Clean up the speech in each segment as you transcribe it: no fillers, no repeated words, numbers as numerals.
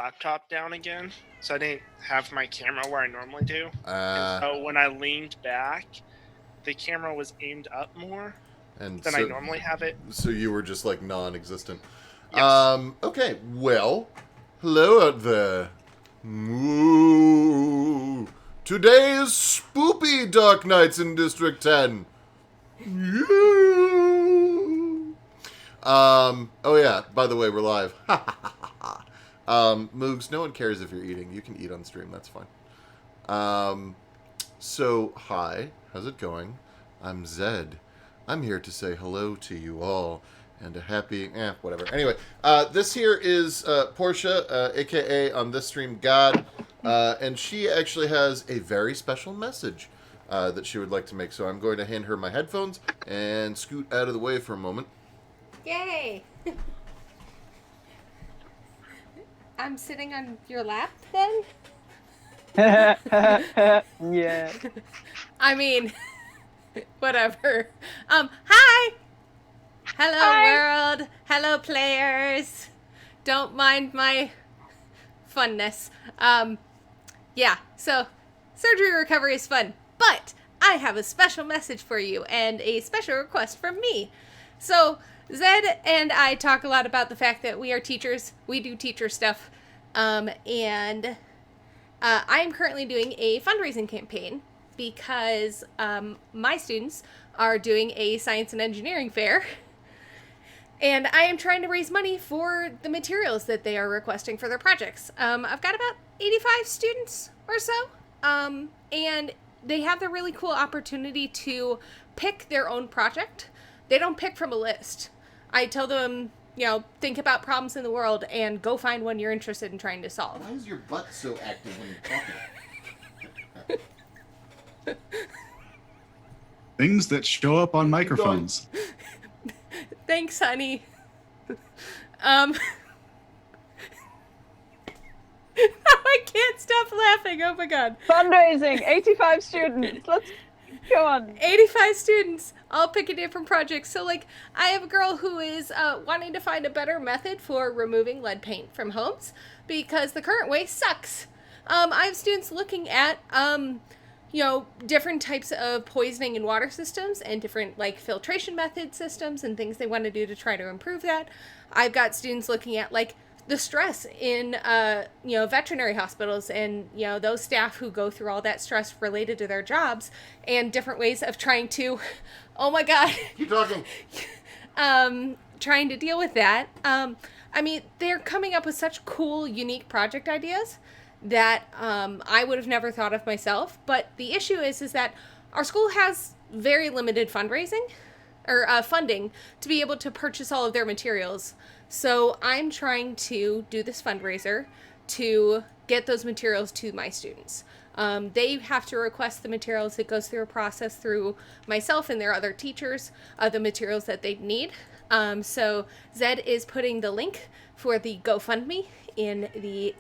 laptop down again, so I didn't have my camera where I normally do. And so when I leaned back, the camera was aimed up more than I normally have it. So you were just like non-existent. Yes. Okay, well, hello out there. Moo. Today is spoopy Dark Nights in District 10. Oh yeah, by the way, we're live. Moogs, no one cares if you're eating. You can eat on stream, that's fine. So, hi, how's it going? I'm Zed. I'm here to say hello to you all, and a happy, whatever. Anyway, this here is Portia, aka on this stream, God, and she actually has a very special message that she would like to make. So I'm going to hand her my headphones and scoot out of the way for a moment. Yay! I'm sitting on your lap, then? Yeah. I mean, whatever. Hi! Hello, world! Hello, players! Don't mind my funness. Yeah, so, surgery recovery is fun, but I have a special message for you and a special request from me. So, Zed and I talk a lot about the fact that we are teachers, we do teacher stuff, and I'm currently doing a fundraising campaign because my students are doing a science and engineering fair, and I am trying to raise money for the materials that they are requesting for their projects. I've got about 85 students or so, and they have the really cool opportunity to pick their own project. They don't pick from a list. I tell them, think about problems in the world and go find one you're interested in trying to solve. Why is your butt so active when you're talking? Things that show up on microphones. Thanks, honey. I can't stop laughing. Oh my god. Fundraising, 85 students. Let's go on. 85 students, all pick a different project. So, I have a girl who is wanting to find a better method for removing lead paint from homes because the current way sucks. I have students looking at, different types of poisoning in water systems and different, filtration method systems and things they want to do to try to improve that. I've got students looking at, the stress in, veterinary hospitals and, those staff who go through all that stress related to their jobs and different ways of trying to, oh my god. Keep talking. Trying to deal with that. They're coming up with such cool, unique project ideas that I would have never thought of myself. But the issue is that our school has very limited fundraising or funding to be able to purchase all of their materials. So I'm trying to do this fundraiser to get those materials to my students. They have to request the materials. It goes through a process through myself and their other teachers, the materials that they need. So Zed is putting the link for the GoFundMe in the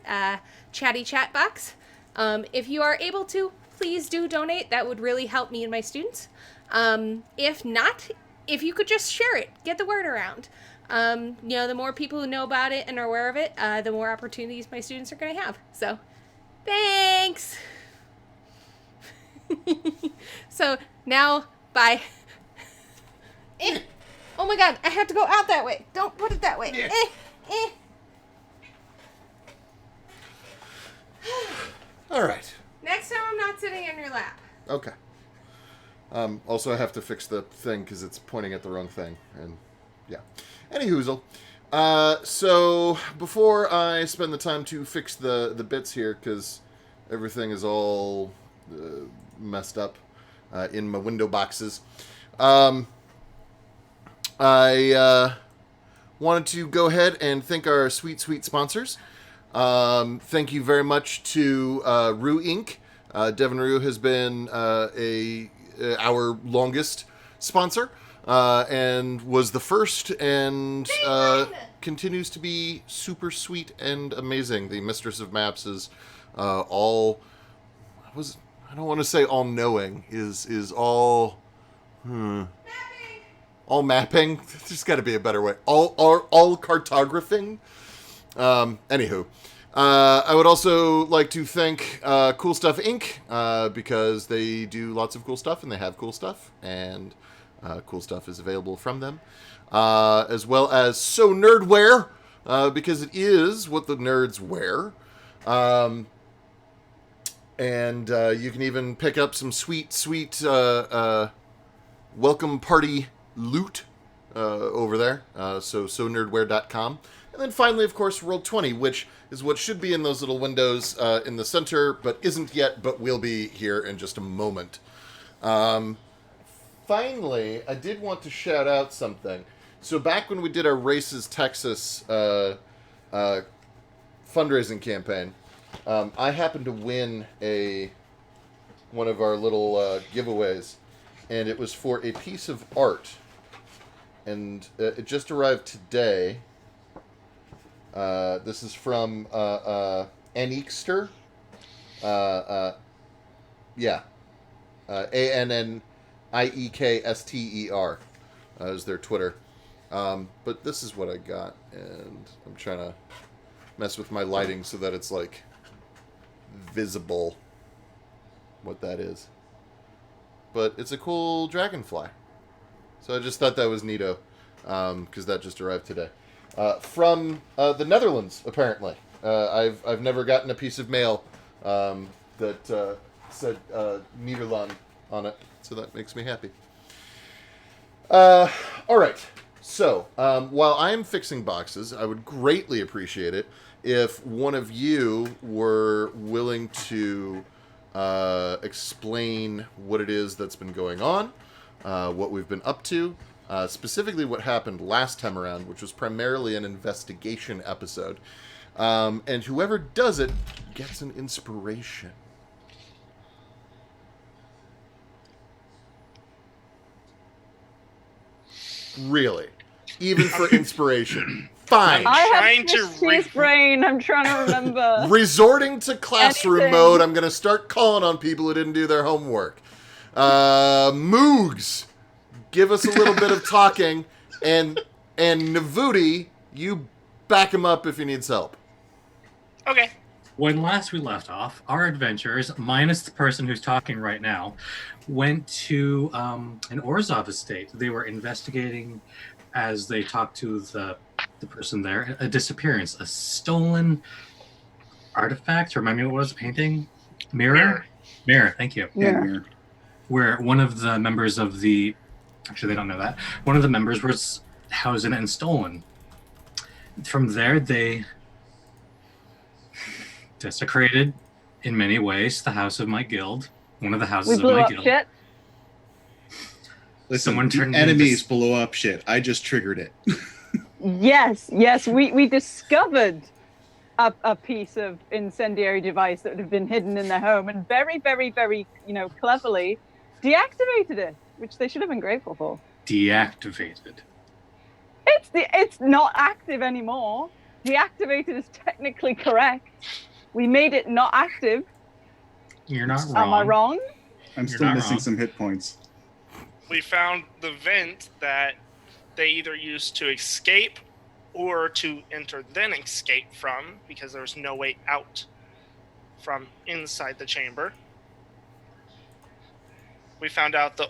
chatty chat box. If you are able to, please do donate. That would really help me and my students. If not, if you could just share it, get the word around. The more people who know about it and are aware of it, the more opportunities my students are going to have. So, thanks! So, now, bye. Oh my god, I have to go out that way. Don't put it that way. All right. Next time I'm not sitting in your lap. Okay. Also, I have to fix the thing because it's pointing at the wrong thing. And, yeah. Any hoozle. So, before I spend the time to fix the bits here, because everything is all messed up in my window boxes, I wanted to go ahead and thank our sweet, sweet sponsors. Thank you very much to Rue Inc. Devin Rue has been our longest sponsor and was the first and continues to be super sweet and amazing. The Mistress of Maps is I don't want to say all knowing, is all all mapping. There's got to be a better way. All cartographing. Anywho, I would also like to thank Cool Stuff Inc. Because they do lots of cool stuff and they have cool stuff, and cool stuff is available from them, as well as So Nerdwear, because it is what the nerds wear. And you can even pick up some sweet welcome party loot over there. So nerdwear.com. And then finally, of course, Roll20, which is what should be in those little windows in the center, but isn't yet, but will be here in just a moment. Finally, I did want to shout out something. So back when we did our Races Texas fundraising campaign, I happened to win one of our little giveaways, and it was for a piece of art. And it just arrived today. This is from Anniekster. ANNIEKSTER is their Twitter. But this is what I got, and I'm trying to mess with my lighting so that it's like visible what that is. But it's a cool dragonfly. So I just thought that was neato, because that just arrived today. From the Netherlands, apparently. I've never gotten a piece of mail that said Nederland on it, so that makes me happy. All right. So, while I am fixing boxes, I would greatly appreciate it if one of you were willing to explain what it is that's been going on, what we've been up to, specifically what happened last time around, which was primarily an investigation episode. And whoever does it gets an inspiration. Really? Even for inspiration. Fine. I trying to have his brain. I'm trying to remember. Resorting to classroom Anything. mode, I'm going to start calling on people who didn't do their homework. Moogs, give us a little bit of talking, and Navuti, you back him up if he needs help. Okay. When last we left off, our adventurers, minus the person who's talking right now, went to an Orzhov estate. They were investigating, as they talked to the person there, a disappearance, a stolen artifact. Remind me what was the painting? Mirror, thank you. Mirror. Where one of the members of the... Actually, they don't know that. One of the members was housed in it and stolen. From there, they desecrated, in many ways, the house of my guild. One of the houses We blew of my up guild. shit. Listen, Someone the turned enemies into... blow up shit. I just triggered it. Yes. We discovered a piece of incendiary device that had been hidden in their home, and very, very, very, cleverly deactivated it, which they should have been grateful for. Deactivated. It's not active anymore. Deactivated is technically correct. We made it not active. You're not wrong. Am I wrong? I'm You're still not missing wrong. some hit points. We found the vent that they either used to escape or to enter then escape from, because there was no way out from inside the chamber. We found out the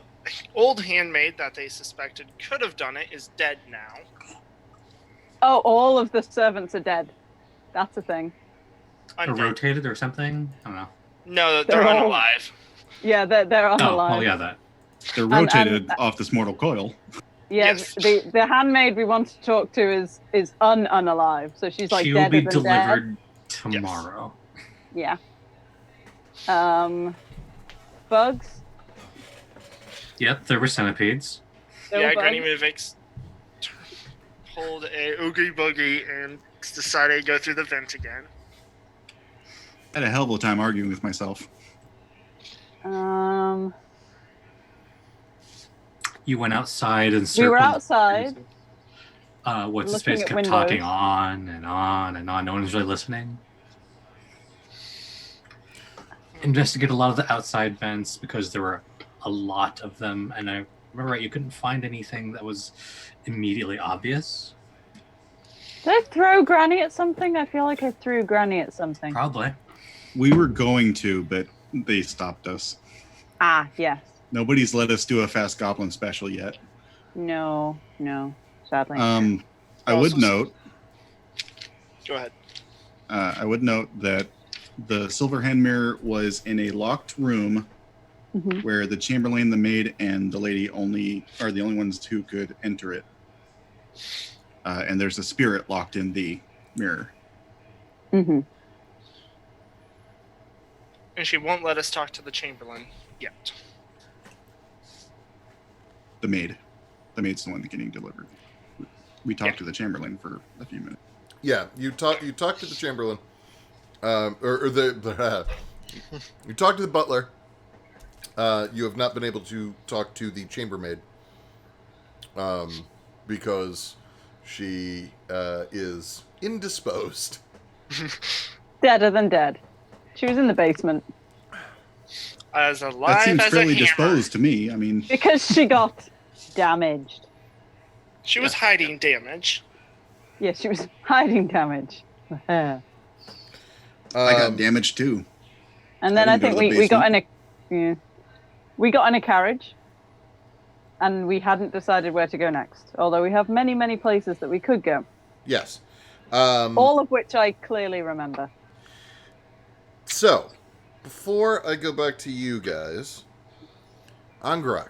old handmaid that they suspected could have done it is dead now. Oh, all of the servants are dead. That's a thing. Or Undead. rotated or something? I don't know. No, they're They're all- unalive. Yeah, they're unalive. Oh, yeah, that. They're And- rotated off this mortal coil. Yeah, Yes. the handmaid we want to talk to is unalive, so she's like She will dead be than dead. delivered tomorrow. Yeah. Bugs. Yep, there were centipedes. There Yeah, were Granny bugs. Mivix pulled a oogie boogie and decided to go through the vent again. I had a hell of a time arguing with myself. You went outside and We circled. were outside. What's his looking face at kept windows. talking on and on and on. No one was really listening. Investigate a lot of the outside vents because there were a lot of them, and I remember right, you couldn't find anything that was immediately obvious. Did I throw Granny at something? I feel like I threw Granny at something. Probably. We were going to, but they stopped us. Ah, yes. Nobody's let us do a fast goblin special yet. No, sadly. I would note. Go ahead. I would note that the silver hand mirror was in a locked room where the chamberlain, the maid, and the lady are the only ones who could enter it. And there's a spirit locked in the mirror. Mm-hmm. And she won't let us talk to the chamberlain yet. The maid. The maid's the one getting delivered. We talked to the chamberlain for a few minutes. Yeah, you talk to the chamberlain, or the you talk to the butler. You have not been able to talk to the chambermaid, because she is indisposed. Deader than dead. She was in the basement. As That alive seems as a fairly hammer. disposed to me. I mean, Because she got damaged. She was hiding damage. Yes, she was hiding damage. I got damaged too. And then I I didn't think go to the we got in a carriage, and we hadn't decided where to go next. Although we have many, many places that we could go. Yes. All of which I clearly remember. So, before I go back to you guys, Angrak,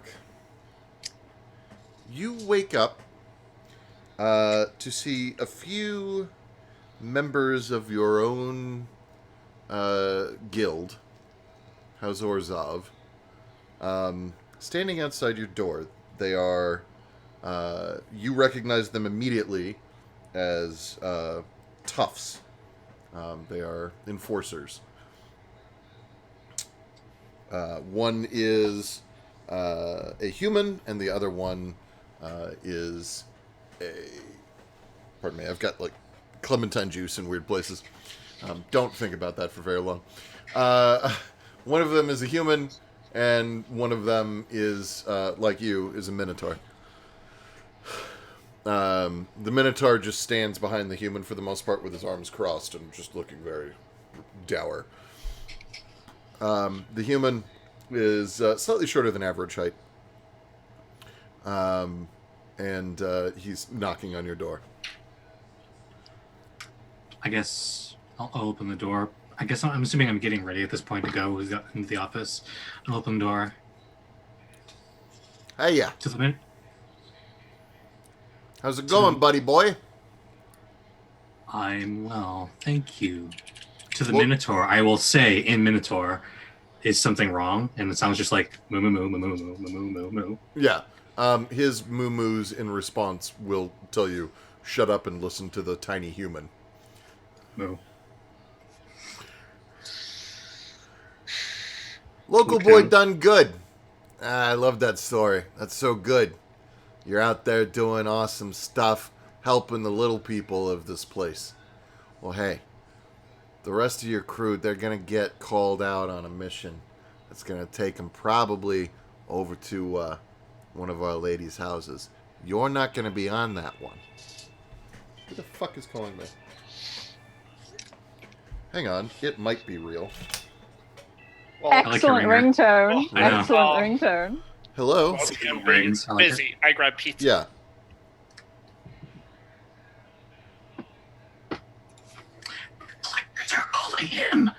you wake up to see a few members of your own guild, House Orzhov, standing outside your door. They are, you recognize them immediately as toughs. They are enforcers. One is a human, and the other one is a... Pardon me, I've got, like, clementine juice in weird places. Don't think about that for very long. One of them is a human, and one of them is, like you, is a minotaur. The minotaur just stands behind the human for the most part with his arms crossed and just looking very dour. The human is slightly shorter than average height. And he's knocking on your door. I guess I'll open the door. I guess I'm assuming I'm getting ready at this point to go into the office. I'll open the door. Hey, yeah. To the minute. How's it going, buddy boy? I'm well, thank you. To the Well- Minotaur, I will say in Minotaur, is something wrong? And it sounds just like moo moo moo moo moo moo moo moo moo. Yeah. His moo-moos in response will tell you, shut up and listen to the tiny human. Moo. Local Okay. boy done good. I love that story. That's so good. You're out there doing awesome stuff, helping the little people of this place. Well, hey, the rest of your crew, they're going to get called out on a mission. It's going to take them probably over to one of our ladies' houses. You're not going to be on that one. Who the fuck is calling me? Hang on, it might be real. Well, like your Excellent ringer. ringtone. I know. Excellent ringtone. Hello? well, I'm being Rings, I like it. busy. I grab pizza. Yeah. They're calling him.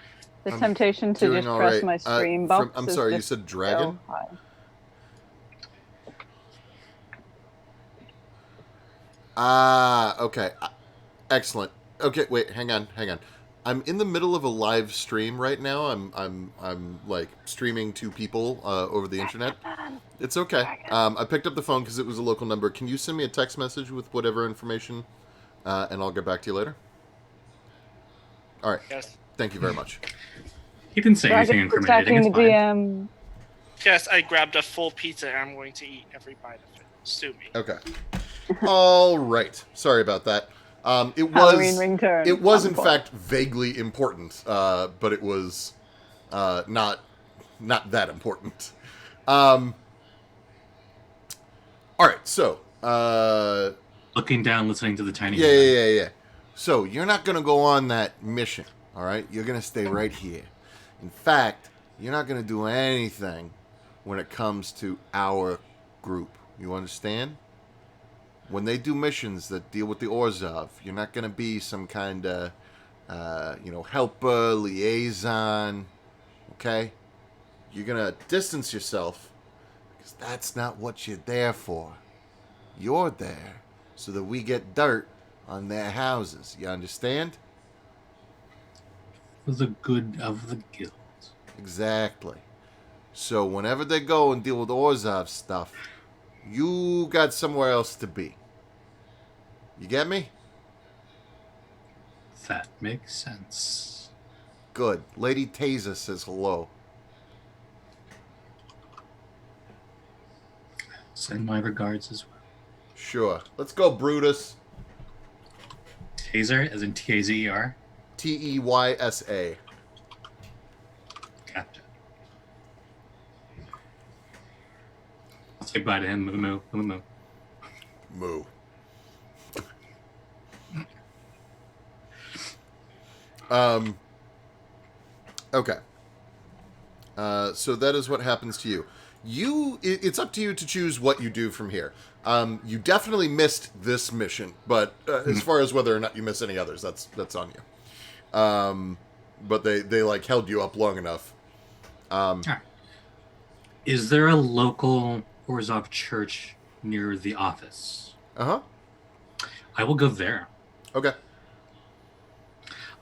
The I'm temptation to doing just all press right. my stream box. I'm is sorry, you just said dragon? so high. Ah, okay. Excellent. Okay, wait, hang on. I'm in the middle of a live stream right now. I'm like streaming to people over the internet. It's okay. I picked up the phone because it was a local number. Can you send me a text message with whatever information, and I'll get back to you later? All right. Yes. Thank you very much. He didn't say anything Dragon incriminating. protecting It's the fine. DM. Yes, I grabbed a full pizza and I'm going to eat every bite of it. Sue me. Okay. All right. Sorry about that. It Halloween was. ringtone. It was in On point. fact vaguely important, but it was not that important. All right. So. Looking down, listening to the tiny. Yeah. So, you're not going to go on that mission, all right? You're going to stay right here. In fact, you're not going to do anything when it comes to our group. You understand? When they do missions that deal with the Orzhov, you're not going to be some kind of, helper, liaison, okay? You're going to distance yourself because that's not what you're there for. You're there so that we get dirt on their houses. You understand? For the good of the guild. Exactly. So whenever they go and deal with Orzhov stuff, you got somewhere else to be. You get me? That makes sense. Good. Lady Taser says hello. Send my regards as well. Sure. Let's go, Brutus. Taser, as in T-A-Z-E-R? Teysa. Gotcha. I'll say bye to him. Moo, moo, moo. Moo. Okay. So that is what happens to you. It's up to you to choose what you do from here. You definitely missed this mission, but as far as whether or not you miss any others, that's on you. But they like held you up long enough. All right. Is there a local Orzhov church near the office? Uh-huh. I will go there. Okay.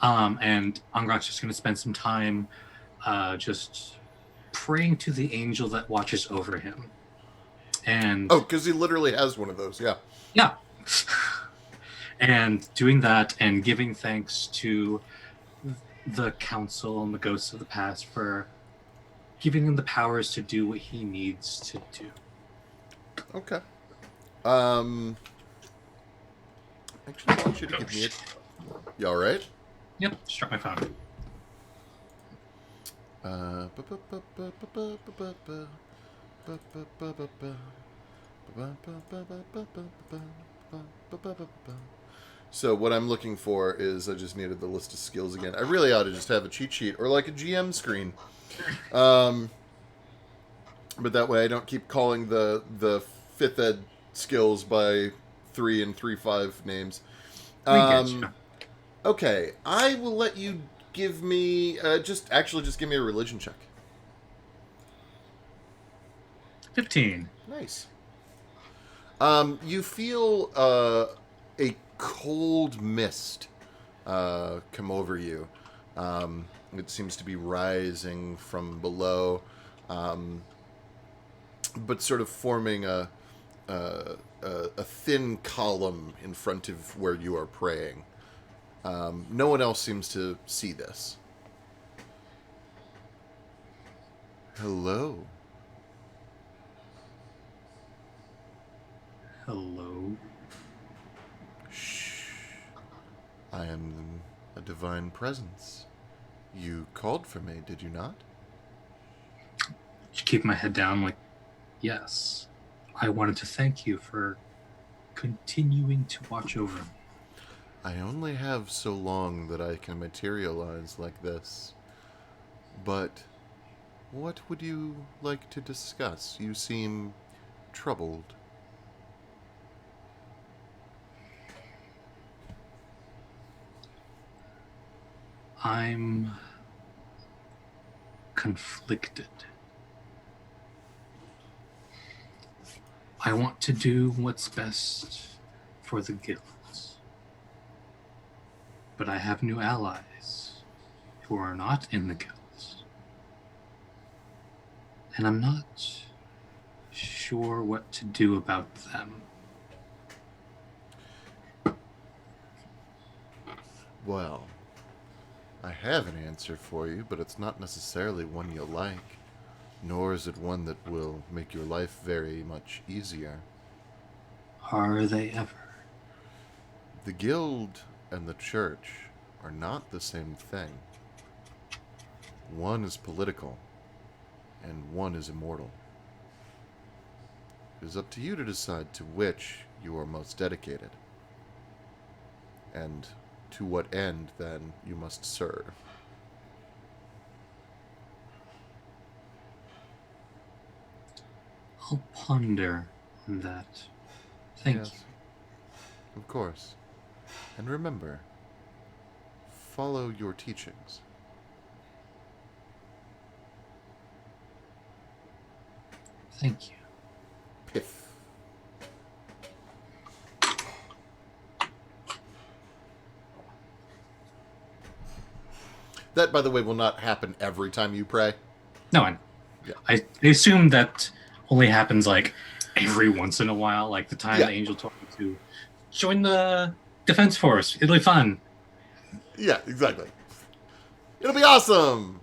And Angrak's just going to spend some time just praying to the angel that watches over him. And Oh, because he literally has one of those, yeah. yeah. And doing that and giving thanks to the council and the ghosts of the past for giving him the powers to do what he needs to do. Okay. Actually, I want you to give me it. You all right? Yep, struck my phone. So what I'm looking for is I just needed the list of skills again. I really ought to just have a cheat sheet or like a GM screen. But that way I don't keep calling the 5th ed skills by 3 and 3-5 names. We get you. Okay, I will let you give me just give me a religion check. 15. Nice. You feel a cold mist come over you. It seems to be rising from below, but sort of forming a thin column in front of where you are praying. No one else seems to see this. Hello. Hello. Shh. I am a divine presence. You called for me, did you not? Just keep my head down like, yes. I wanted to thank you for continuing to watch over me. I only have so long that I can materialize like this. But what would you like to discuss? You seem troubled. I'm conflicted. I want to do what's best for the guilds. But I have new allies who are not in the guilds. And I'm not sure what to do about them. Well, I have an answer for you, but it's not necessarily one you'll like. Nor is it one that will make your life very much easier. Are they ever? The guild and the church are not the same thing. One is political, and one is immortal. It is up to you to decide to which you are most dedicated. And to what end, then, you must serve. I'll ponder on that. Thank Yes, of course. And remember, follow your teachings. you. Thank you. Piff. That, by the way, will not happen every time you pray. No, I Yeah. I assume that only happens like every once in a while, like the time Yeah. the angel told me to join the defense force. It'll be fun. Yeah, exactly. It'll be awesome.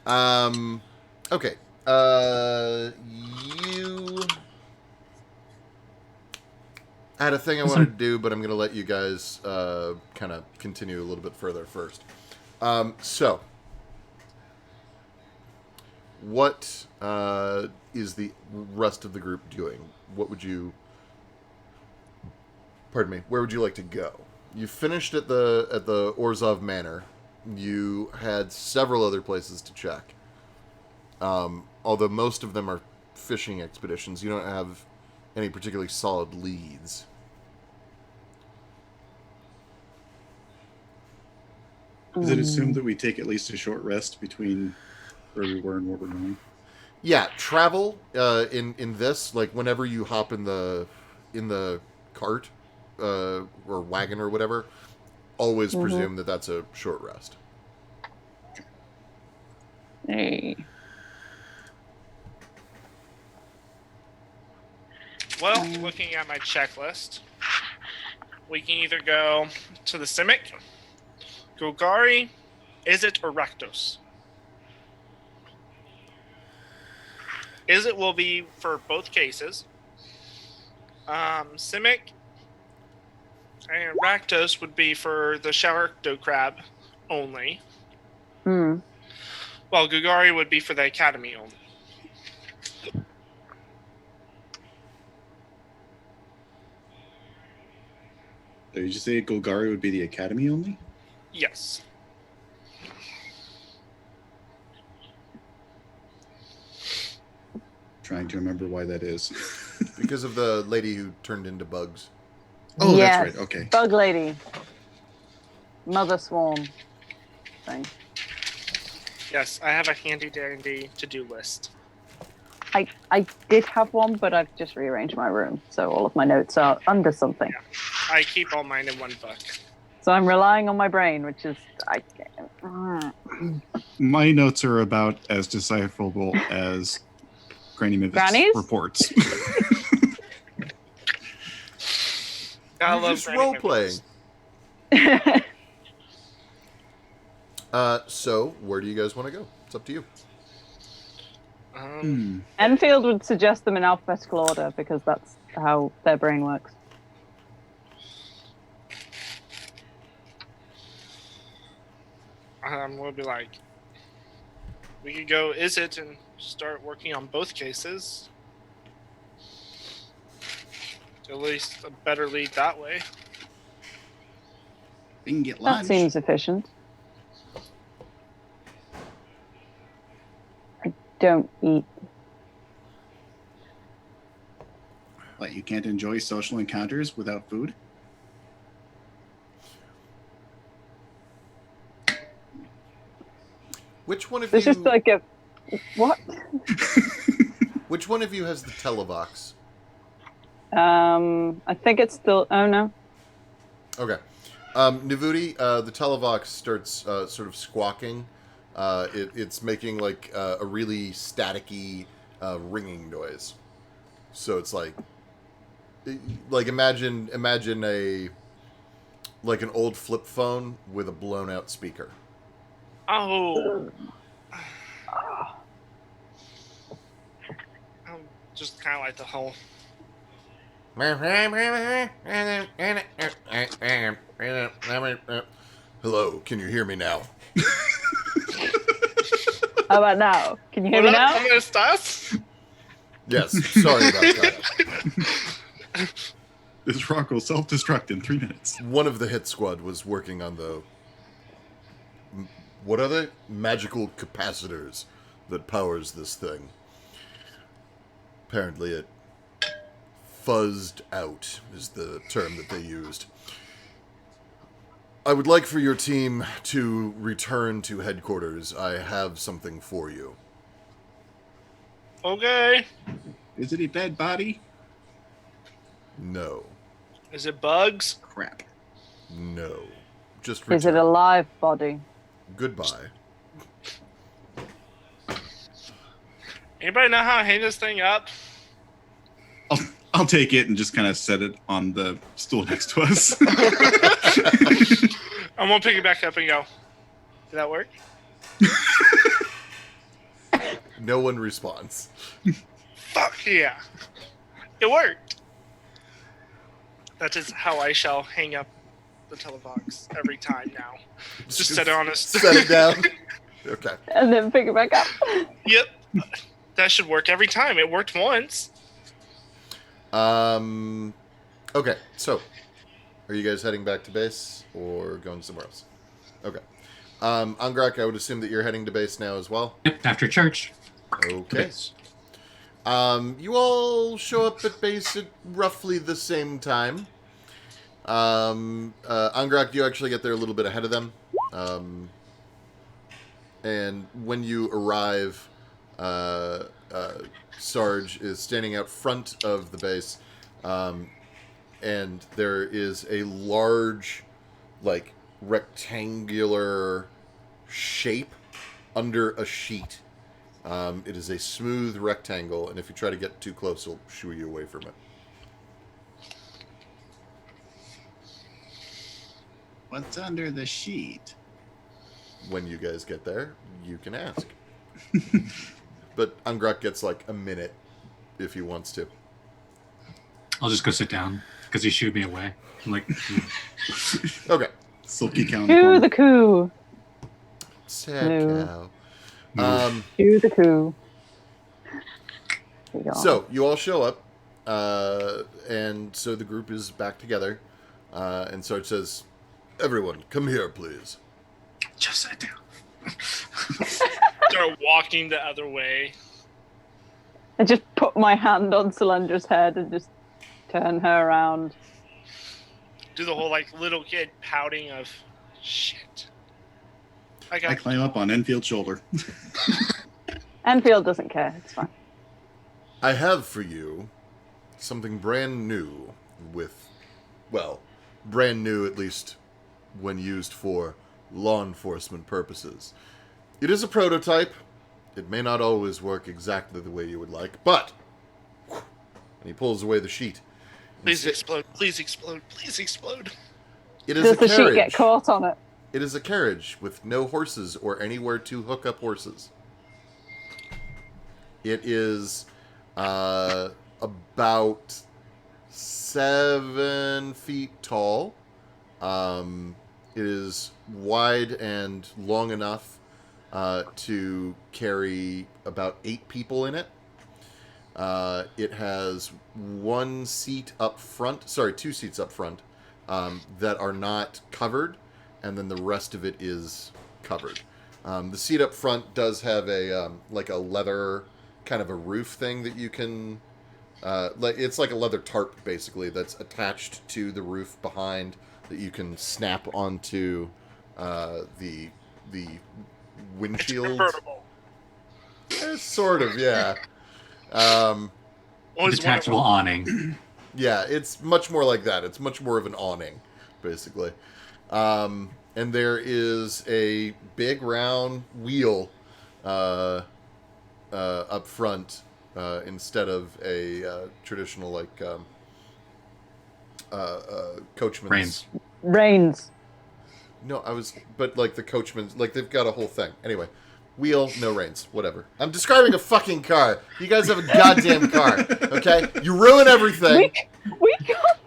Okay. You I had a thing I wanted to do, but I'm going to let you guys kind of continue a little bit further first. So, what is the rest of the group doing? What would you... Pardon me. Where would you like to go? You finished at the Orzhov Manor. You had several other places to check. Although most of them are fishing expeditions, you don't have any particularly solid leads. Is it assumed that we take at least a short rest between where we were and where we're going? Yeah, travel in this, like whenever you hop in the cart or wagon or whatever, always presume that that's a short rest. Hey. Well, looking at my checklist, we can either go to the Simic, Golgari, Izzet, or Rakdos. Izzet will be for both cases. Simic and Rakdos would be for the Sharkdo crab only, while Golgari would be for the Academy only. Did you just say Golgari would be the academy only? Yes. Trying to remember why that is. Because of the lady who turned into bugs. Oh, Yes. that's right. Okay. Bug lady. Mother swarm thing. Yes, I have a handy dandy to-do list. I did have one, but I've just rearranged my room, so all of my notes are under something. I keep all mine in one book. So I'm relying on my brain, which is My notes are about as decipherable as Granny Mivit's Granny's? reports. I You're love just Granny role playing. Mivits. So where do you guys want to go? It's up to you. Enfield would suggest them in alphabetical order because that's how their brain works. We'll be like, we could go Izzet and start working on both cases. At least a better lead that way. We can get That lunch. seems efficient. I don't eat. What, you can't enjoy social encounters without food? Which one of There's you? just like a what? Which one of you has the televox? I think it's still. Oh no. Okay. Nivuti, the televox starts sort of squawking. It's making like a really staticky ringing noise. So it's like imagine an old flip phone with a blown out speaker. Oh. Just kind of like the whole. Hello, can you hear me now? How about now? Can you hear me What up? now? ¿Cómo estás? Yes, sorry about that. This rock will self-destruct in 3 minutes. One of the hit squad was working on the... What are they? Magical capacitors that powers this thing. Apparently it fuzzed out, is the term that they used. I would like for your team to return to headquarters. I have something for you. Okay. Is it a dead body? No. Is it bugs? Crap. No. Just Is it return. a live body? Goodbye. Anybody know how to hang this thing up? I'll take it and just kind of set it on the stool next to us. I'm gonna pick it back up and go. Did that work? No one responds. Fuck yeah. It worked. That is how I shall hang up the televox every time now. Just set it on a... Set it down. Okay. And then pick it back up. Yep. That should work every time. It worked once. Okay, so are you guys heading back to base or going somewhere else? Okay. Angrak, I would assume that you're heading to base now as well. Yep, after church. Okay. Base. You all show up at base at roughly the same time. Angrak, you actually get there a little bit ahead of them. And when you arrive, Sarge is standing out front of the base, and there is a large, like, rectangular shape under a sheet. It is a smooth rectangle, and if you try to get too close, it'll shoo you away from it. What's under the sheet? When you guys get there, you can ask. But Angrak gets like a minute if he wants to. I'll just go sit down because he shooed me away. I'm like, Okay. Silky cow. Cue the coup. Sad No. cow. Cue the coup. So you all show up, and so the group is back together. And Sarge says, "Everyone, come here, please." just sit down. Start walking the other way. I just put my hand on Solandra's head and just turn her around. Do the whole like little kid pouting of shit. I climb up on Enfield's shoulder. Enfield doesn't care. It's fine. I have for you something brand new brand new at least when used for law enforcement purposes. It is a prototype. It may not always work exactly the way you would like, but... And he pulls away the sheet. Please explode, please explode, please explode. It is Does a the carriage. sheet get caught on it? It is a carriage with no horses or anywhere to hook up horses. It is about 7 feet tall. It is wide and long enough to carry about 8 people in it. It has 2 seats up front that are not covered, and then the rest of it is covered. The seat up front does have a like a leather kind of a roof thing that you can it's like a leather tarp basically that's attached to the roof behind that you can snap onto the windshield. It's convertible. Sort of, yeah. Detachable awning. Yeah, it's much more like that. It's much more of an awning, basically. And there is a big round wheel up front instead of a traditional like coachman's. Reins. No, but like the coachman's, like they've got a whole thing. Anyway, wheel, no reins, whatever. I'm describing a fucking car. You guys have a goddamn car, okay? You ruin everything. We got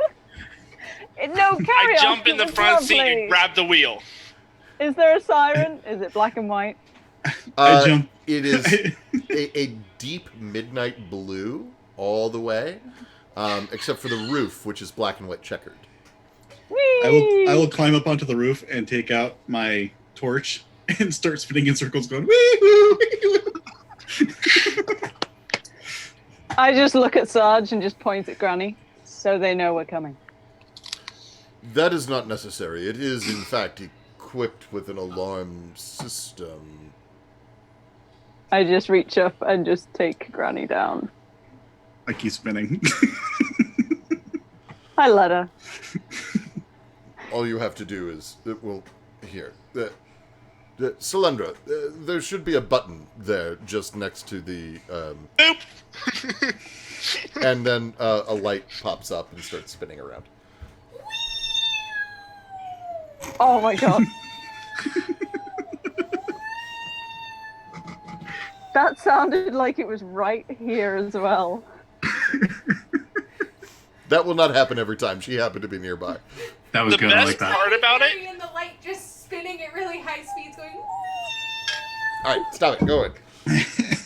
no carry I on. jump in the front seat and grab the wheel. Is there a siren? Is it black and white? I jump. It is a deep midnight blue all the way. except for the roof, which is black and white checkered. I will climb up onto the roof and take out my torch and start spinning in circles, going wee-hoo, wee-hoo. I just look at Sarge and just point at Granny, so they know we're coming. That is not necessary. It is, in fact, equipped with an alarm system. I just reach up and just take Granny down. I keep spinning. I let her. All you have to do is, here. Solyndra, there should be a button there just next to the... Boop! and then a light pops up and starts spinning around. Oh my god. That sounded like it was right here as well. That will not happen every time. She happened to be nearby. That was The good. I best like that. part about it, And the light just spinning at really high speeds, going. All right, stop it. Go ahead.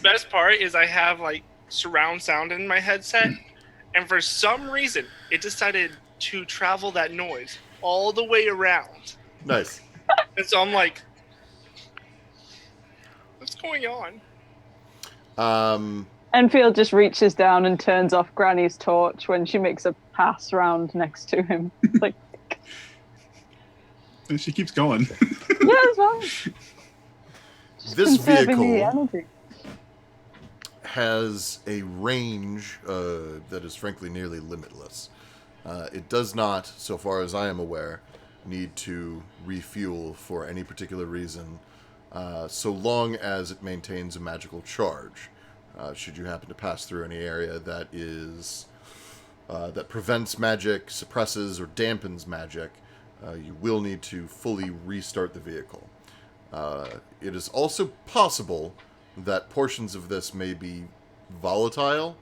best part is I have like surround sound in my headset, and for some reason it decided to travel that noise all the way around. Nice. And so I'm like, what's going on? Enfield just reaches down and turns off Granny's torch when she makes a pass round next to him. Like, And she keeps going. yeah, it's fine. Just This conserving the vehicle energy. has a range that is frankly nearly limitless. It does not, so far as I am aware, need to refuel for any particular reason, so long as it maintains a magical charge. Should you happen to pass through any area that is that prevents magic, suppresses, or dampens magic, you will need to fully restart the vehicle. It is also possible that portions of this may be volatile,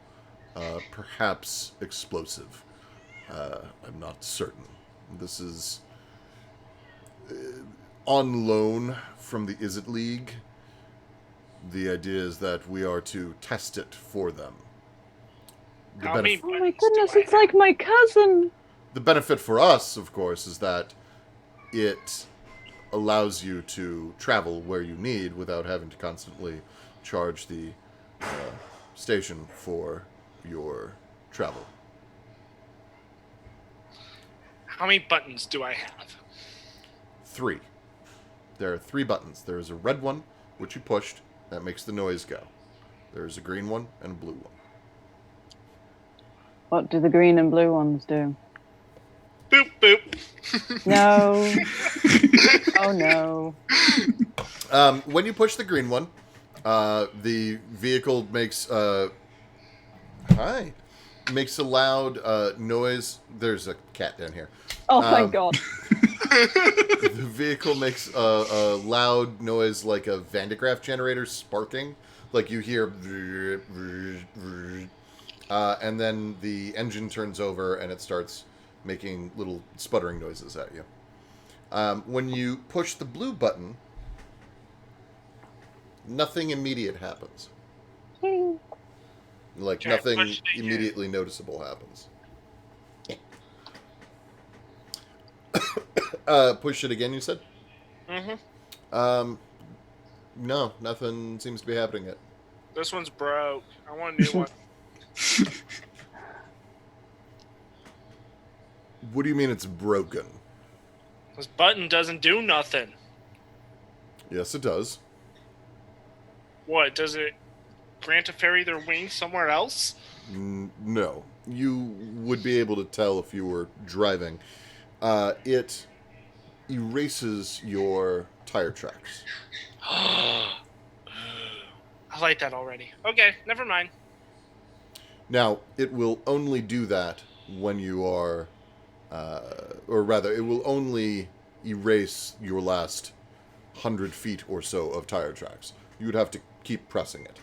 perhaps explosive. I'm not certain. This is on loan from the Izzet League. The idea is that we are to test it for them. The, How many Oh my buttons goodness, do I it's like my cousin. the benefit for us, of course, is that it allows you to travel where you need without having to constantly charge the station for your travel. How many buttons do I have? 3. There are 3 buttons. There is a red one, which you pushed, that makes the noise go. There is a green one and a blue one. What do the green and blue ones do? Boop, boop. No. Oh no. When you push the green one, the vehicle makes makes a loud noise. There's a cat down here. Oh thank God. The vehicle makes a loud noise like a Van de Graaff generator sparking, like you hear, and then the engine turns over and it starts making little sputtering noises at you. When you push the blue button, nothing immediate happens. Like Okay, nothing push it again. immediately noticeable happens. Push it again, you said? Mm-hmm. No, nothing seems to be happening yet. This one's broke. I want a new one. What do you mean it's broken? This button doesn't do nothing. Yes, it does. What, does it grant a fairy their wings somewhere else? No. You would be able to tell if you were driving. It erases your tire tracks. I like that already. Okay, never mind. Now, it will only do that when you are... or rather, it will only erase your last 100 feet or so of tire tracks. You would have to keep pressing it.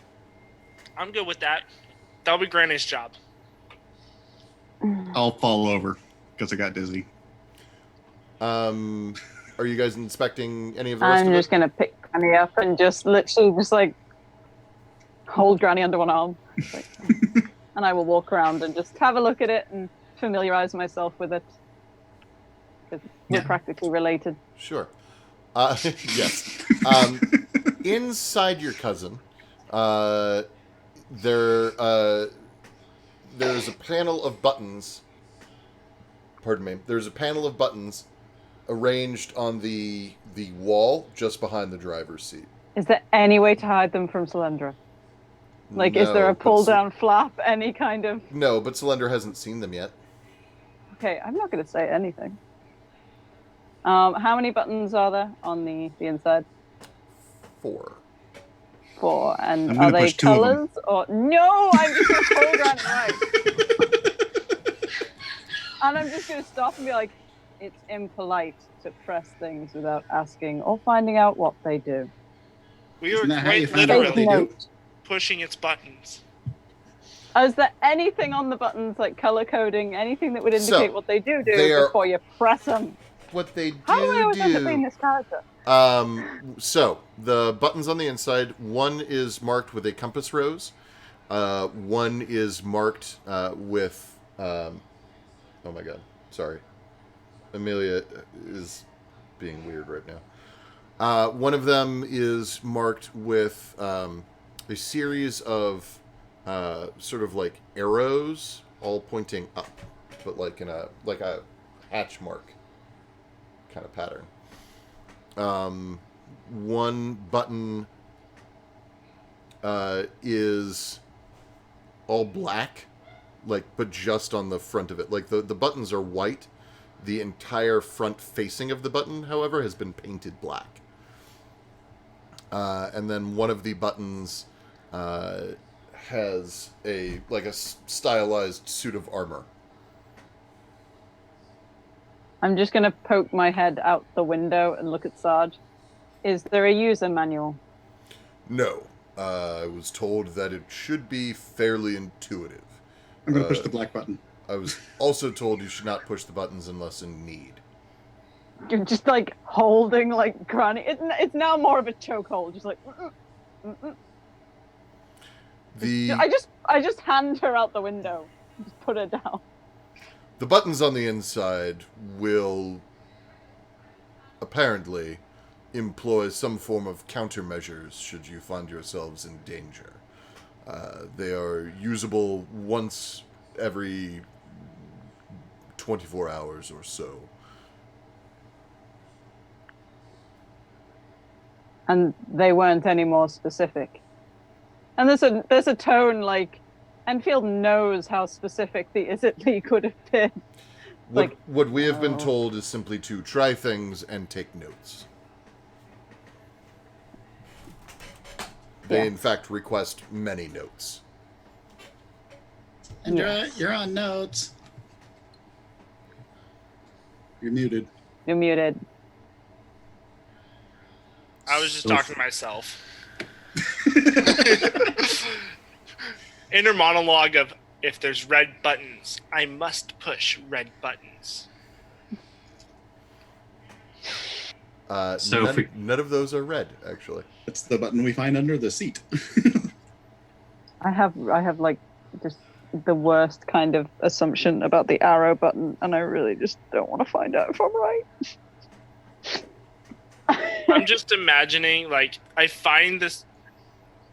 I'm good with that. That'll be Granny's job. I'll fall over because I got dizzy. Are you guys inspecting any of the rest I'm of just it? gonna pick Granny up and just literally just like hold Granny under one arm. Like, and I will walk around and just have a look at it and familiarize myself with it. Because we're practically related. Sure. Yes. Inside your cousin, there's a panel of buttons. Pardon me. There's a panel of buttons arranged on the wall just behind the driver's seat. Is there any way to hide them from Solyndra? Like, is there a pull-down flap? Any kind of... No, but Solyndra hasn't seen them yet. Okay, I'm not going to say anything. How many buttons are there on the inside? 4. 4. And I'm are gonna they push 2 of them. colors? Or no, I'm just going to hold around right. And I'm just going to stop and be like, it's impolite to press things without asking or finding out what they do. We were Isn't that how you quite find out what literally they do? pushing its buttons. Is there anything on the buttons, like color coding, anything that would indicate what they do they are- before you press them? What they do How do I always end up being this character? So the buttons on the inside, one is marked with a compass rose. One is marked with. Oh my god! Sorry, Amelia is being weird right now. One of them is marked with a series of sort of like arrows, all pointing up, but like in a hatch mark kind of pattern. One button is all black, like, but just on the front of it. Like the buttons are white. The entire front facing of the button, however, has been painted black. And then one of the buttons has a stylized suit of armor. I'm just going to poke my head out the window and look at Sarge. Is there a user manual? No. I was told that it should be fairly intuitive. I'm going to push the black button. I was also told you should not push the buttons unless in need. You're just like holding like granny. It's now more of a chokehold. Just like. I just hand her out the window. Just put her down. The buttons on the inside will apparently employ some form of countermeasures should you find yourselves in danger. They are usable once every 24 hours or so. And they weren't any more specific. And there's a tone like Enfield knows how specific the Is It Lee could have been. What we have been told is simply to try things and take notes. They, in fact, request many notes. And you're on notes. You're muted. You're muted. I was just talking to myself. Inner monologue of, if there's red buttons, I must push red buttons. None of those are red, actually. It's the button we find under the seat. I have like just the worst kind of assumption about the arrow button, and I really just don't want to find out if I'm right. I'm just imagining, like, I find this,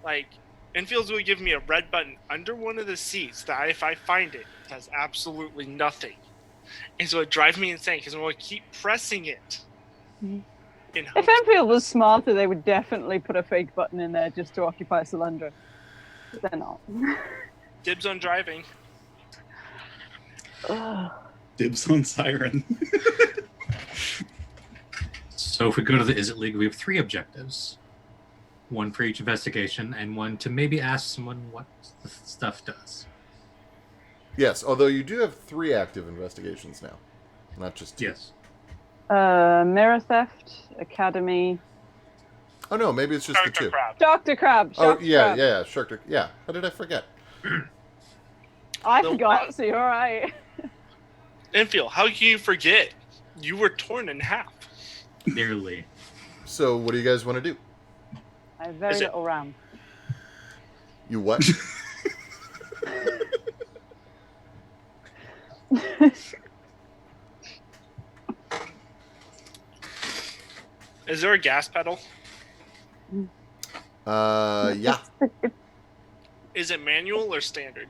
like, Enfields will give me a red button under one of the seats that if I find it, it has absolutely nothing. And so it drives me insane because I'm going to keep pressing it. If Enfield was smarter, they would definitely put a fake button in there just to occupy Solyndra. But they're not. Dibs on driving. Dibs on siren. So if we go to the Is It League, we have 3 objectives. One for each investigation, and one to maybe ask someone what the stuff does. Yes, although you do have 3 active investigations now, not just 2. Yes. Mirror theft, academy. Oh no, maybe it's just the 2. Dr. Crab. Yeah, Shark. Yeah, how did I forget? I forgot, so you're right. Enfield, how can you forget? You were torn in half. Nearly. So, what do you guys want to do? I have very little RAM. You what? Is there a gas pedal? Yeah. Is it manual or standard?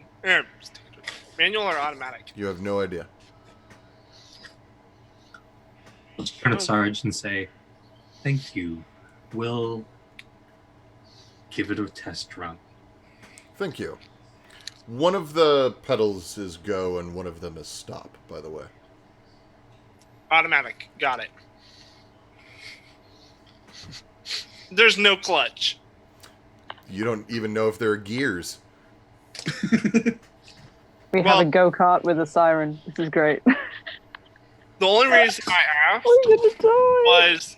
Manual or automatic? You have no idea. Turn at Sarge and say, "Thank you. We'll give it a test run." Thank you. One of the pedals is go and one of them is stop, by the way. Automatic. Got it. There's no clutch. You don't even know if there are gears. We have a go-kart with a siren. This is great. The only reason I asked I'm gonna die. was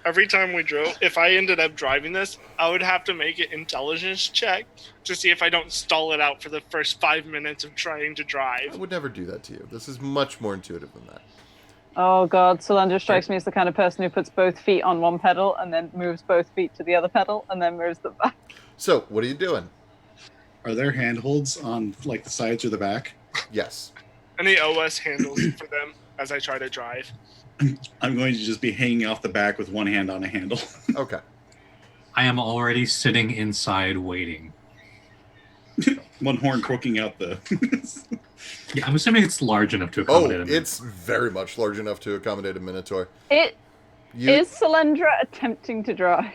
every time we drove, if I ended up driving this, I would have to make an intelligence check to see if I don't stall it out for the first 5 minutes of trying to I drive. would never do that to you. This is much more intuitive than that. Oh god, Solandra strikes me as the kind of person who puts both feet on one pedal and then moves both feet to the other pedal and then moves them back. So, what are you doing? Are there handholds on like the sides or the back? Yes. Any OS handles for them as I try to drive. I'm going to just be hanging off the back with one hand on a handle. Okay. I am already sitting inside waiting. One horn croaking out the. Yeah, I'm assuming it's large enough to Oh, accommodate him. it's very much large enough to accommodate a Minotaur. It You, is Solandra attempting to drive.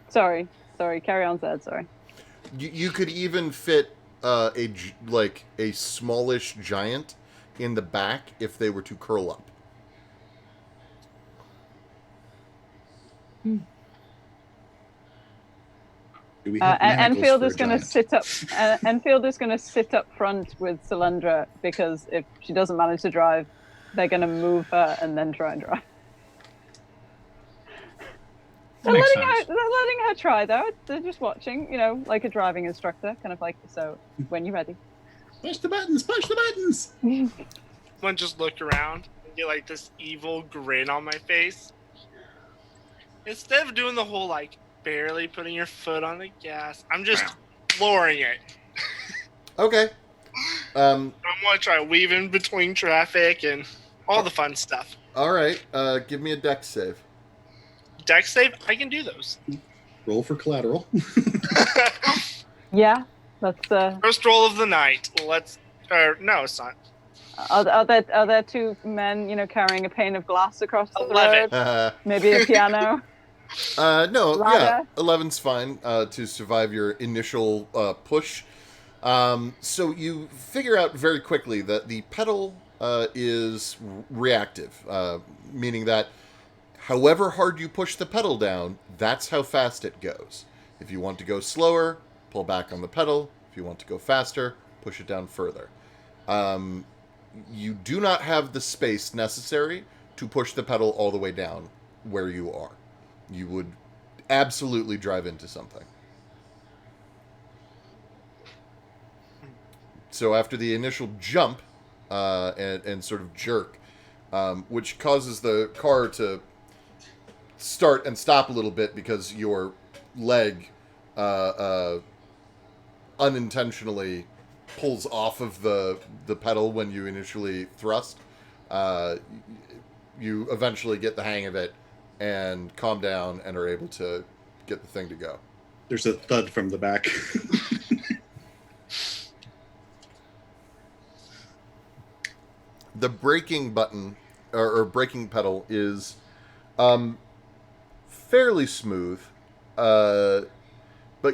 Sorry, carry on, Zed, sorry. you could even fit a smallish giant in the back if they were to curl up. Do we have manacles Enfield for is a going to giant? sit up. Enfield is going to sit up front with Solandra because if she doesn't manage to drive, they're going to move her and then try and drive. That They're makes letting sense. her try though. They're just watching, like a driving instructor, kind of like so. When you're ready. Push the buttons! Push the buttons! Someone just look around and get like this evil grin on my face. Instead of doing the whole like barely putting your foot on the gas, I'm just flooring it. Okay. I'm gonna try weaving between traffic and all the fun stuff. All right. Give me a dex save. Dex save, I can do those. Roll for collateral. Yeah, that's. First roll of the night. Let's. No, it's not. Are there two men, carrying a pane of glass across the 11. road? Maybe a piano. No, yeah. Ladder? 11's fine to survive your initial push. So you figure out very quickly that the pedal is reactive, meaning that however hard you push the pedal down, that's how fast it goes. If you want to go slower, pull back on the pedal. If you want to go faster, push it down further. You do not have the space necessary to push the pedal all the way down where you are. You would absolutely drive into something. So after the initial jump and sort of jerk, which causes the car to start and stop a little bit because your leg unintentionally pulls off of the pedal when you initially thrust, you eventually get the hang of it and calm down and are able to get the thing to go. There's a thud from the back. The braking button or braking pedal is fairly smooth, but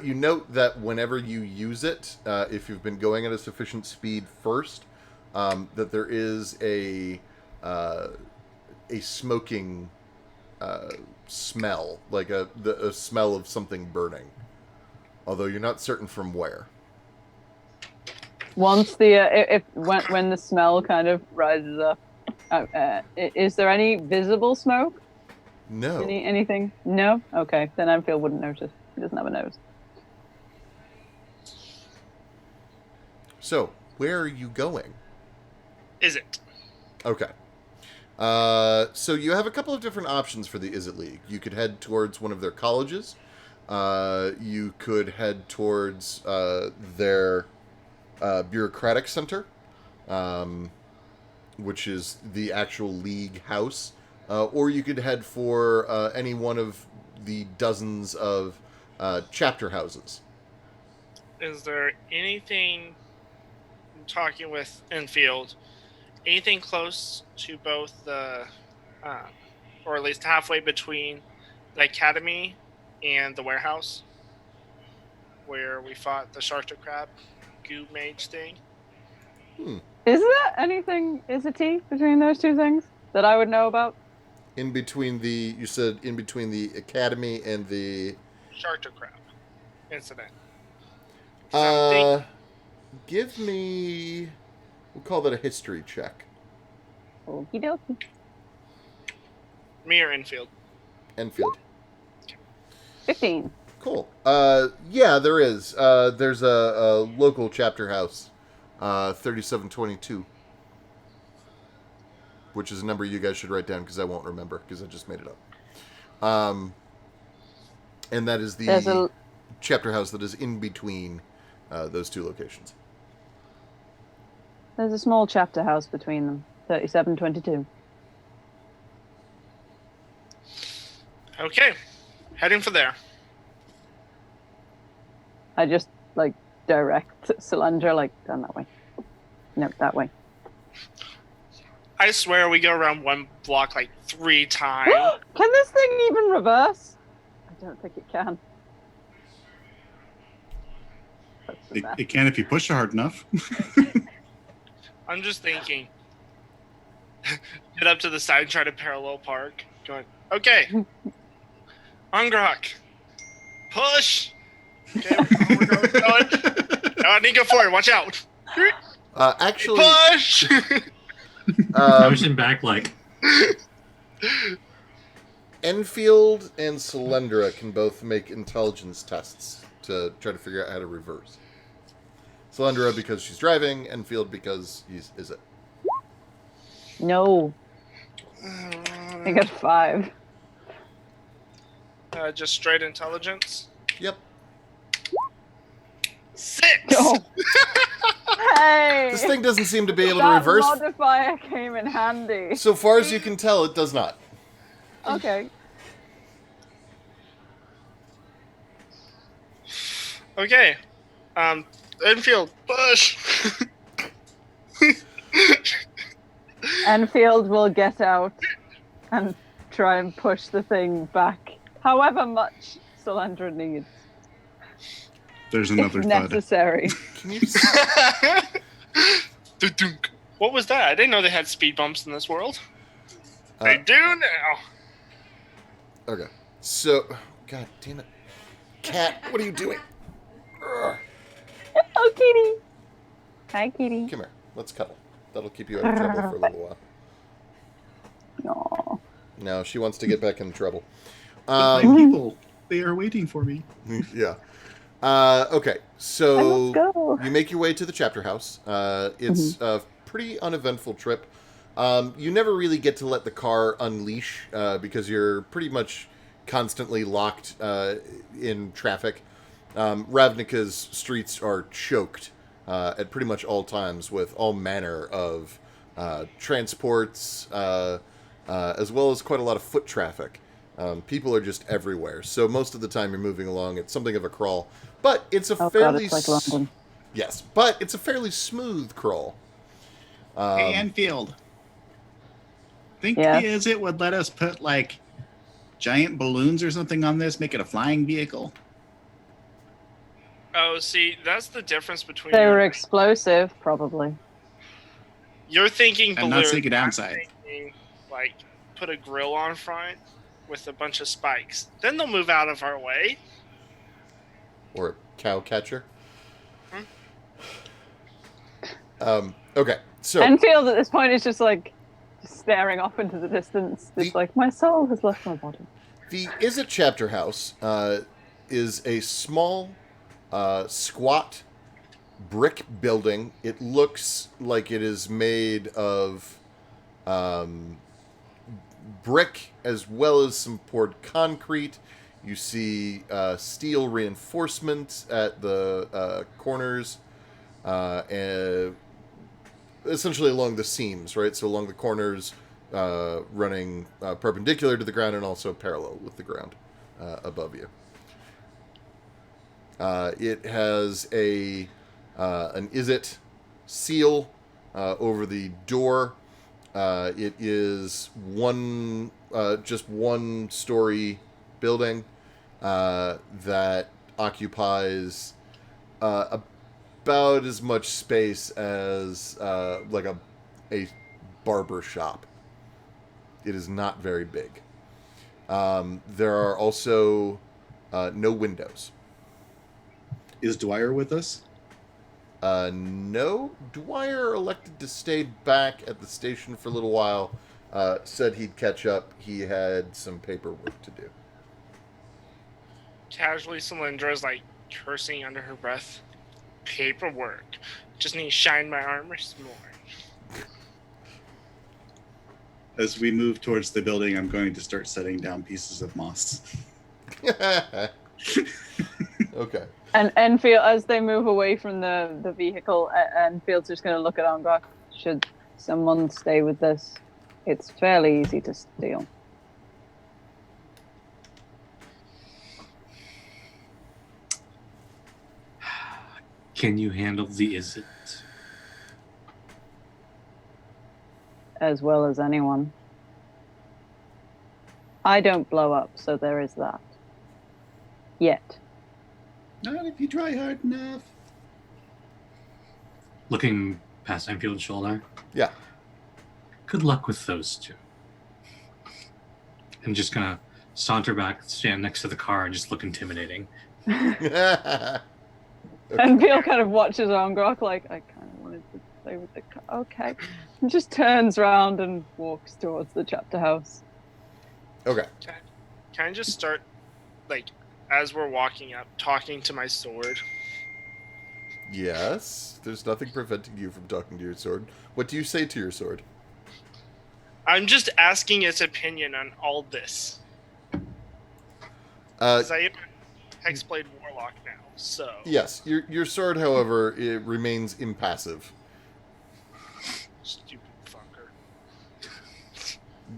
you note that whenever you use it, if you've been going at a sufficient speed first, that there is a smoking smell, like a smell of something burning, although you're not certain from where. Once when the smell kind of rises up, is there any visible smoke? No. Anything? No? Okay, then Enfield wouldn't notice. He doesn't have a nose. So, where are you going? Is it? Okay. So you have a couple of different options for the Is It League. You could head towards one of their colleges. You could head towards their bureaucratic center, which is the actual league house, or you could head for any one of the dozens of chapter houses. Is there anything, talking with Enfield, anything close to both the, or at least halfway between the academy and the warehouse, where we fought the Shark Crab goo mage thing? Is there anything, is a T between those two things that I would know about? In between the, you said in between the academy and the... Shark Crab incident. So give me... We'll call that a history check. Okie dokie. me or Enfield? Enfield. 15. Cool. Yeah, there is. There's a local chapter house, 3722, which is a number you guys should write down because I won't remember because I just made it up. And that is the chapter house that is in between those two locations. There's a small chapter house between them. 3722. Okay, heading for there. I just direct Solandra down that way. No, that way. I swear we go around one block 3 times. Can this thing even reverse? I don't think it can. It can if you push it hard enough. I'm just thinking. Get up to the side and try to parallel park. Going, okay. Ungrok. Push! Okay, we're going. I need to go forward. Watch out. Actually... Push! Motion back Enfield and Solandra can both make intelligence tests to try to figure out how to reverse. Solandra because she's driving, Enfield because is it? No. I got 5. Just straight intelligence. Yep. 6! No. Hey! This thing doesn't seem to be able to that reverse. modifier came in handy. So far as you can tell, it does not. Okay. Okay. Enfield, push! Enfield will get out and try and push the thing back, however much Solandra needs, There's another if thud. necessary. Can you? Dudunk. What was that? I didn't know they had speed bumps in this world. They do now. Okay. So, God damn it, cat! What are you doing? Ugh. Oh, kitty. Hi, kitty. Come here. Let's cuddle. That'll keep you out of trouble for a little while. Aww. No, she wants to get back in trouble. My people, they are waiting for me. Yeah. Okay, Let's so go. you make your way to the chapter house. It's a pretty uneventful trip. You never really get to let the car unleash because you're pretty much constantly locked in traffic. Ravnica's streets are choked at pretty much all times with all manner of transports, as well as quite a lot of foot traffic. People are just everywhere, so most of the time you're moving along. It's something of a crawl, but it's a fairly God, it's like London. yes, but it's a fairly smooth crawl. Hey, Enfield. Think Yes? is it would let us put giant balloons or something on this, make it a flying vehicle? Oh, see, that's the difference between. They were explosive, probably. You're thinking I'm balloon. not thinking I'm downside. thinking, put a grill on front with a bunch of spikes. Then they'll move out of our way. Or a cow catcher. Hmm? Okay, so Enfield at this point is just staring off into the distance. It's The- my soul has left my body. the Izzet Chapter House is a small, squat brick building. It looks like it is made of brick as well as some poured concrete. You see steel reinforcements at the corners, and essentially along the seams, right? So along the corners, running perpendicular to the ground and also parallel with the ground above you. It has an "Is it" seal over the door. It is just one story building that occupies about as much space as like a barber shop. It is not very big. There are also no windows. Is Dwyer with us? No. Dwyer elected to stay back at the station for a little while. Said he'd catch up. He had some paperwork to do. Casually, Cylindra's like cursing under her breath. Paperwork. Just need to shine my armor some more. As we move towards the building, I'm going to start setting down pieces of moss. Okay. And Enfield, as they move away from the vehicle, Enfield's just going to look at Ongar. Should someone stay with this? It's fairly easy to steal. Can you handle the "is it"? As well as anyone. I don't blow up, so there is that. Yet. Not if you try hard enough. Looking past Enfield's shoulder. Yeah. Good luck with those two. I'm just gonna saunter back, stand next to the car, and just look intimidating. Enfield kind of watches Ongrok like, I kind of wanted to play with the car. Okay. And just turns around and walks towards the chapter house. Okay. Can I just start, like, as we're walking up, talking to my sword? Yes. There's nothing preventing you from talking to your sword. What do you say to your sword? I'm just asking its opinion on all this. Because I am a Hexblade Warlock now, so... Yes. Your sword, however, it remains impassive. Stupid fucker.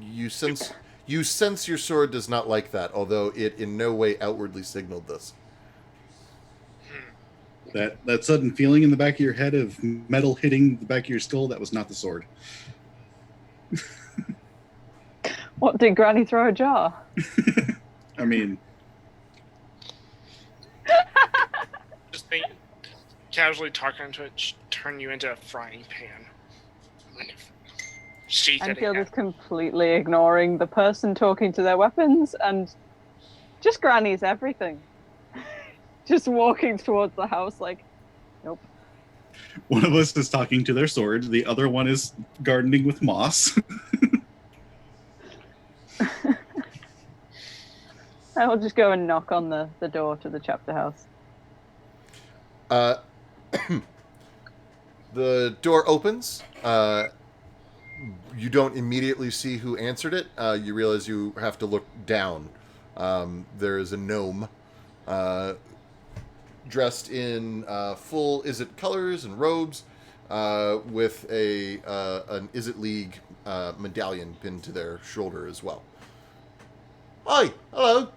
You sense your sword does not like that, although it in no way outwardly signaled this. That sudden feeling in the back of your head of metal hitting the back of your skull, that was not the sword. What, did Granny throw a jar? I mean... Just think, casually talking to it, turn you into a frying pan. Sheath it Enfield again. is completely ignoring the person talking to their weapons and just Granny's everything. Just walking towards the house like, nope. One of us is talking to their sword, the other one is gardening with moss. I will just go and knock on the door to the chapter house. The door opens. You don't immediately see who answered it. You realize you have to look down. There is a gnome dressed in full Is It colors and robes with an Is It League medallion pinned to their shoulder as well. Hi, hello.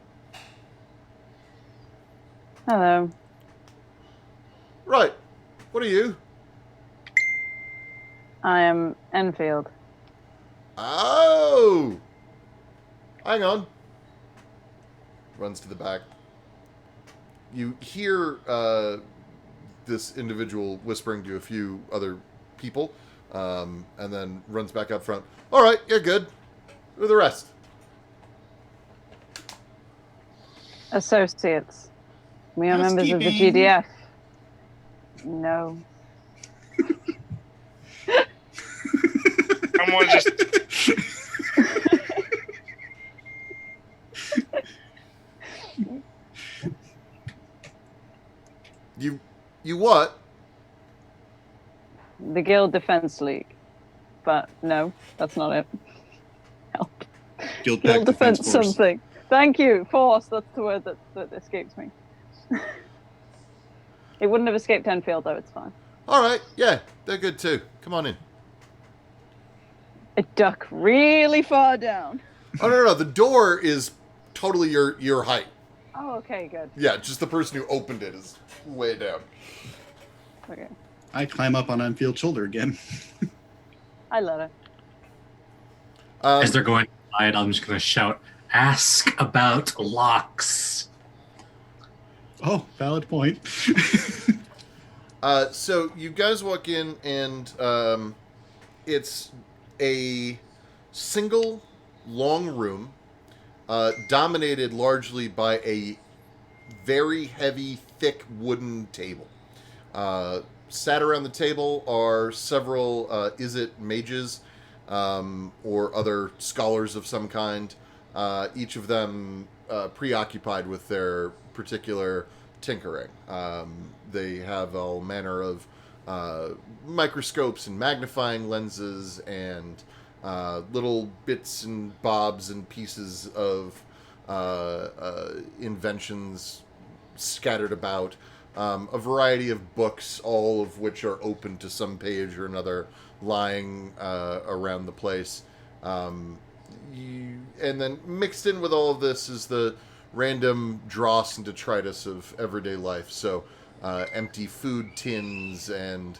Hello. Right, what are you? I am Enfield. Oh! Hang on. Runs to the back. You hear this individual whispering to a few other people, and then runs back up front. All right, you're good. Who are the rest? Associates. We are members of the Housekeeping. GDF. No. Someone just... You what? The Guild Defense League. But no, that's not it. Help. Guildpact Guild Defense Force. something. Thank you. Force, that's the word that escapes me. It wouldn't have escaped Enfield, though. It's fine. All right, yeah, they're good too. Come on in. I duck really far down. Oh, no. The door is totally your height. Oh, okay, good. Yeah, just the person who opened it is way down. Okay. I climb up on Enfield's shoulder again. I love it. As they're going inside, I'm just going to shout, "Ask about locks." Oh, valid point. So you guys walk in, and it's a single long room, dominated largely by a very heavy, thick wooden table. Sat around the table are several mages or other scholars of some kind, each of them preoccupied with their particular tinkering. They have all manner of microscopes and magnifying lenses and little bits and bobs and pieces of inventions scattered about. A variety of books, all of which are open to some page or another, lying around the place. And then mixed in with all of this is the random dross and detritus of everyday life. So empty food tins and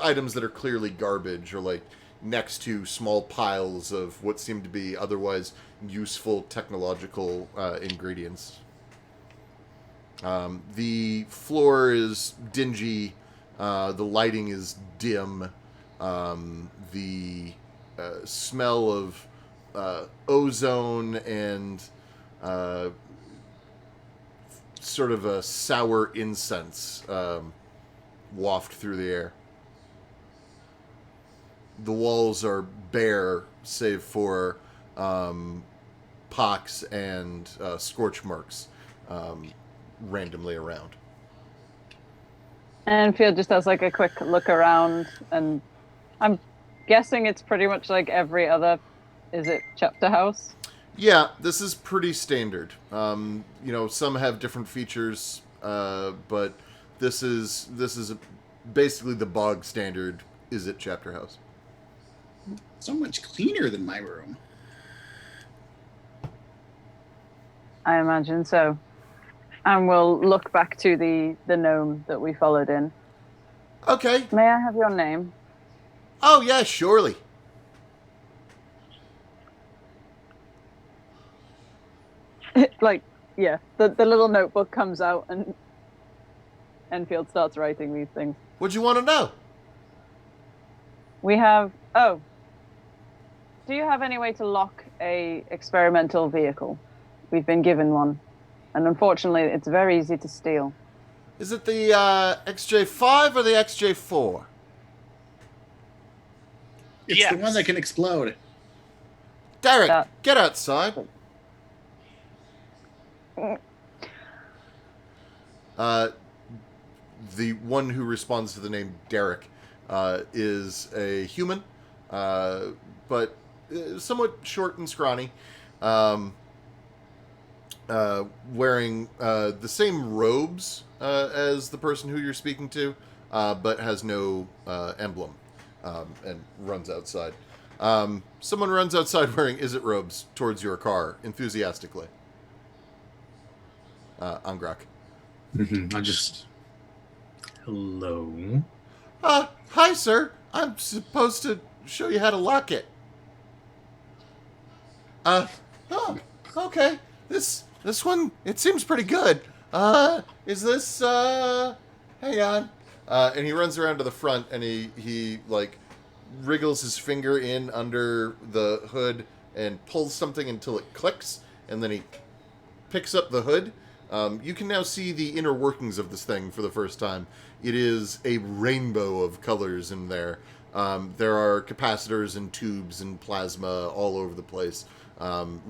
items that are clearly garbage, or like next to small piles of what seem to be otherwise useful technological ingredients. The floor is dingy. The lighting is dim. The smell of ozone and sort of a sour incense waft through the air. The walls are bare, save for pox and scorch marks randomly around. Enfield just has like a quick look around, and I'm guessing it's pretty much like every other, is it chapter house? Yeah, this is pretty standard. Some have different features, but this is basically the bog standard. Is it chapter house? So much cleaner than my room. I imagine so. And we'll look back to the gnome that we followed in. Okay. May I have your name? Oh, yeah, surely. The little notebook comes out and Enfield starts writing these things. What'd you want to know? We have... Oh. Do you have any way to lock a experimental vehicle? We've been given one. And unfortunately, it's very easy to steal. Is it the XJ5 or the XJ4? It's Yes. the one that can explode. Derek, get outside. The one who responds to the name Derek is a human, but somewhat short and scrawny, wearing the same robes as the person who you're speaking to, but has no emblem, and runs outside. Someone runs outside wearing Is It robes towards your car, enthusiastically. Angrak. I just... Hello? Hi, sir. I'm supposed to show you how to lock it. Oh, okay. This one, it seems pretty good. Is this, hang on. And he runs around to the front, and he wriggles his finger in under the hood and pulls something until it clicks, and then he picks up the hood. You can now see the inner workings of this thing for the first time. It is a rainbow of colors in there. There are capacitors and tubes and plasma all over the place,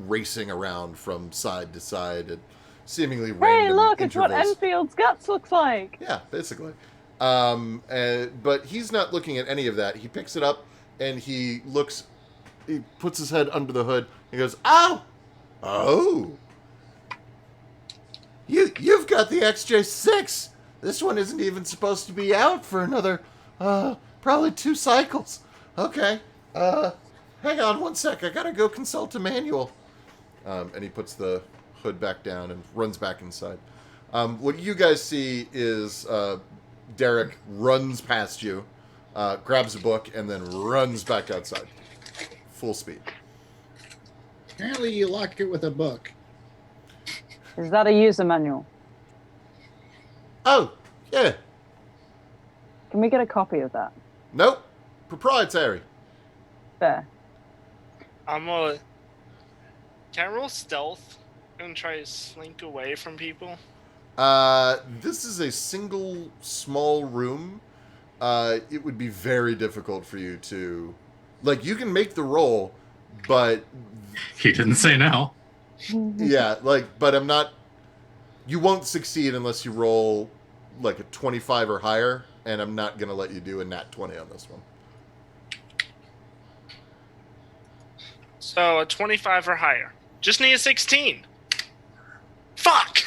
racing around from side to side at seemingly random Hey, look, intervals. it's what Enfield's guts looks like. Yeah, basically. But he's not looking at any of that. He picks it up and he puts his head under the hood. He goes, "Ow! Oh! You've got the XJ6. This one isn't even supposed to be out for another Probably 2 cycles. Okay. Hang on one sec. I gotta go consult a manual. And he puts the hood back down and runs back inside. What you guys see is Derek runs past you, grabs a book, and then runs back outside. Full speed. Apparently, you lock it with a book. Is that a user manual? Oh, yeah. Can we get a copy of that? Nope. Proprietary. Fair. Can I roll stealth and try to slink away from people? This is a single small room. It would be very difficult for you to... Like, you can make the roll, but... He didn't say no. Yeah, but I'm not... You won't succeed unless you roll, like, a 25 or higher, and I'm not going to let you do a nat 20 on this one. So a 25 or higher. Just need a 16. Fuck!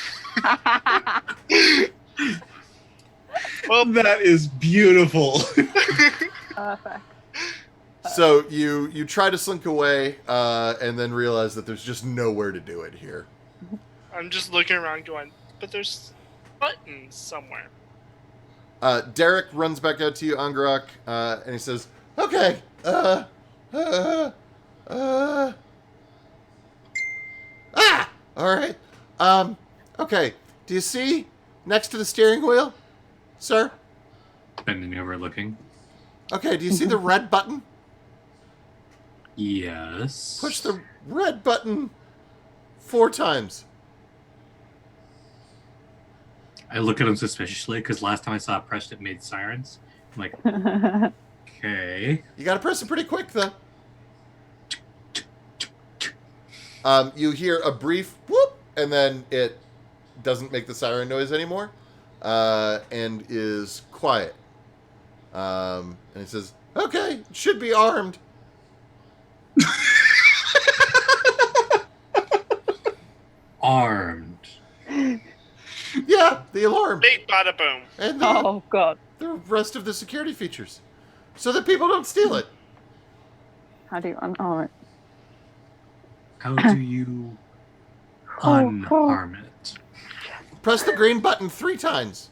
Well, that is beautiful. Perfect. So you try to slink away, and then realize that there's just nowhere to do it here. I'm just looking around going, but there's buttons somewhere. Derek runs back out to you, Angarak, and he says, "Okay, all right. Okay. Do you see next to the steering wheel, sir? Bending over, looking. Okay. Do you see the red button? Yes. Push the red button 4 times. I look at him suspiciously because last time I saw it pressed, it made sirens. I'm like, okay. You got to press it pretty quick, though. You hear a brief whoop, and then it doesn't make the siren noise anymore, and is quiet. And he says, "Okay, should be armed." Armed. Yeah, the alarm. Big bada boom. And Oh, God. the rest of the security features. So that people don't steal it. How do you unarm it? How do you unarm it? Press the green button 3 times.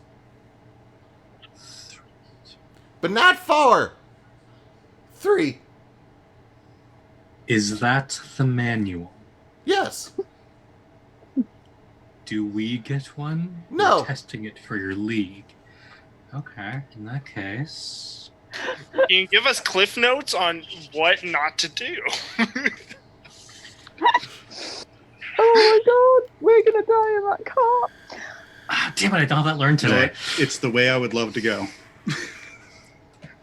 But not 4. 3. Is that the manual? Yes. Do we get one? No. We're testing it for your league. Okay, in that case. Can you give us cliff notes on what not to do? Oh, my God. We're going to die in that car. Ah, damn it, I don't have that learned today. It's the way I would love to go.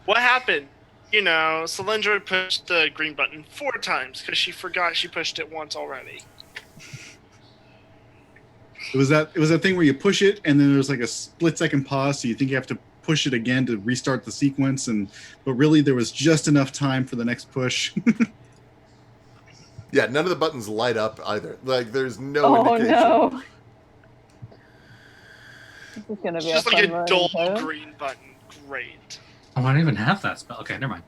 What happened? You know, Cylindra pushed the green button 4 times because she forgot she pushed it once already. It was that thing where you push it and then there's like a split-second pause, so you think you have to push it again to restart the sequence, but really there was just enough time for the next push. Yeah, none of the buttons light up either. Like, there's no indication. Oh, no. This is going to It's be just a like fun a dull ride. green button. Great. Oh, I don't even have that spell. Okay, never mind.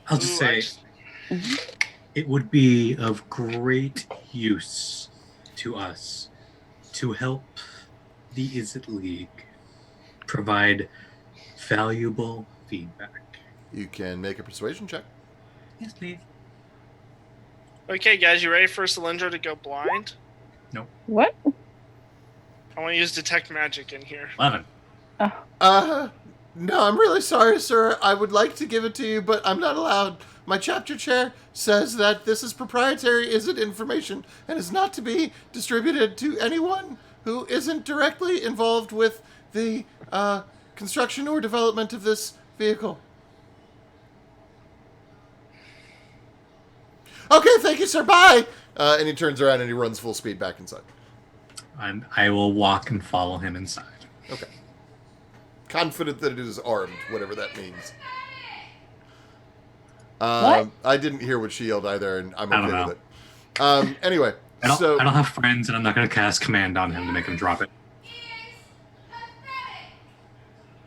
I'll just say it would be of great use to us to help the Is It League provide valuable feedback. You can make a persuasion check. Yes, please. Okay, guys, you ready for Cylindra to go blind? What? I want to use detect magic in here. 11. No, I'm really sorry, sir. I would like to give it to you, but I'm not allowed. My chapter chair says that this is proprietary Is-It information and is not to be distributed to anyone who isn't directly involved with the construction or development of this vehicle. Okay, thank you, sir. Bye. And he turns around and he runs full speed back inside. I will walk and follow him inside. Okay. Confident that it is armed, whatever that means. What? I didn't hear what she yelled either, and I'm I don't okay with it. Anyway, I don't, so I don't have friends, and I'm not going to cast command on him to make him drop it.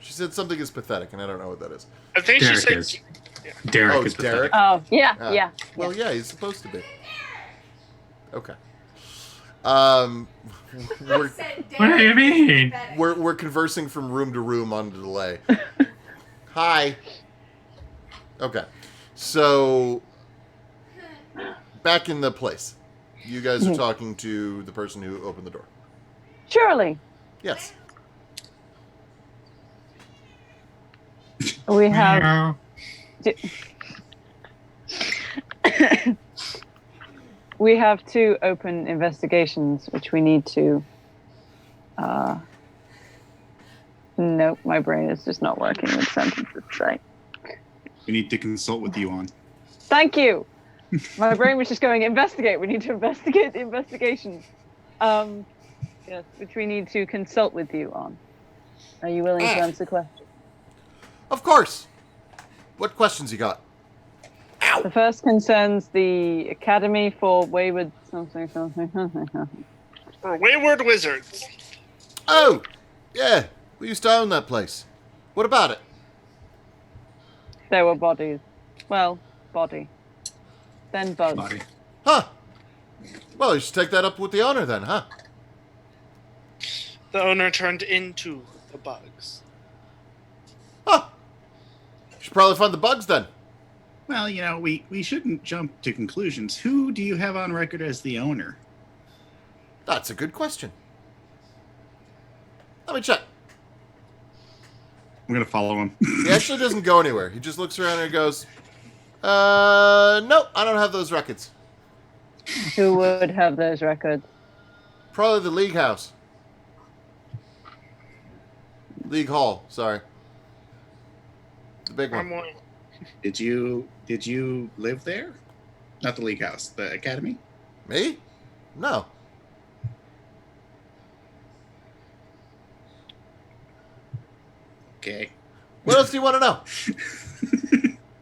she said something is pathetic, and I don't know what that is. I think Derek she said. is. Derek Oh, is it's Derek? pathetic. Oh, yeah, Ah. yeah. Well, yeah, he's supposed to be. Okay. We're What do you mean? we're conversing from room to room on the delay. Hi. Okay. So back in the place. You guys are talking to the person who opened the door. Surely. Yes. We have. Meow. We have 2 open investigations, which we need to. Nope, my brain is just not working with sentences today. We need to consult with you on. Thank you. My brain was just going, investigate. We need to investigate the investigations. Yes, which we need to consult with you on. Are you willing to answer questions? Of course. What questions you got? The first concerns the Academy for Wayward something. For Wayward Wizards. Oh, yeah. We used to own that place. What about it? There were bodies. Well, body. Then bugs. Body. Huh. Well, you should take that up with the owner then, huh? The owner turned into the bugs. Huh. Should probably find the bugs then. Well, we shouldn't jump to conclusions. Who do you have on record as the owner? That's a good question. Let me check. I'm gonna follow him. He actually doesn't go anywhere. He just looks around and goes, nope, I don't have those records. Who would have those records? Probably the League House. League Hall, sorry. The big I'm one. one. Did you live there? Not the League House, the Academy? Me? No. Okay. What else do you want to know?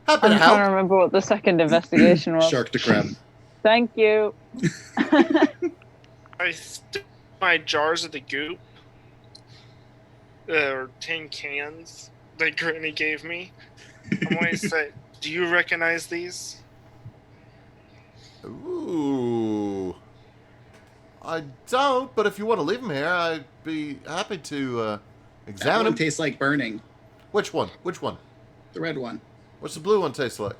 Happy I'm to trying to help. remember what the second investigation was. Shark to crab. Thank you. I stick my jars of the goop, or tin cans that Granny gave me. I'm going to say, do you recognize these? Ooh. I don't, but if you want to leave them here, I'd be happy to That examine one them. tastes like burning. Which one? Which one? The red one. What's the blue one taste like?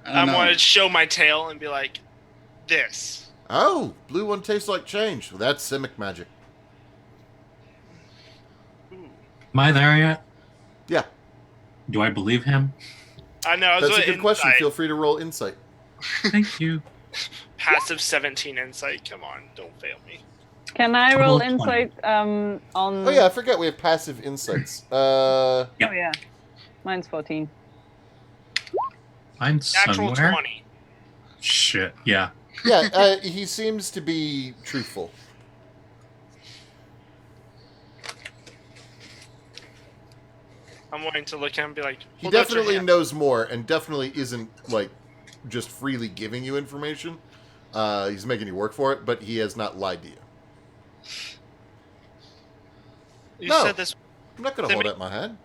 I I'm don't going know. to show my tail and be like, this. Oh, blue one tastes like change. Well, that's Simic magic. Ooh. Am I there yet? Yeah, Do I believe him? I know. I was that's a with good question. insight. Feel free to roll insight. Thank you. Passive 17 insight. Come on, don't fail me. Can I Total roll 20. insight on... Oh yeah, I forget we have passive insights. Oh, yeah. Mine's 14. Mine's Natural somewhere. 20. Shit. Yeah. Yeah, he seems to be truthful. I'm wanting to look at him and be like, He hold out your definitely hand. knows more, and definitely isn't like just freely giving you information. He's making you work for it, but he has not lied to you. You No. said this. I'm not going to hold out my hand.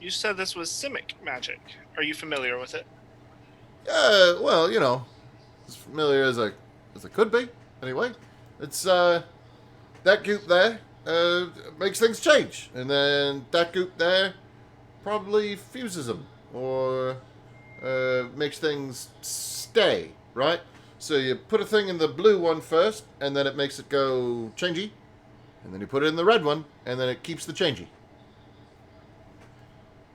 You said this was Simic magic. Are you familiar with it? Well, as familiar as I could be. Anyway, it's that goop there makes things change, and then that goop there probably fuses them or makes things stay. Right. So you put a thing in the blue one first, and then it makes it go changey, and then you put it in the red one, and then it keeps the changey.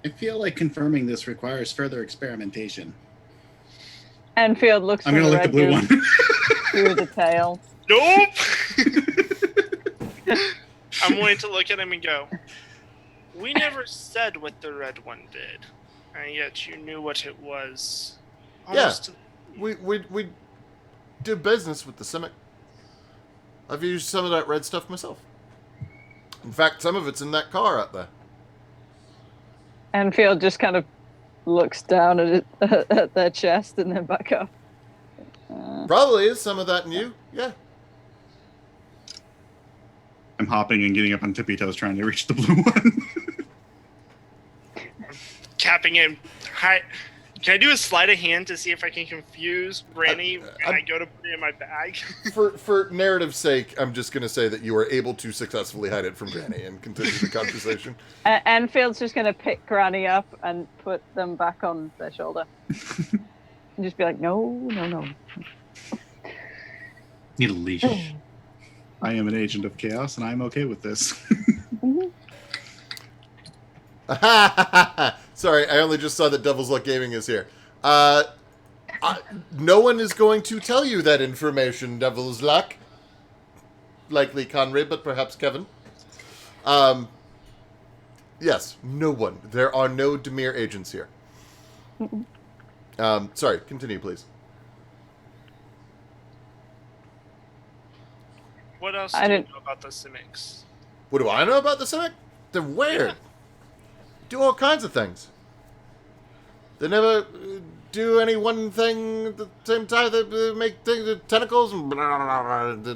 I feel like confirming this requires further experimentation. Enfield looks I'm from gonna the lick the red blue goose one. through the tail. Nope. I'm wanting to look at him and go, we never said what the red one did, and yet you knew what it was. Almost We do business with the Simic. I've used some of that red stuff myself. In fact, some of it's in that car out there. Enfield just kind of looks down at, at their chest and then back up. Probably is some of that in you. Yeah. I'm hopping and getting up on tippy toes trying to reach the blue one. tapping in. Hi. Can I do a sleight of hand to see if I can confuse Granny when I go to put it in my bag? For narrative's sake, I'm just going to say that you were able to successfully hide it from Granny and continue the conversation. Enfield's just going to pick Granny up and put them back on their shoulder. And just be like, no. Need a leash. I am an agent of chaos, and I'm okay with this. Sorry, I only just saw that Devil's Luck Gaming is here. No one is going to tell you that information, Devil's Luck. Likely Conrad, but perhaps Kevin. Yes, no one. There are no Demir agents here. Sorry, continue, please. What else do you know about the Simics? What do I know about the Simic? They're weird. Do all kinds of things. They never do any one thing at the same time. They make things with tentacles and blah, blah, blah.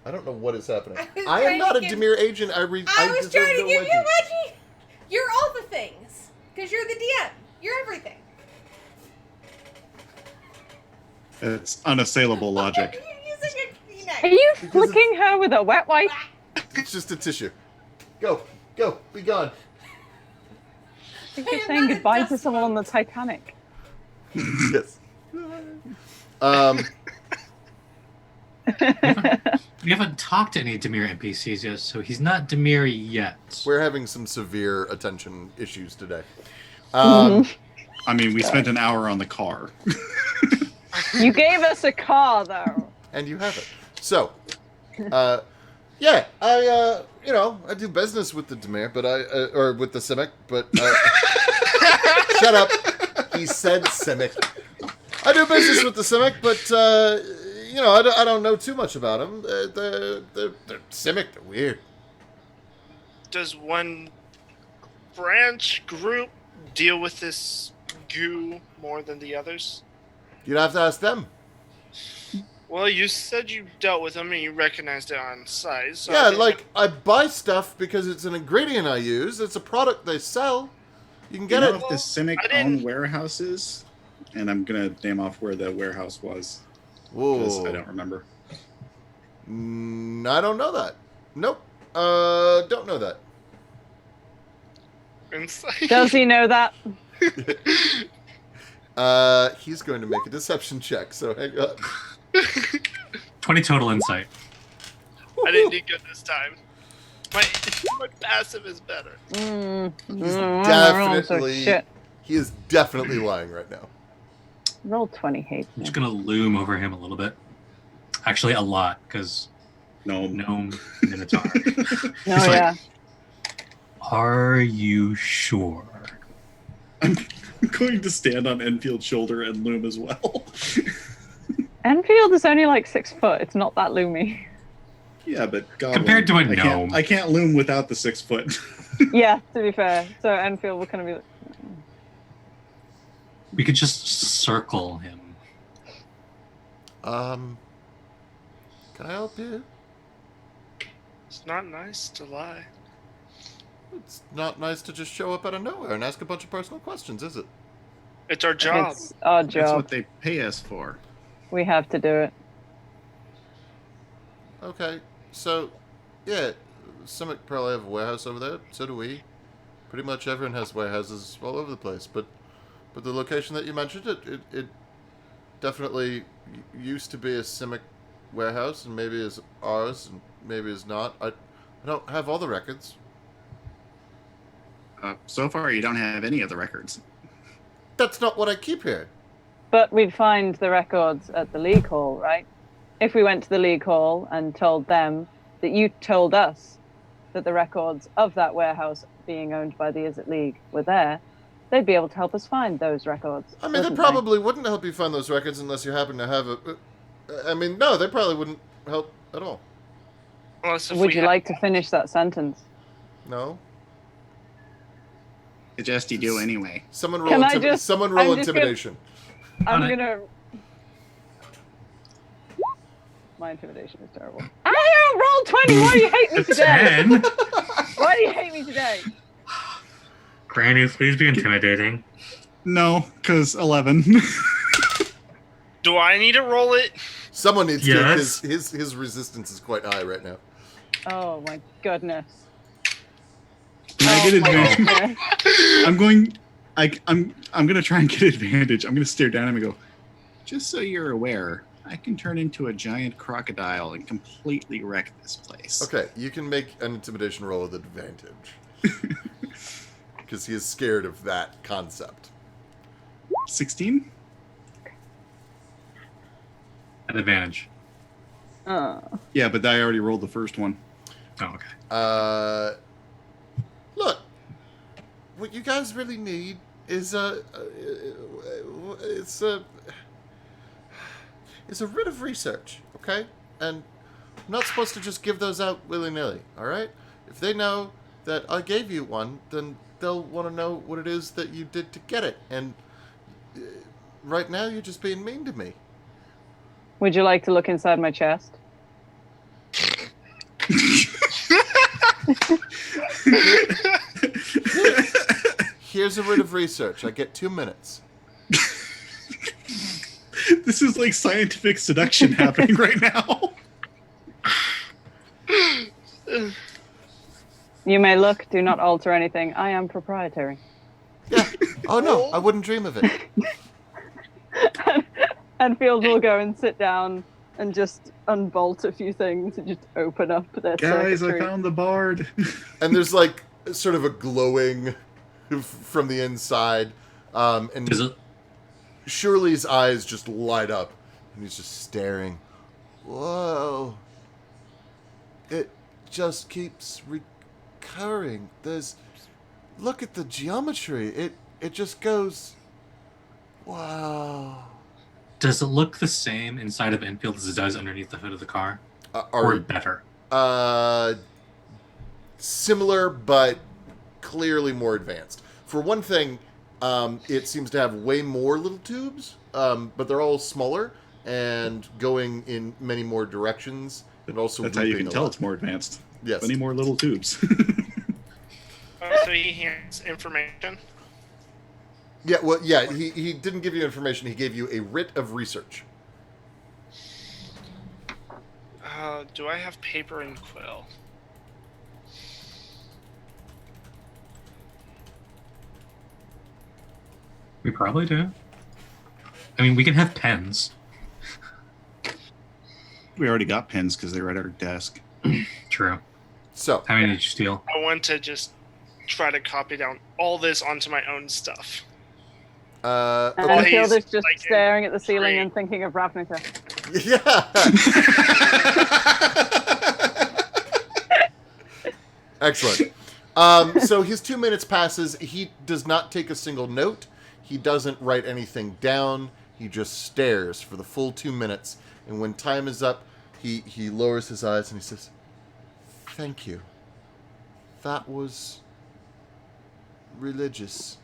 I don't know what is happening. I am not a Demir agent. I was trying to give you a wedgie. You're all the things. Because you're the DM. You're everything. It's unassailable logic. You're using a Kleenex. Are you flicking her with a wet wipe? It's just a tissue. Go, be gone. I think you're saying goodbye to someone on the Titanic. Yes. We haven't talked to any Demir NPCs yet, so he's not Demir yet. We're having some severe attention issues today. I mean, we spent an hour on the car. You gave us a car, though. And you have it. So, yeah, I do business with the Demir, but or with the Simic, but, shut up. He said Simic. I do business with the Simic, but, I don't know too much about them. They're Simic, they're weird. Does one branch group deal with this goo more than the others? You'd have to ask them. Well, you said you dealt with them and you recognized it on sight. So Yeah, I buy stuff because it's an ingredient I use. It's a product they sell. You can get You know it. if the Simic own warehouses? And I'm going to name off where the warehouse was. Because I don't remember. I don't know that. Nope. Don't know that. Insight. Does he know that? He's going to make a deception check, so hang on. 20 total insight. I didn't do good this time. My passive is better. He is definitely lying right now. Roll 20 hate. I'm just going to loom over him a little bit. Actually, a lot, because gnome minotaur. Oh, yeah. Are you sure? I'm going to stand on Enfield's shoulder and loom as well. Enfield is only like 6 foot. It's not that loomy. Yeah, but compared to a gnome, I can't loom without the 6 foot. Yeah, to be fair. So Enfield will kind of be like... We could just circle him. Can I help you? It's not nice to lie. It's not nice to just show up out of nowhere and ask a bunch of personal questions, is it? It's our job. It's our job. That's what they pay us for. We have to do it. Okay, so, yeah, Simic probably have a warehouse over there. So do we. Pretty much everyone has warehouses all over the place, but the location that you mentioned, it definitely used to be a Simic warehouse, and maybe is ours, and maybe is not. I don't have all the records. So far, you don't have any of the records. That's not what I keep here. But we'd find the records at the League Hall, right? If we went to the League Hall and told them that you told us that the records of that warehouse being owned by the Izzet League were there, they'd be able to help us find those records. I mean, they probably wouldn't help you find those records unless you happen to have no, they probably wouldn't help at all. Would you like to finish that sentence? No. Suggest you do anyway. Someone roll, intimidation. I'm gonna... My intimidation is terrible. I rolled 20! Why do you hate me today? 10? Why do you hate me today? Granny, please be intimidating. No, because 11. Do I need to roll it? Someone needs Yes. to. His resistance is quite high right now. Oh my goodness. Can I get Oh my advantage? goodness. I'm gonna try and get advantage. I'm gonna stare down at him and go, just so you're aware, I can turn into a giant crocodile and completely wreck this place. Okay, you can make an intimidation roll with advantage. Because he is scared of that concept. 16? At advantage. Yeah, but I already rolled the first one. Oh, okay. Look, what you guys really need is it's a writ of research, okay? And I'm not supposed to just give those out willy-nilly, all right? If they know that I gave you one, then they'll want to know what it is that you did to get it. And right now, you're just being mean to me. Would you like to look inside my chest? Here's a writ of research. I get 2 minutes. This is like scientific seduction happening right now. You may look, do not alter anything. I am proprietary. Yeah. Oh, no, I wouldn't dream of it. And Field will go and sit down and just unbolt a few things and just open up their Guys, I circuitry. found the bard. And there's like sort of a glowing from the inside. And Is it? Shirley's eyes just light up. And he's just staring. Whoa. It just keeps recurring. Look at the geometry. It just goes... Wow. Does it look the same inside of Enfield as it does underneath the hood of the car? Or better? Similar, but clearly more advanced. For one thing, it seems to have way more little tubes, but they're all smaller and going in many more directions. And also That's how you looping can a tell lot. it's more advanced. Yes. Plenty more little tubes. So he hears information. Yeah, well, yeah, he didn't give you information. He gave you a writ of research. Do I have paper and quill? We probably do. I mean, we can have pens. We already got pens because they're at our desk. True. So, How many did you steal? I want to just try to copy down all this onto my own stuff. And okay. Field is just like, staring at the ceiling great. and thinking of Ravnica. Yeah. Excellent. So his 2 minutes passes. He does not take a single note. He doesn't write anything down. He just stares for the full 2 minutes. And when time is up, he lowers his eyes and he says, "Thank you. That was religious."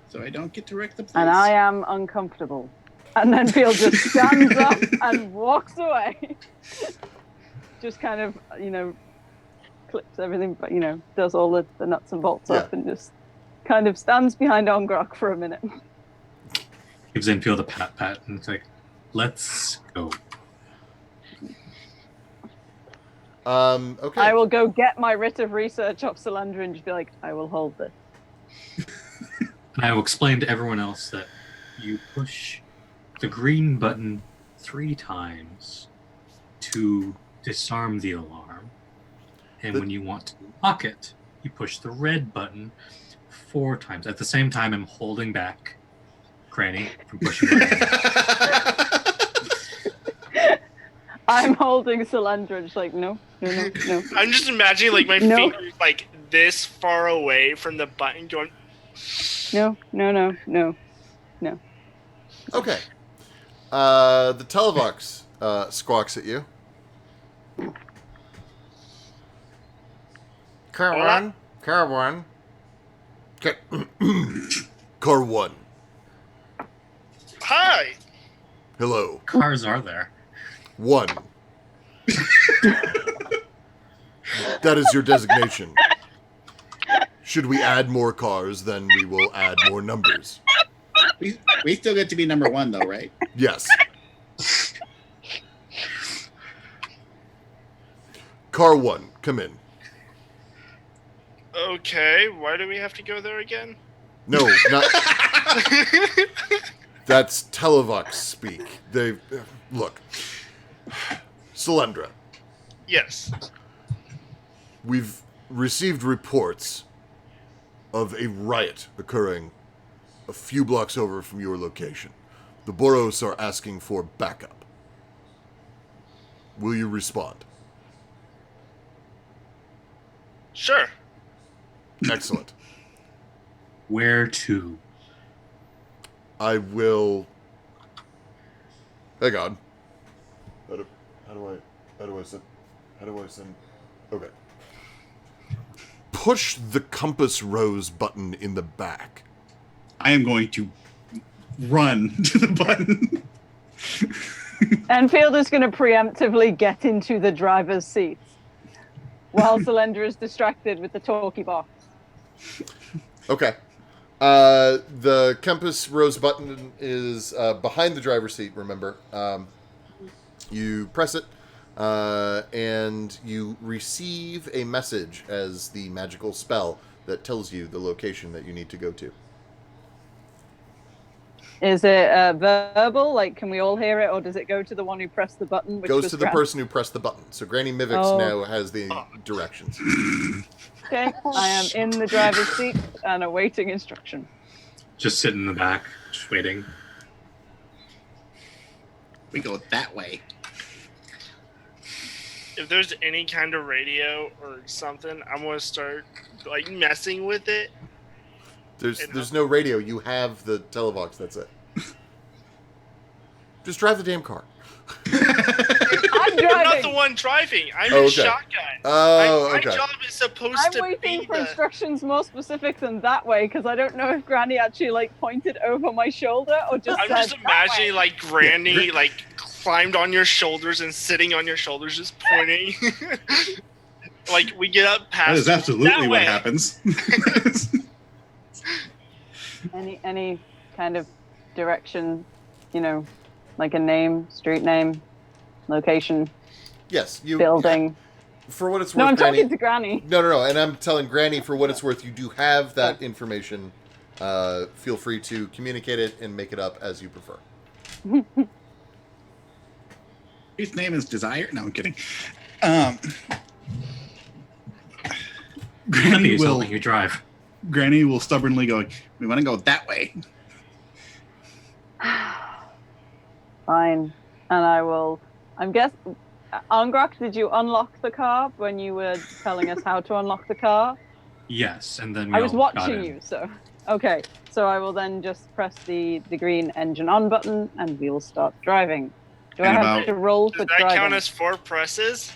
So I don't get to wreck the place. And I am uncomfortable. And then Field just stands up and walks away. Just kind of, clips everything, but, does all the nuts and bolts up and just kind of stands behind Ongrok for a minute. Gives Enfield a pat, and it's like, let's go. Okay. I will go get my writ of research off Solandra and just be like, I will hold this. And I will explain to everyone else that you push the green button 3 times to disarm the alarm. And when you want to lock it, you push the red button 4 times. At the same time, I'm holding back Granny from pushing the button. I'm holding Solandra and just like, no. I'm just imagining like my No. fingers like this far away from the button going. No. Okay. The Televox squawks at you. Car one. Car one. Car one. Hi. Hello. Cars are there. 1. That is your designation. Should we add more cars, then we will add more numbers. We still get to be number one, though, right? Yes. Car 1, come in. Okay, why do we have to go there again? No, not... That's Televox speak. They... Look. Solyndra. Yes. We've received reports of a riot occurring a few blocks over from your location. The Boros are asking for backup. Will you respond? Sure. Excellent. Where to? I will... Hang on. How do I send... Okay. Push the compass rose button in the back. I am going to run to the button. Enfield is going to preemptively get into the driver's seat while Solyndra is distracted with the talkie box. Okay. The compass rose button is behind the driver's seat, remember. You press it, and you receive a message as the magical spell that tells you the location that you need to go to. Is it verbal? Like, can we all hear it, or does it go to the one who pressed the button? Which Goes was to the person who pressed the button. So Granny Mivix now has the directions. Okay, I am in the driver's seat and awaiting instruction. Just sitting in the back, just waiting. We go that way. If there's any kind of radio or something, I'm gonna start like messing with it. There's no radio. You have the Televox. That's it. Just drive the damn car. I'm I'm driving. not the one driving. I'm Oh, in okay. shotgun. Oh, My okay. job is supposed I'm to waiting be for the... instructions more specific than that way, because I don't know if Granny actually like pointed over my shoulder or just I'm said just that imagining way. like Granny like climbed on your shoulders and sitting on your shoulders just pointing. Like we get up past That is absolutely that what way. happens. Any kind of direction, like a name, street name, location, Yes, you. building. For what it's worth, No, I'm Granny. talking to Granny. No. And I'm telling Granny, for what it's worth, you do have that information. Feel free to communicate it and make it up as you prefer. His name is Desire. No, I'm kidding. Granny is helping you drive. Granny will stubbornly go, we want to go that way. Fine. And I will. Angrok, did you unlock the car when you were telling us how to unlock the car? Yes, and then I was all got watching in. you, so. Okay, so I will then just press the green engine on button and we will start driving. Do I And have about- to roll for Does that driving? count as 4 presses?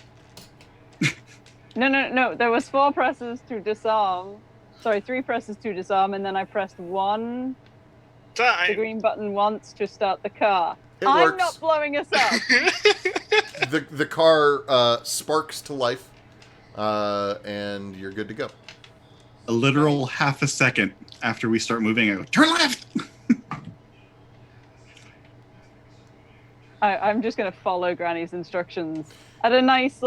No. There was 4 presses to disarm. Sorry, 3 presses to disarm, and then I pressed the Time. green button once to start the car. It I'm works. not blowing us up. The car sparks to life, and you're good to go. A literal half a second after we start moving, I go, turn left! I'm just going to follow Granny's instructions at a nice,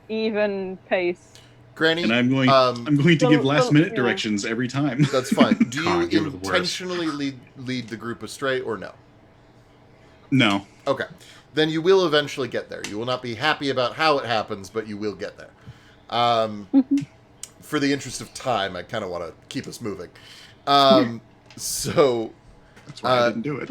even pace. Granny, And I'm going to give last minute directions every time. That's fine. Do you God, you're the worst. intentionally lead the group astray or no? No. Okay. Then you will eventually get there. You will not be happy about how it happens, but you will get there. For the interest of time, I kind of want to keep us moving. So That's why I didn't do it.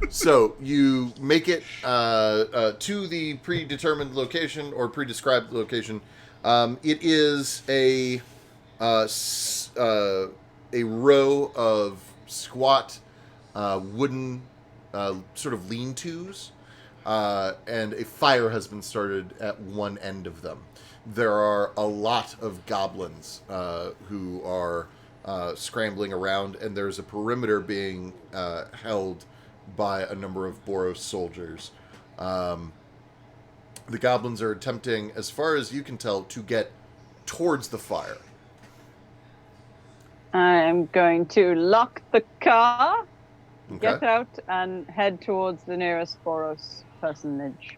So you make it to the predetermined location or pre-described location. It is a row of squat wooden sort of lean-tos, and a fire has been started at one end of them. There are a lot of goblins who are scrambling around, and there's a perimeter being held by a number of Boros soldiers. The goblins are attempting, as far as you can tell, to get towards the fire. I'm going to lock the car, get Okay. out, and head towards the nearest Boros personage.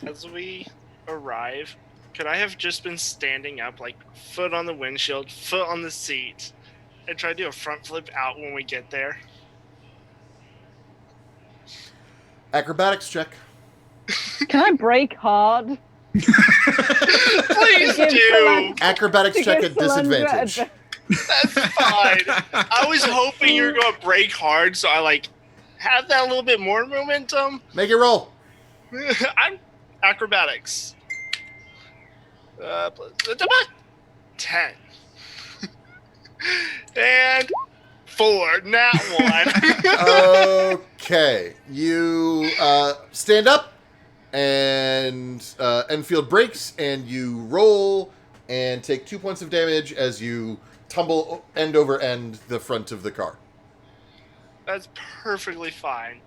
As we arrive, could I have just been standing up, like foot on the windshield, foot on the seat, and try to do a front flip out when we get there? Acrobatics check. Can I brake hard? Please Give do. Solan- Acrobatics to check give at Solandra disadvantage. That's fine. I was hoping you were going to break hard, so I like have that little bit more momentum. Make it roll. I'm acrobatics. 10 and 4. Nat 1. Okay. You stand up, and Enfield breaks, and you roll and take 2 points of damage as you tumble end over end the front of the car. That's perfectly fine.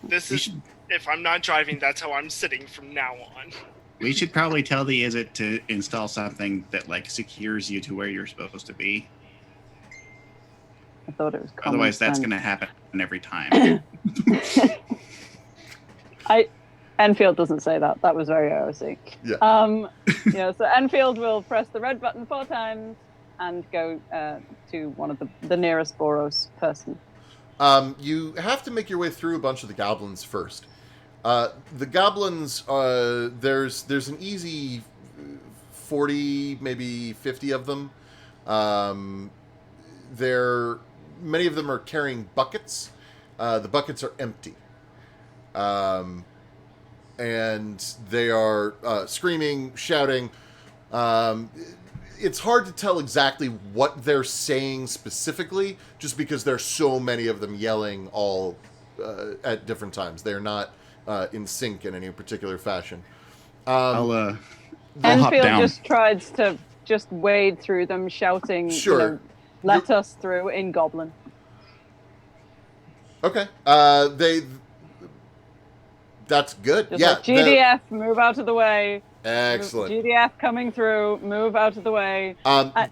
This We is should, if I'm not driving, that's how I'm sitting from now on. we should probably tell the Izzet to install something that like secures you to where you're supposed to be. I thought it was common Otherwise, that's sense. going to happen every time. Enfield doesn't say that. That was very OOC. Yeah. So Enfield will press the red button 4 times and go to one of the nearest Boros person. You have to make your way through a bunch of the goblins first. The goblins, there's an easy 40, maybe 50 of them. Many of them are carrying buckets. The buckets are empty. And they are screaming, shouting. It's hard to tell exactly what they're saying specifically, just because there's so many of them yelling all at different times. They're not in sync in any particular fashion. I'll hop Enfield down. just tries to just wade through them, shouting, Sure. let us through in Goblin. Okay. That's good. Just Yeah. like, GDF, move out of the way. Excellent. GDF coming through, move out of the way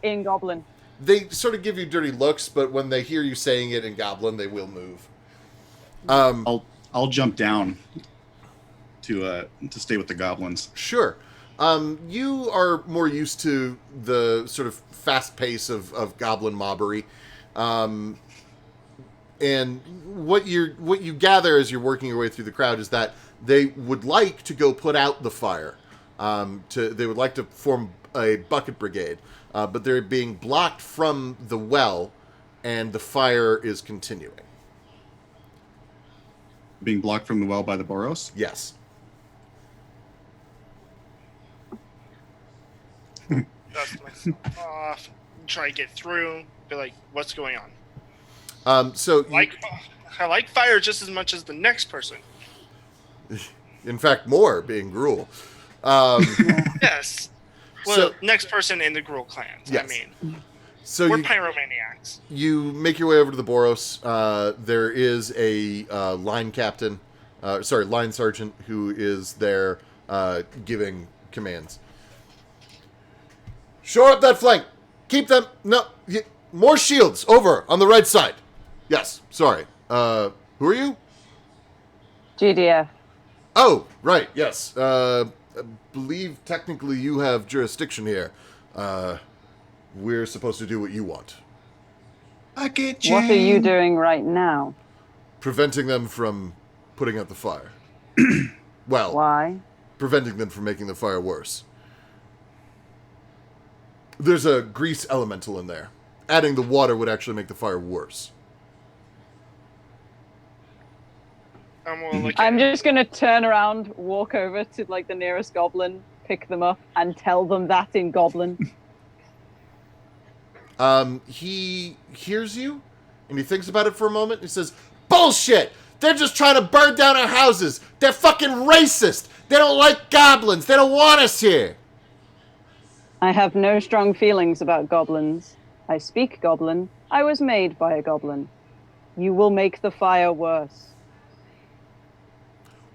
in Goblin. They sort of give you dirty looks, but when they hear you saying it in Goblin, they will move. I'll jump down to stay with the goblins. Sure. You are more used to the sort of fast pace of goblin mobbery. And what you gather as you're working your way through the crowd is that they would like to go put out the fire. They would like to form a bucket brigade, but they're being blocked from the well, and the fire is continuing. Being blocked from the well by the Boros? Yes. Dust myself off, try to get through, be like, what's going on? I like fire just as much as the next person. In fact, more, being Gruul. Yes. Well, So- next person in the Gruul clans. Yes. I mean, So we're you pyromaniacs. make your way over to the Boros. There is a line sergeant who is there giving commands. Shore up that flank. Keep them. No, more shields over on the right side. Yes, sorry. Who are you? GDF. Oh, right. Yes. I believe technically you have jurisdiction here. We're supposed to do what you want. Bucket What are you doing right now? Preventing them from putting out the fire. Well, Why? preventing them from making the fire worse. There's a grease elemental in there. Adding the water would actually make the fire worse. I'm just going to turn around, walk over to like the nearest goblin, pick them up, and tell them that in Goblin. He hears you, and he thinks about it for a moment, and he says, "Bullshit! They're just trying to burn down our houses! They're fucking racist! They don't like goblins! They don't want us here!" I have no strong feelings about goblins. I speak Goblin. I was made by a goblin. You will make the fire worse.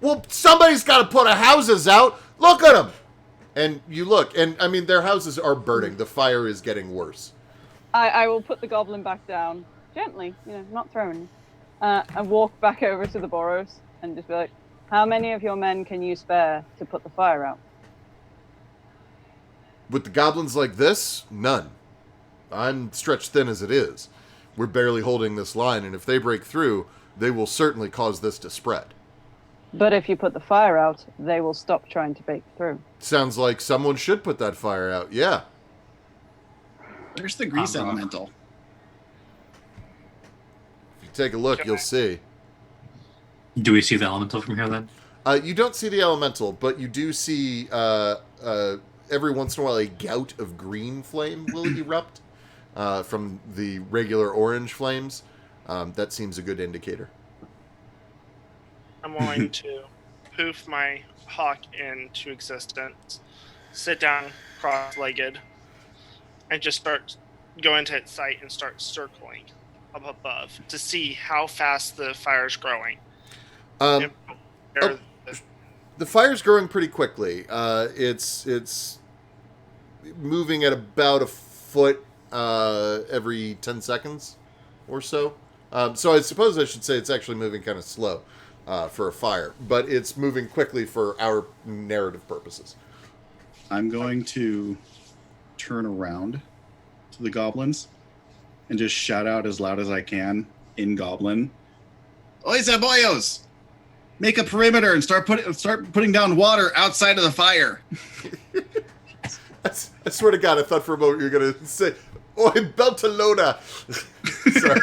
Well, somebody's got to put our houses out! Look at them! And you look, and I mean, their houses are burning. The fire is getting worse. I will put the goblin back down gently, not throwing, and walk back over to the Boros and just be like, "How many of your men can you spare to put the fire out?" With the goblins like this, none. I'm stretched thin as it is. We're barely holding this line, and if they break through, they will certainly cause this to spread. But if you put the fire out, they will stop trying to break through. Sounds like someone should put that fire out. Yeah. There's the grease elemental. If you take a look, you'll see. Do we see the elemental from here then? You don't see the elemental, but you do see every once in a while a gout of green flame will erupt from the regular orange flames. That seems a good indicator. I'm willing to poof my hawk into existence, sit down cross-legged, and just start going to its site and start circling up above to see how fast the fire's growing. The fire's growing pretty quickly. It's moving at about a foot every 10 seconds or so. So I suppose I should say it's actually moving kind of slow for a fire, but it's moving quickly for our narrative purposes. I'm going to turn around to the goblins and just shout out as loud as I can in Goblin. Oise boyos! Make a perimeter and start putting down water outside of the fire. I swear to God, I thought for a moment you were going to say, "Oi, Beltalona!" Sorry.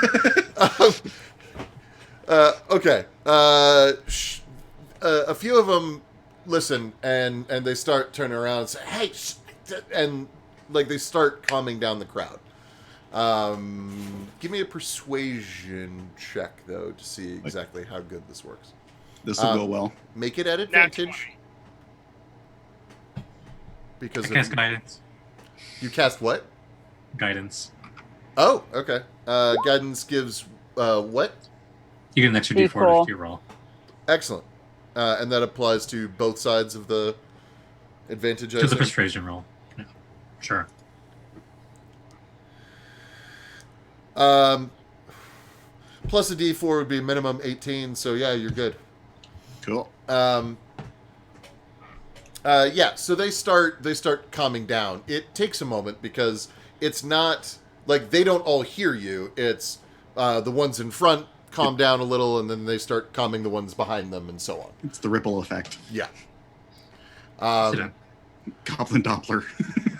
Okay. A few of them listen, and they start turning around and say, "Hey!" And like they start calming down the crowd. Give me a persuasion check, though, to see exactly how good this works. This will go well. Make it at advantage. Because I cast guidance. You cast what? Guidance. Oh, okay. Guidance gives what? You get an extra D4 to your roll. Excellent. And that applies to both sides of the advantage. To the persuasion roll. Yeah. Sure. Plus a D4 would be minimum 18, so yeah, you're good. Cool. Yeah, so they start calming down. It takes a moment because it's not like they don't all hear you. It's the ones in front calm down a little, and then they start calming the ones behind them, and so on. It's the ripple effect. Yeah. Goblin Doppler.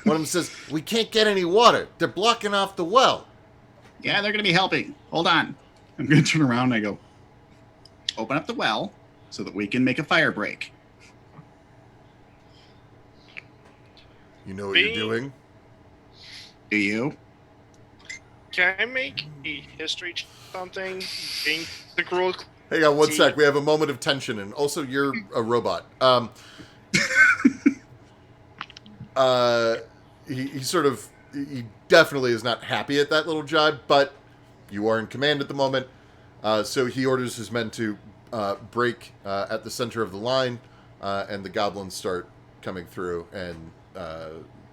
One of them says, "We can't get any water. They're blocking off the well." Yeah, they're going to be helping. Hold on. I'm going to turn around and I go, "Open up the well so that we can make a fire break." You know what you're doing? Do you? Can I make a history check something? Being the cruel. Hang on one sec. We have a moment of tension, and also you're a robot. He definitely is not happy at that little jibe, but you are in command at the moment. So he orders his men to break at the center of the line, and the goblins start coming through and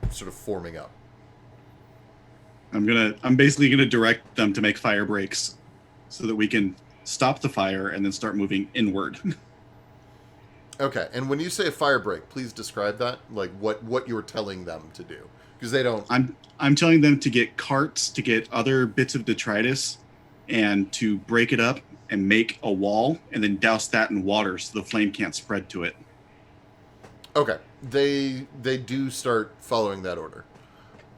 sort of forming up. I'm basically gonna direct them to make fire breaks so that we can stop the fire and then start moving inward. Okay, and when you say a fire break, please describe that, like what you're telling them to do, because they don't. I'm telling them to get carts, to get other bits of detritus, and to break it up and make a wall, and then douse that in water so the flame can't spread to it. Okay, they do start following that order.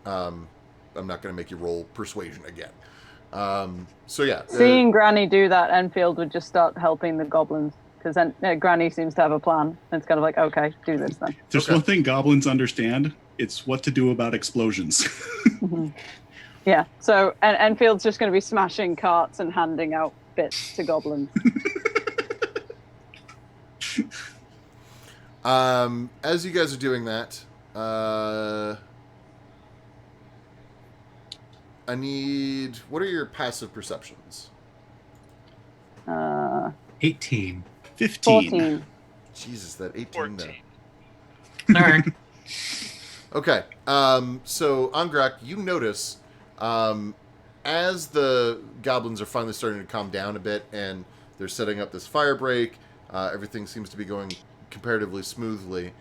I'm not going to make you roll persuasion again. So yeah, seeing Granny do that, Enfield would just start helping the goblins. Because then Granny seems to have a plan. And it's kind of like, okay, do this then. There's one thing goblins understand. It's what to do about explosions. Mm-hmm. Yeah, so Enfield's just going to be smashing carts and handing out bits to goblins. As you guys are doing that, I need... What are your passive perceptions? 18. 15. 14. Jesus, that 18 14. there. All right. Okay, so Angrak, you notice As the goblins are finally starting to calm down a bit and they're setting up this fire break, everything seems to be going comparatively smoothly.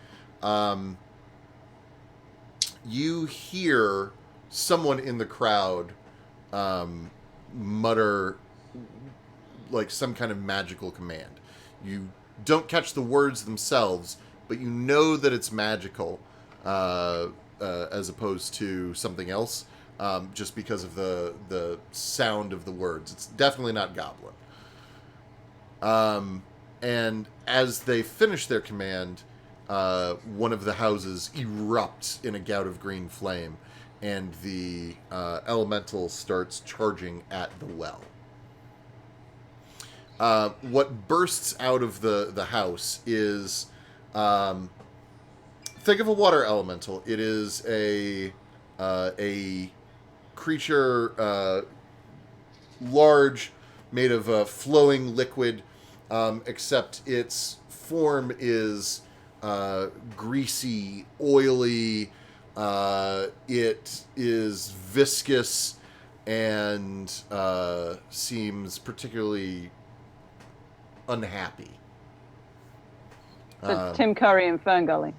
You hear someone in the crowd mutter like some kind of magical command. You don't catch the words themselves, but you know that it's magical as opposed to something else, just because of the sound of the words. It's definitely not goblin. And as they finish their command, one of the houses erupts in a gout of green flame, and the elemental starts charging at the well. What bursts out of the house is, think of a water elemental. It is a creature, large, made of flowing liquid, except its form is greasy, oily. It is viscous and seems particularly unhappy. So it's Tim Curry and Ferngully.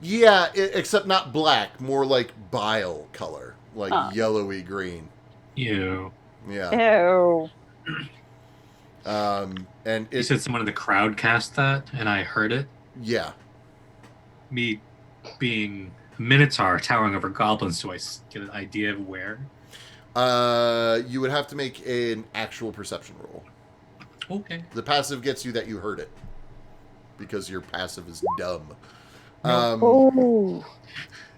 Yeah, except not black, more like bile color, like yellowy green. Ew. Yeah. Ew. And You said someone in the crowd cast that, and I heard it. Yeah. Me being a Minotaur towering over goblins, do I get an idea of where? You would have to make an actual perception roll. Okay. The passive gets you that you heard it, because your passive is dumb.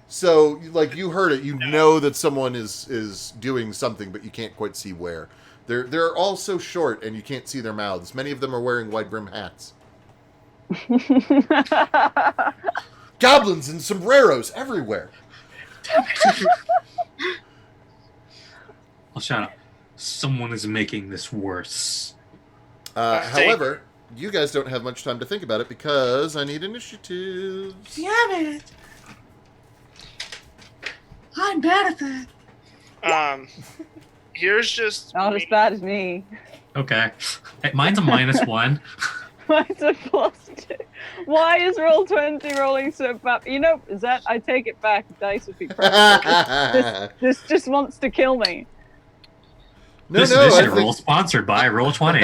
So, like, you heard it. You know that someone is doing something, but you can't quite see where. They're all so short, and you can't see their mouths. Many of them are wearing wide brim hats. Goblins and sombreros everywhere. I'll shout out. Someone is making this worse. However, you guys don't have much time to think about it because I need initiatives. Damn it! I'm bad at that. Here's just Not as bad as me. Okay. Hey, mine's a -1. Mine's a +2. Why is Roll20 rolling so bad? You know, Zed, I take it back. Dice would be perfect. This just wants to kill me. This roll sponsored by Roll20.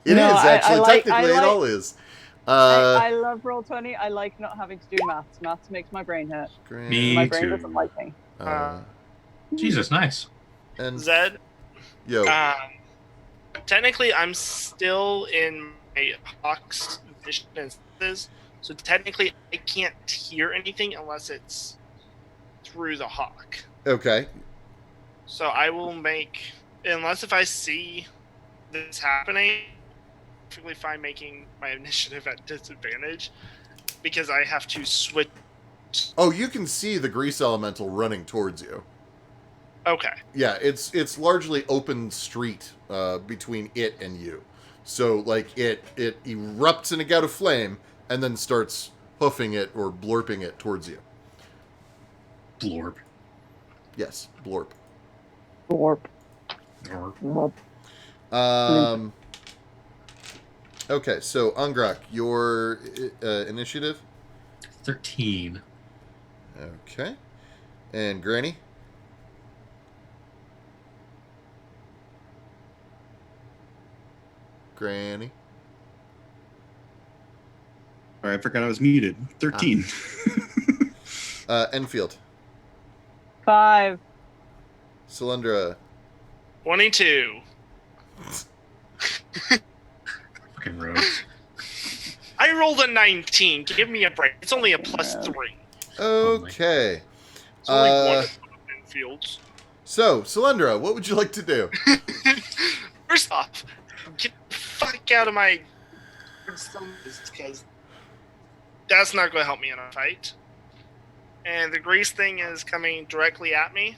It No, is actually technically it like- all is. I love Roll20. I like not having to do maths. Maths makes my brain hurt. Me My brain too. doesn't like me. Jesus, nice. And Zed. yo, Technically, I'm still in my Hawk's vision and senses, so technically I can't hear anything unless it's through the Hawk. okay. So I will make, unless if I see this happening, I'm perfectly fine making my initiative at disadvantage because I have to switch. Oh, you can see the grease elemental running towards you. Okay. Yeah, it's largely open street between it and you. So, like, it erupts in a gout of flame and then starts hoofing it or blorping it towards you. Blorp. Yes, blorp. Blorp. Blorp. Okay, so, Ungrak, your initiative? 13. Okay. And Granny? Granny? Sorry, I forgot I was muted. 13. Enfield? 5. Cylindra? 22. Fucking rogues. I rolled a 19. Give me a break. It's only a +3. Okay. It's only one in fields. So, Cylindra, what would you like to do? First off, get the fuck out of my because that's not going to help me in a fight. And the grease thing is coming directly at me.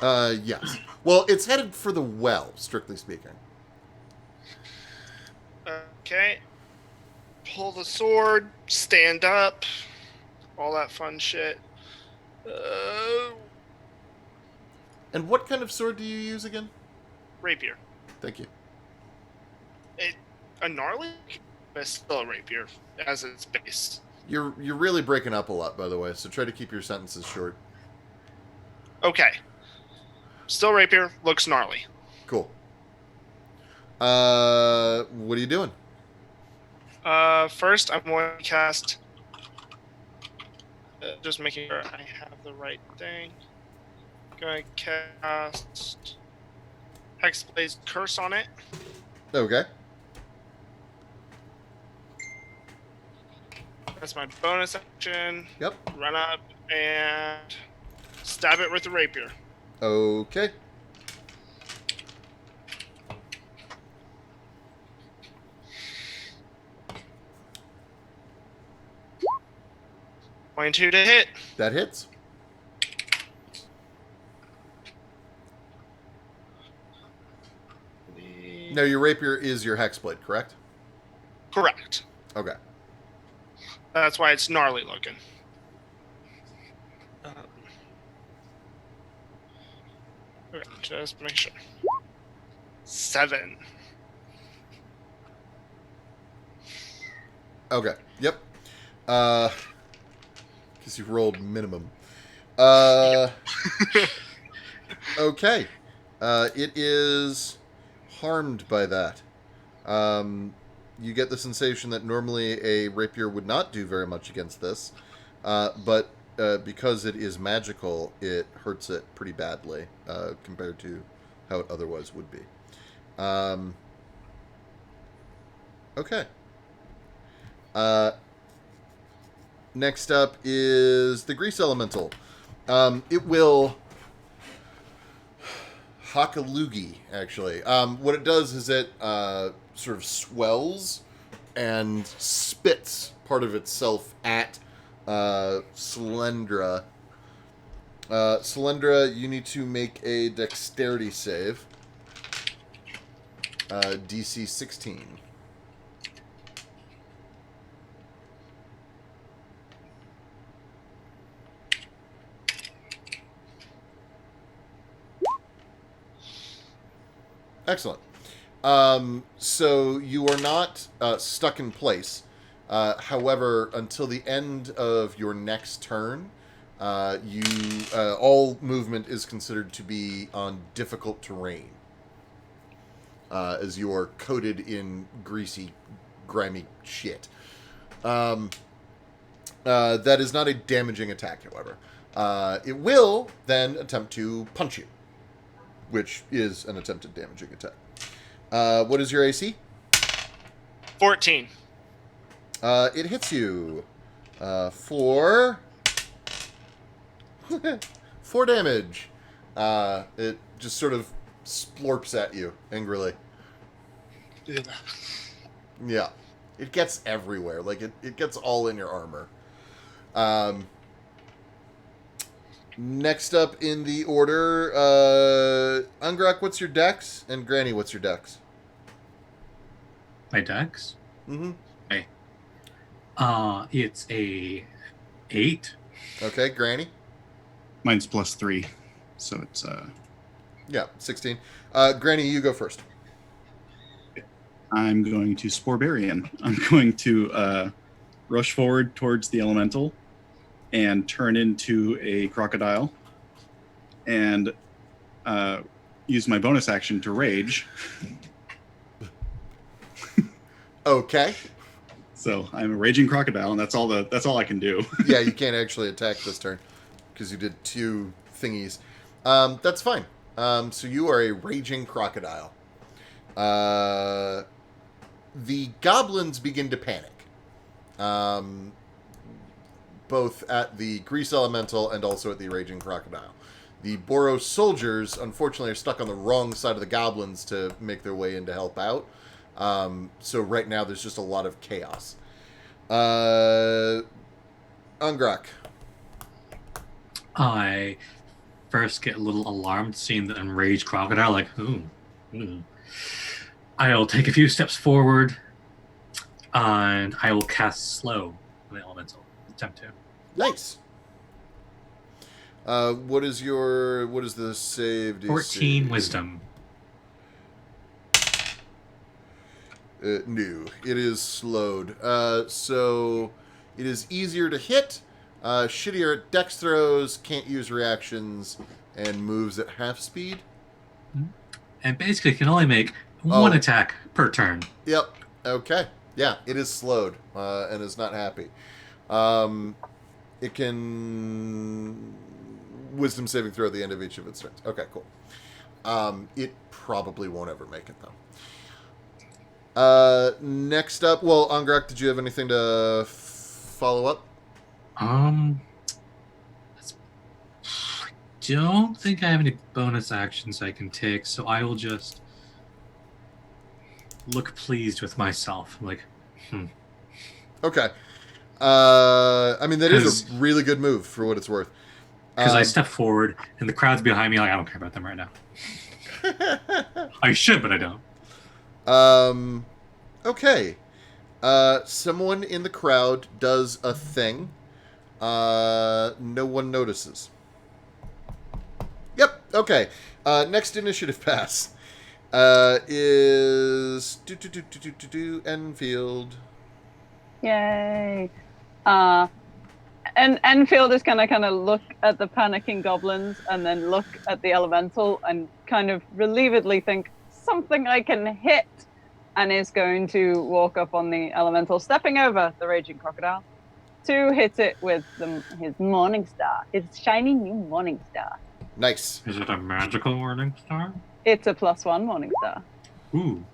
Yes. Well, it's headed for the well, strictly speaking. Okay. Pull the sword, stand up, all that fun shit. And what kind of sword do you use again? Rapier. Thank you. A gnarly, but still a rapier as its base. You're really breaking up a lot, by the way, so try to keep your sentences short. Okay. Still rapier, looks gnarly. Cool. What are you doing? First, I'm going to cast. Just making sure I have the right thing. Going to cast Hexblade's Curse on it. Okay. That's my bonus action. Yep. Run up and stab it with the rapier. Okay. Point 2 to hit. That hits. Now, your rapier is your hexblade, correct? Correct. Okay. That's why it's gnarly looking. Okay, just make sure. 7. Okay. Yep. Because you rolled minimum. Okay. It is harmed by that. You get the sensation that normally a rapier would not do very much against this, but because it is magical, it hurts it pretty badly compared to how it otherwise would be. Okay. Next up is the Grease Elemental. It will Hakaloogie, actually. What it does is it sort of swells and spits part of itself at Selendra. Selendra, you need to make a dexterity save. DC 16. Excellent. So you are not stuck in place. However, until the end of your next turn, all movement is considered to be on difficult terrain, as you are coated in greasy, grimy shit. That is not a damaging attack, however. It will then attempt to punch you, which is an attempted damaging attack. What is your AC? 14. It hits you for 4 damage. It just sort of splorps at you angrily. Yeah. It gets everywhere. Like, it gets all in your armor. Next up in the order, Ungrak, what's your dex? And Granny, what's your dex? My dex? Mm-hmm. Okay. It's a 8. Okay, Granny? Mine's +3, so it's Yeah, 16. Granny, you go first. I'm going to Sporbarian. I'm going to rush forward towards the elemental and turn into a crocodile and use my bonus action to rage. Okay. So I'm a raging crocodile, and that's all I can do. Yeah, you can't actually attack this turn because you did 2 thingies. That's fine. So you are a raging crocodile. The goblins begin to panic. Both at the Grease Elemental and also at the Raging Crocodile. The Boros soldiers, unfortunately, are stuck on the wrong side of the goblins to make their way in to help out. So right now, there's just a lot of chaos. Ungrak. I first get a little alarmed seeing the enraged crocodile, like, ooh. I'll take a few steps forward, and I will cast Slow on the elemental. Attempt to. Nice. What is the save DC? 14 wisdom. No, it is slowed. So it is easier to hit, shittier at dex throws, can't use reactions, and moves at half speed. And basically can only make one attack per turn. Yep. Okay. Yeah, it is slowed and is not happy. It can wisdom saving throw at the end of each of its turns. Okay, cool. It probably won't ever make it, though. Next up, well, Angrak, did you have anything to follow up? I don't think I have any bonus actions I can take, so I will just look pleased with myself. I'm like, Okay. I mean, that is a really good move for what it's worth. Because I step forward, and the crowd's behind me, like, I don't care about them right now. I should, but I don't. Okay. Someone in the crowd does a thing. No one notices. Yep. Okay. Next initiative pass is Enfield. Yay. And Enfield is kind of look at the panicking goblins and then look at the elemental and kind of relievedly think something I can hit, and is going to walk up on the elemental, stepping over the raging crocodile to hit it with his morning star, his shiny new morning star. Nice. Is it a magical morning star? It's a +1 morning star. Ooh.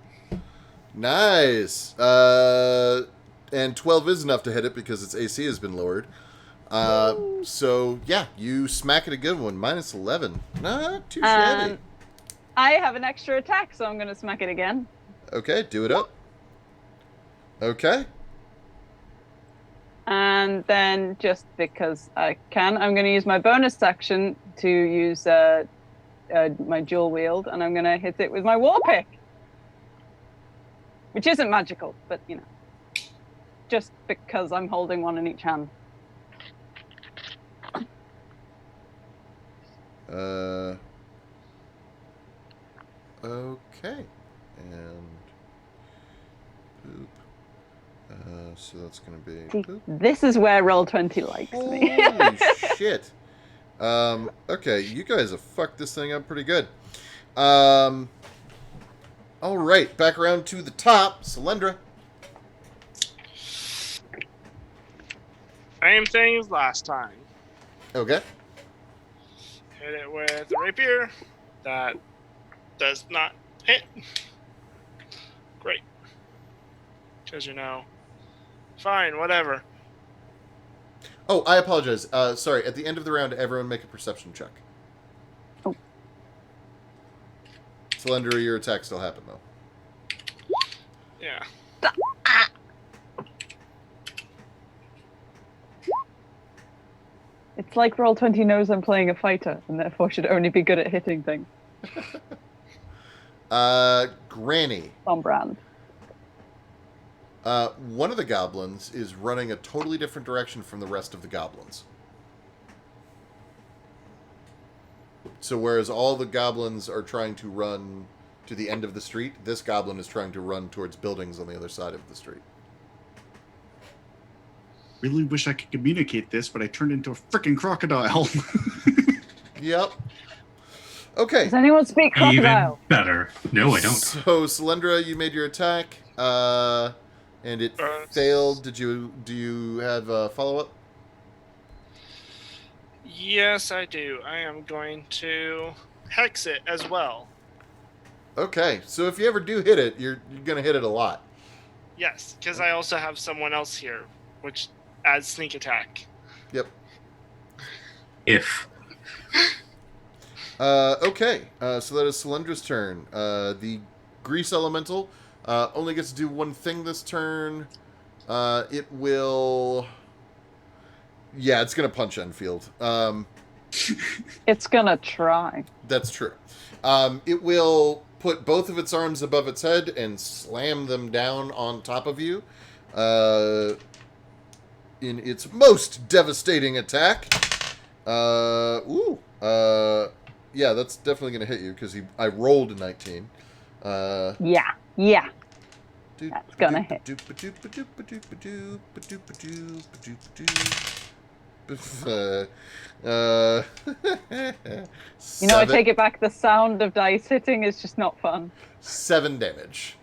Nice. And 12 is enough to hit it because its AC has been lowered. So, yeah, you smack it a good one. -11. Not too shabby. I have an extra attack, so I'm going to smack it again. Okay, do it up. Okay. And then, just because I can, I'm going to use my bonus action to use my dual wield, and I'm going to hit it with my war pick. Which isn't magical, but, you know. Just because I'm holding one in each hand. Okay. And poop. So that's going to be poop. This is where Roll20 likes me. Holy shit. Okay, you guys have fucked this thing up pretty good. All right, back around to the top. Selendra. Same thing as last time. Okay. Hit it with a rapier. That does not hit. Great. Because, fine, whatever. Oh, I apologize. Sorry, at the end of the round, everyone make a perception check. Oh. Selendra, your attack still happened, though. Yeah. It's like Roll20 knows I'm playing a fighter, and therefore should only be good at hitting things. Granny. On brand. One of the goblins is running a totally different direction from the rest of the goblins. So whereas all the goblins are trying to run to the end of the street, this goblin is trying to run towards buildings on the other side of the street. Really wish I could communicate this, but I turned into a freaking crocodile. Yep. Okay. Does anyone speak crocodile? Even better. No, I don't. So, Selendra, you made your attack, and it failed. Do you have a follow-up? Yes, I do. I am going to hex it as well. Okay. So if you ever do hit it, you're going to hit it a lot. Yes, because I also have someone else here, which adds sneak attack. Yep. If. Okay. So that is Solendra's turn. The Grease Elemental only gets to do one thing this turn. It will... Yeah, it's going to punch Enfield. It's gonna try. That's true. It will put both of its arms above its head and slam them down on top of you in its most devastating attack. Yeah, that's definitely gonna hit you because I rolled a 19. Yeah. That's gonna hit. Uh, You know, I seven, take it back. The sound of dice hitting is just not fun. 7 damage.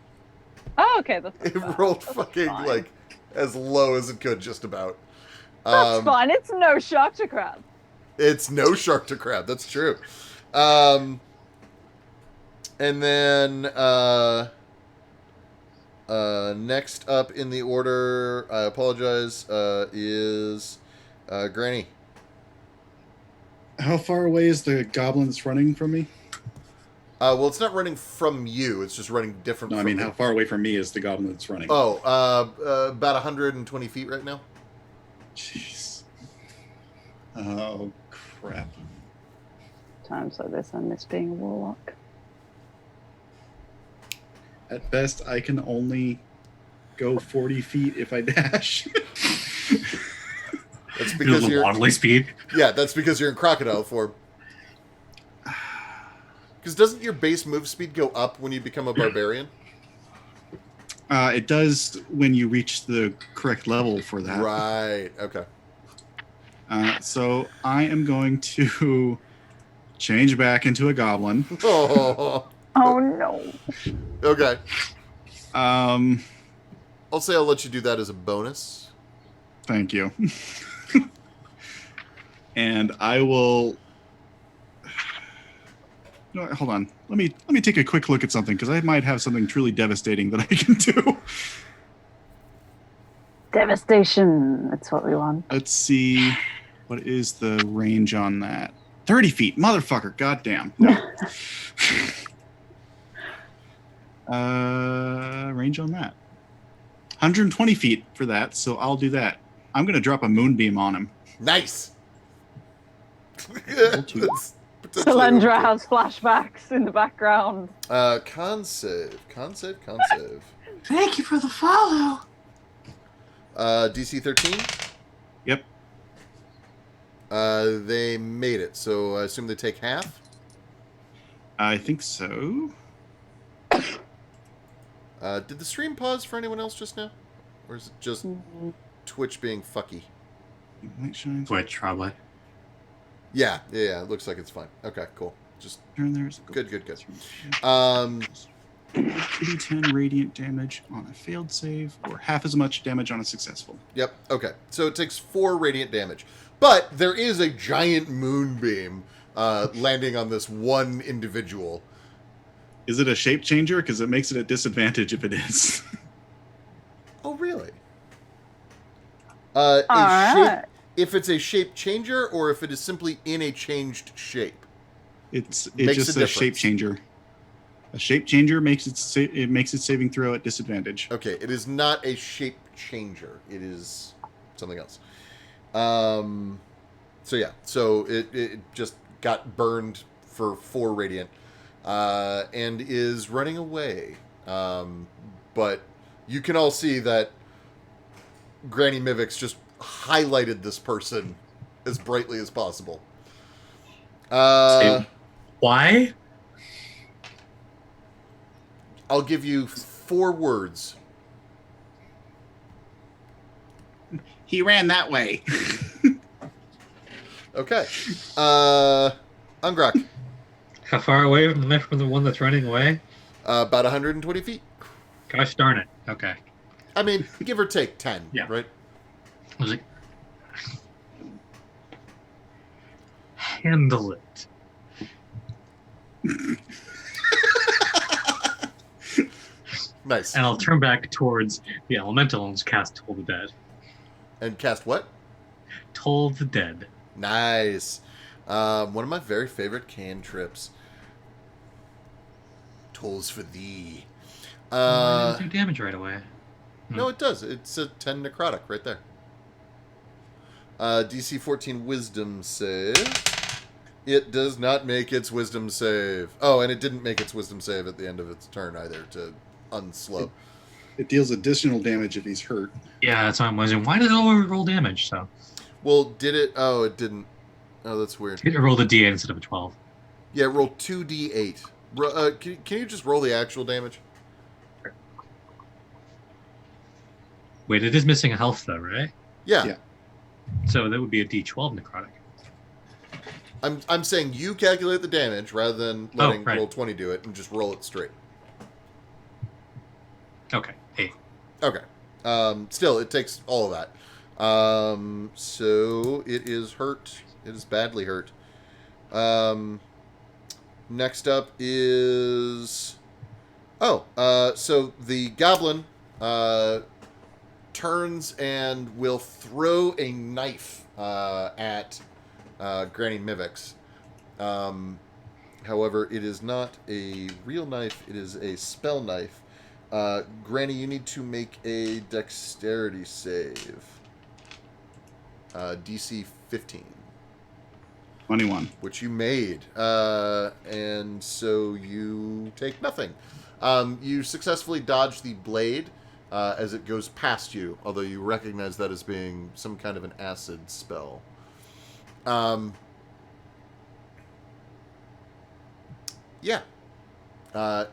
Oh, okay, that's not It bad. rolled That's fucking fine. like as low as it could, just about. That's fine. It's no shock to crab. It's no shark to crab. That's true. And then next up in the order, I apologize, is Granny. How far away is the goblin that's running from me? Well, it's not running from you. It's just running different. No, I from mean, me. how far away from me is the goblin that's running? Oh, about 120 feet right now. Jeez. Oh, crap. Times like this, I miss being a warlock. At best, I can only go 40 feet if I dash. That's because you're waddly speed. Yeah, that's because you're in crocodile form. Because doesn't your base move speed go up when you become a barbarian? It does when you reach the correct level for that. Right. Okay. So I am going to change back into a goblin. Oh. Oh no. Okay. Um, I'll say I'll let you do that as a bonus. Thank you. And I will. No, hold on. Let me take a quick look at something because I might have something truly devastating that I can do. Devastation. That's what we want. Let's see. What is the range on that? 30 feet. Motherfucker. Goddamn. No. Range on that. 120 feet for that, so I'll do that. I'm going to drop a moonbeam on him. Nice. Solandra has flashbacks in the background. Con save. Thank you for the follow. DC 13. Yep. They made it, so I assume they take half. I think so. Did the stream pause for anyone else just now? Or is it just Twitch being fucky? Twitch, probably. Yeah, it looks like it's fine. Okay, cool. Just There's good. 2d10 radiant damage on a failed save, or half as much damage on a successful. Yep, okay. So it takes 4 radiant damage. But there is a giant moonbeam landing on this one individual. Is it a shape changer? Because it makes it a disadvantage if it is. Oh, really? Alright. If it's a shape changer, or if it is simply in a changed shape. It's Makes just a a shape difference. changer. A shape changer makes it saving throw at disadvantage. Okay, it is not a shape changer. It is something else. So it just got burned for 4 radiant, and is running away. But you can all see that Granny Mivix just highlighted this person as brightly as possible. Why? I'll give you 4 words. He ran that way. Okay. Ungrak. How far away from the one that's running away? About 120 feet. Gosh darn it. Okay. I mean, give or take 10, Yeah. right? I was like, handle it. Nice. And I'll turn back towards the elemental and just cast Toll the Dead. And cast what? Toll the Dead. Nice. One of my very favorite cantrips. Tolls for thee. It doesn't do damage right away. No, it does. It's a 10 necrotic right there. DC 14 wisdom save. It does not make its wisdom save. Oh, and it didn't make its wisdom save at the end of its turn either to unslow. It deals additional damage if he's hurt. Yeah, that's why I'm wondering. Why does it always roll damage? So Well, did it? Oh, it didn't. Oh, that's weird. It rolled a D8 instead of a 12. Yeah, roll 2d8. Can you just roll the actual damage? Wait, it is missing a health though, right? Yeah. Yeah. So that would be a D12 necrotic. I'm saying you calculate the damage rather than letting right. roll 20 do it, and just roll it straight. Okay, 8. Okay. Still, it takes all of that. So it is hurt. It is badly hurt. Next up is... so the goblin turns and will throw a knife at Granny Mivix. However, it is not a real knife. It is a spell knife. Granny, you need to make a dexterity save. DC 15. 21. Which you made. And so you take nothing. You successfully dodge the blade as it goes past you, although you recognize that as being some kind of an acid spell. Yeah.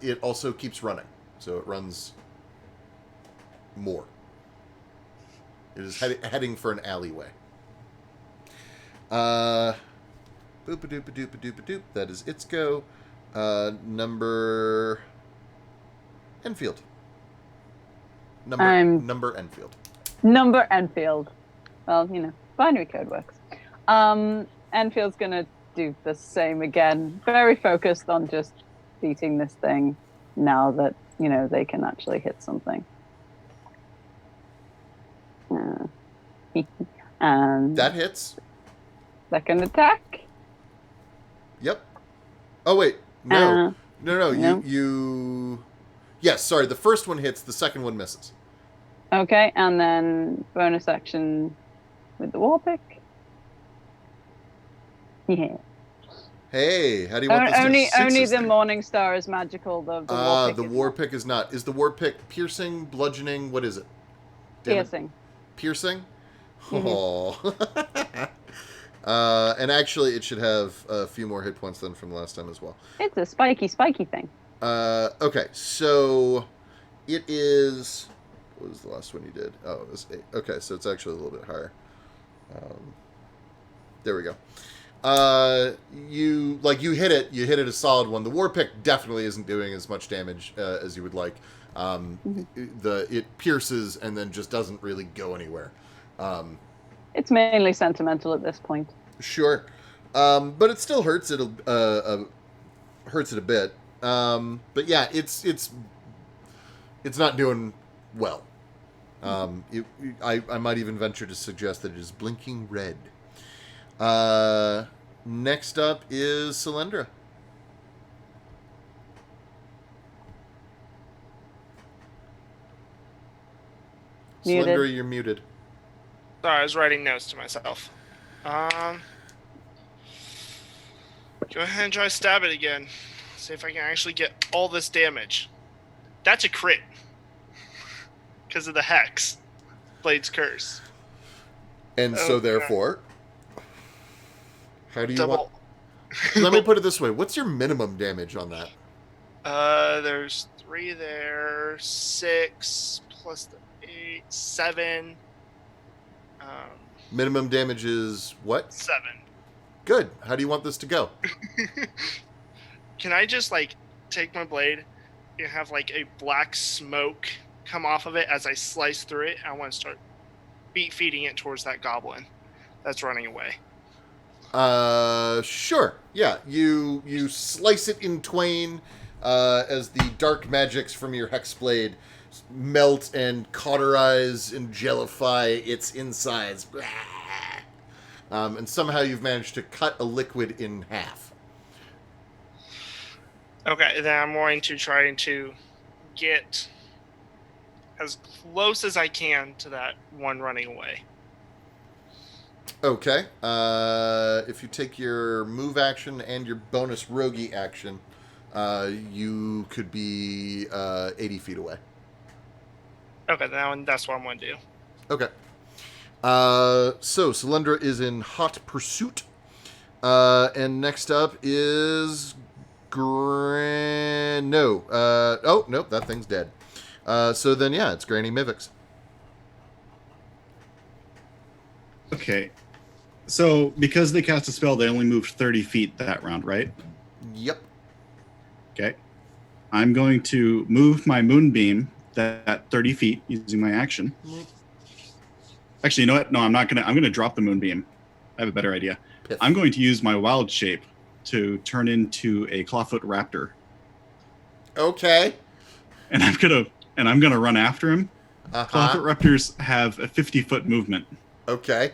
It also keeps running, so it runs more. It is heading for an alleyway. Boop-a-doop-a-doop-a-doop-a-doop. That is its go. Number... Enfield. Number Enfield. Number Enfield. Well, binary code works. Enfield's going to do the same again. Very focused on just beating this thing now that, they can actually hit something. That hits. Second attack. Yep. Oh, wait. No. No. No. You... Yes, sorry. The first one hits. The second one misses. Okay, and then bonus action with the war pick. Yeah. Hey, how do you want this to Only the Morning Star is magical. The war pick the war pick is not. Is the war pick piercing, bludgeoning? What is it? Piercing. Piercing? Mm-hmm. Oh. And actually, it should have a few more hit points than from last time as well. It's a spiky thing. Okay, so it is... What was the last one you did? Oh, it was 8. Okay, so it's actually a little bit higher. There we go. You hit it. You hit it a solid one. The war pick definitely isn't doing as much damage as you would like. It pierces and then just doesn't really go anywhere. It's mainly sentimental at this point. Sure, but it still hurts. It'll hurts it a bit. But yeah, it's not doing well. I might even venture to suggest that it is blinking red. Next up is Cylindra. Muted. Cylindra, you're muted. Sorry, I was writing notes to myself. Go ahead and try to stab it again. See if I can actually get all this damage. That's a crit. Because of the hex. Blade's Curse. And so therefore, how do you Double. want... Let me put it this way. What's your minimum damage on that? There's 3 there. 6 plus the 8. 7. Minimum damage is what? 7. Good. How do you want this to go? Can I just, take my blade and have, a black smoke come off of it as I slice through it? I want to start feeding it towards that goblin that's running away. Sure. Yeah, you slice it in twain as the dark magics from your hexblade melt and cauterize and jellify its insides. And somehow you've managed to cut a liquid in half. Okay, then I'm going to try to get as close as I can to that one running away. Okay. If you take your move action and your bonus roguey action, you could be 80 feet away. Okay, that's what I'm going to do. Okay. So Cylindra is in hot pursuit. And next up is No. Oh, nope, that thing's dead. So then, yeah, it's Granny Mivix. Okay. So because they cast a spell, they only moved 30 feet that round, right? Yep. Okay. I'm going to move my moonbeam that 30 feet using my action. Actually, you know what? No, I'm not gonna. I'm gonna drop the moonbeam. I have a better idea. Piff. I'm going to use my wild shape to turn into a clawfoot raptor, Okay. and I'm gonna run after him. Uh-huh. Clawfoot raptors have a 50-foot movement, Okay.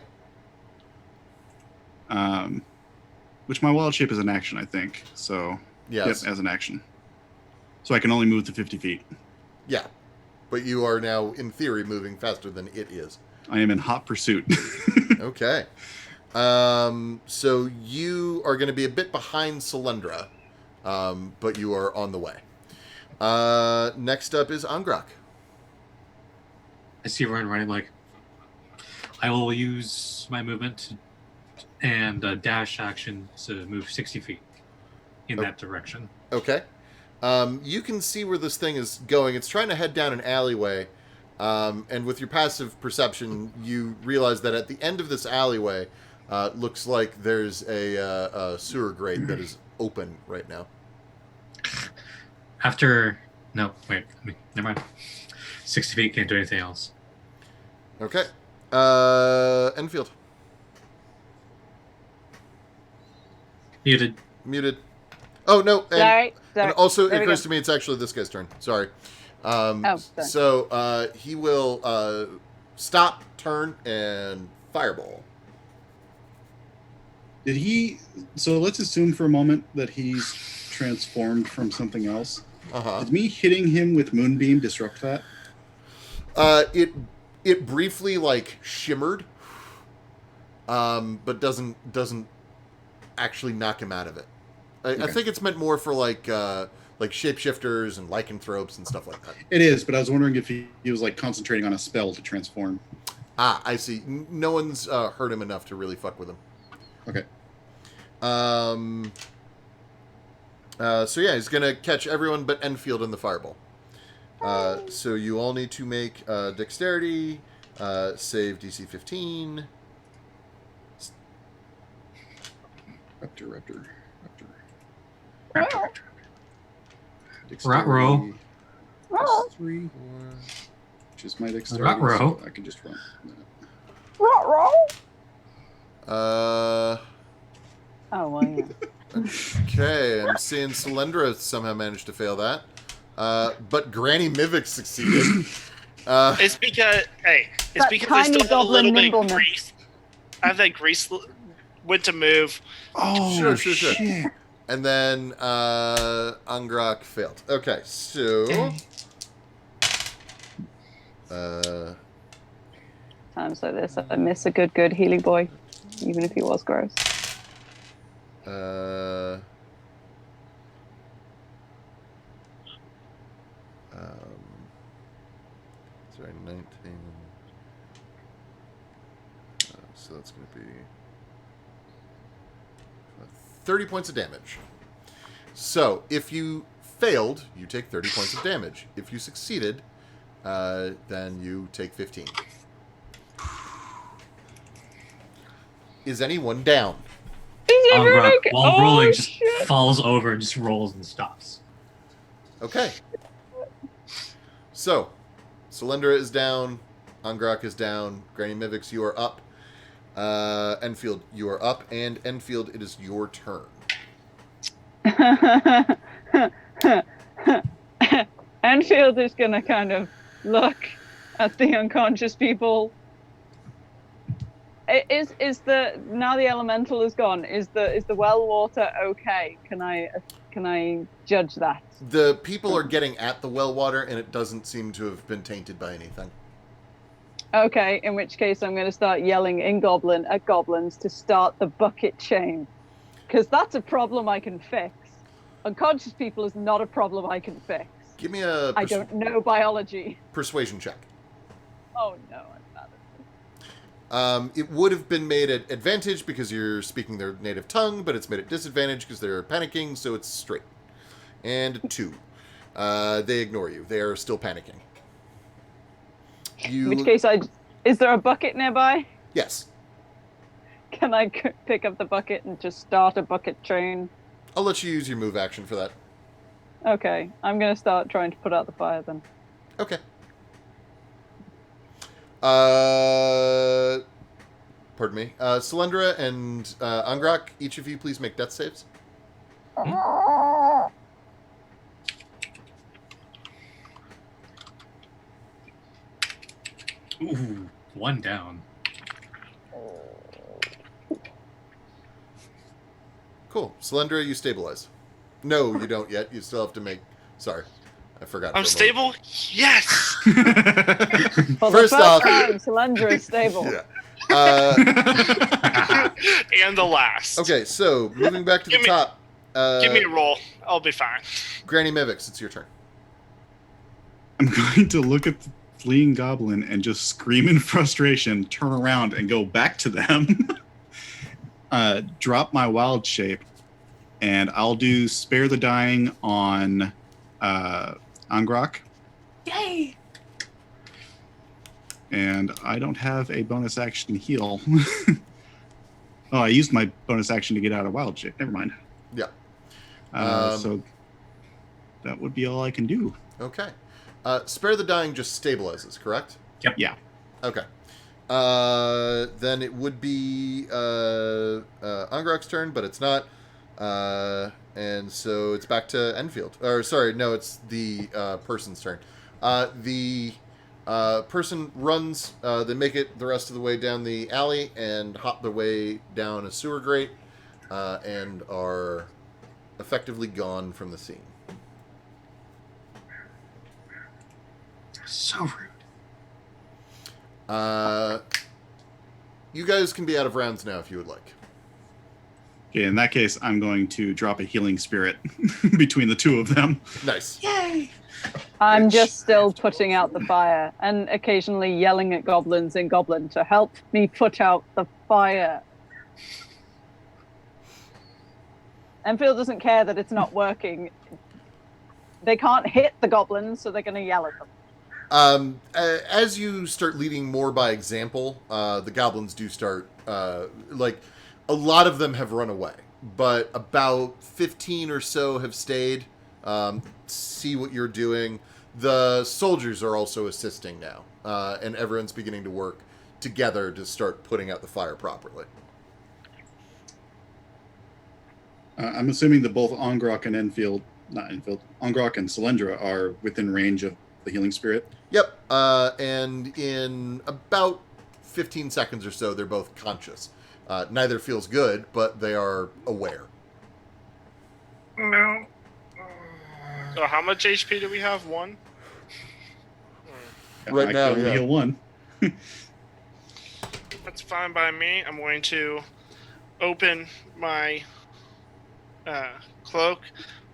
which my wild shape is an action, I think. So Yes. yep, as an action. So I can only move to 50 feet. Yeah. But you are now, in theory, moving faster than it is. I am in hot pursuit. Okay. So you are going to be a bit behind Solyndra, but you are on the way. Next up is Angrak. I see Ryan running like, I will use my movement and dash action to move 60 feet in that direction. Okay. You can see where this thing is going. It's trying to head down an alleyway, and with your passive perception, you realize that at the end of this alleyway, looks like there's a sewer grate that is open right now. No, wait, never mind. 60 feet, can't do anything else. Okay. Enfield. Muted. Oh, no. Sorry. And also, it There we occurs go. to me it's actually this guy's turn. Sorry. sorry. So he will stop, turn, and fireball. Did he? So let's assume for a moment that he's transformed from something else. Uh-huh. Did me hitting him with moonbeam disrupt that? It briefly like shimmered, but doesn't actually knock him out of it. I think it's meant more for like shapeshifters and lycanthropes and stuff like that. It is, but I was wondering if he was like concentrating on a spell to transform. Ah, I see. No one's hurt him enough to really fuck with him. Okay. So yeah, he's gonna catch everyone but Enfield in the fireball. So you all need to make dexterity, save DC 15. Raptor. Rat-row. Plus 3, which is my dexterity. Rat-row. So I can just run. Uh. Oh, well, yeah. Okay, I'm seeing Solyndra somehow managed to fail that. But Granny Mivix succeeded. It's because That I tiny still have a goblin little bit of nimbleness. grease. I have that grease went to move. Oh, Sure. shit. And then Angrak failed. Okay, so Times like this, I miss a good healing boy, even if he was gross. Sorry, 19. So that's going to be 30 points of damage. So if you failed, you take 30 points of damage. If you succeeded, then you take 15. Is anyone down? Angrak, while Oh, rolling, just shit. falls over and just rolls and stops. Okay. So, Solyndra is down. Angrak is down. Granny Mivix, you are up. Enfield, you are up. And Enfield, it is your turn. Enfield is gonna kind of look at the unconscious people. Is the now the elemental is gone? Is the well water okay? Can I judge that? The people are getting at the well water, and it doesn't seem to have been tainted by anything. Okay, in which case I'm going to start yelling in Goblin at goblins to start the bucket chain, because that's a problem I can fix. Unconscious people is not a problem I can fix. Give me a I don't know biology. persuasion check. Oh no, I'm bad It would have been made at advantage because you're speaking their native tongue, but it's made at disadvantage because they're panicking, so it's straight. And 2. They ignore you. They are still panicking. In which case, is there a bucket nearby? Yes. Can I pick up the bucket and just start a bucket train? I'll let you use your move action for that. Okay, I'm going to start trying to put out the fire then. Okay. Pardon me. Selendra and Angrak, each of you please make death saves. Ooh, 1 down. Cool. Selendra, you stabilize. No, you don't yet. You still have to make... Sorry. I forgot. I'm stable? Yes! For First the off... time, Selendra is stable. Yeah. And the last. Okay, so moving back to the top. Give me a roll. I'll be fine. Granny Mivix, it's your turn. I'm going to look at the fleeing goblin and just scream in frustration, turn around and go back to them. Drop my wild shape, and I'll do Spare the Dying on Angrak. Yay! And I don't have a bonus action heal. Oh, I used my bonus action to get out of wild shape. Never mind. Yeah. So that would be all I can do. Okay. Spare the Dying just stabilizes, correct? Yep. Yeah. Okay. Then it would be Angrak's turn, but it's not. And so it's back to Enfield. Or, sorry, no, it's the person's turn. The person runs, they make it the rest of the way down the alley and hop their way down a sewer grate and are effectively gone from the scene. So rude. You guys can be out of rounds now if you would like. Okay, in that case, I'm going to drop a healing spirit between the two of them. Nice. Yay! I'm just still putting out the fire and occasionally yelling at goblins in Goblin to help me put out the fire. Enfield doesn't care that it's not working. They can't hit the goblins, so they're going to yell at them. As you start leading more by example, the goblins do start, like, a lot of them have run away, but about 15 or so have stayed, see what you're doing. The soldiers are also assisting now, and everyone's beginning to work together to start putting out the fire properly. I'm assuming that both Angrak and Angrak and Selendra are within range of the healing spirit. Yep, and in about 15 seconds or so, they're both conscious. Neither feels good, but they are aware. No. So how much HP do we have? 1? Right I now, can only yeah. heal 1. That's fine by me. I'm going to open my cloak,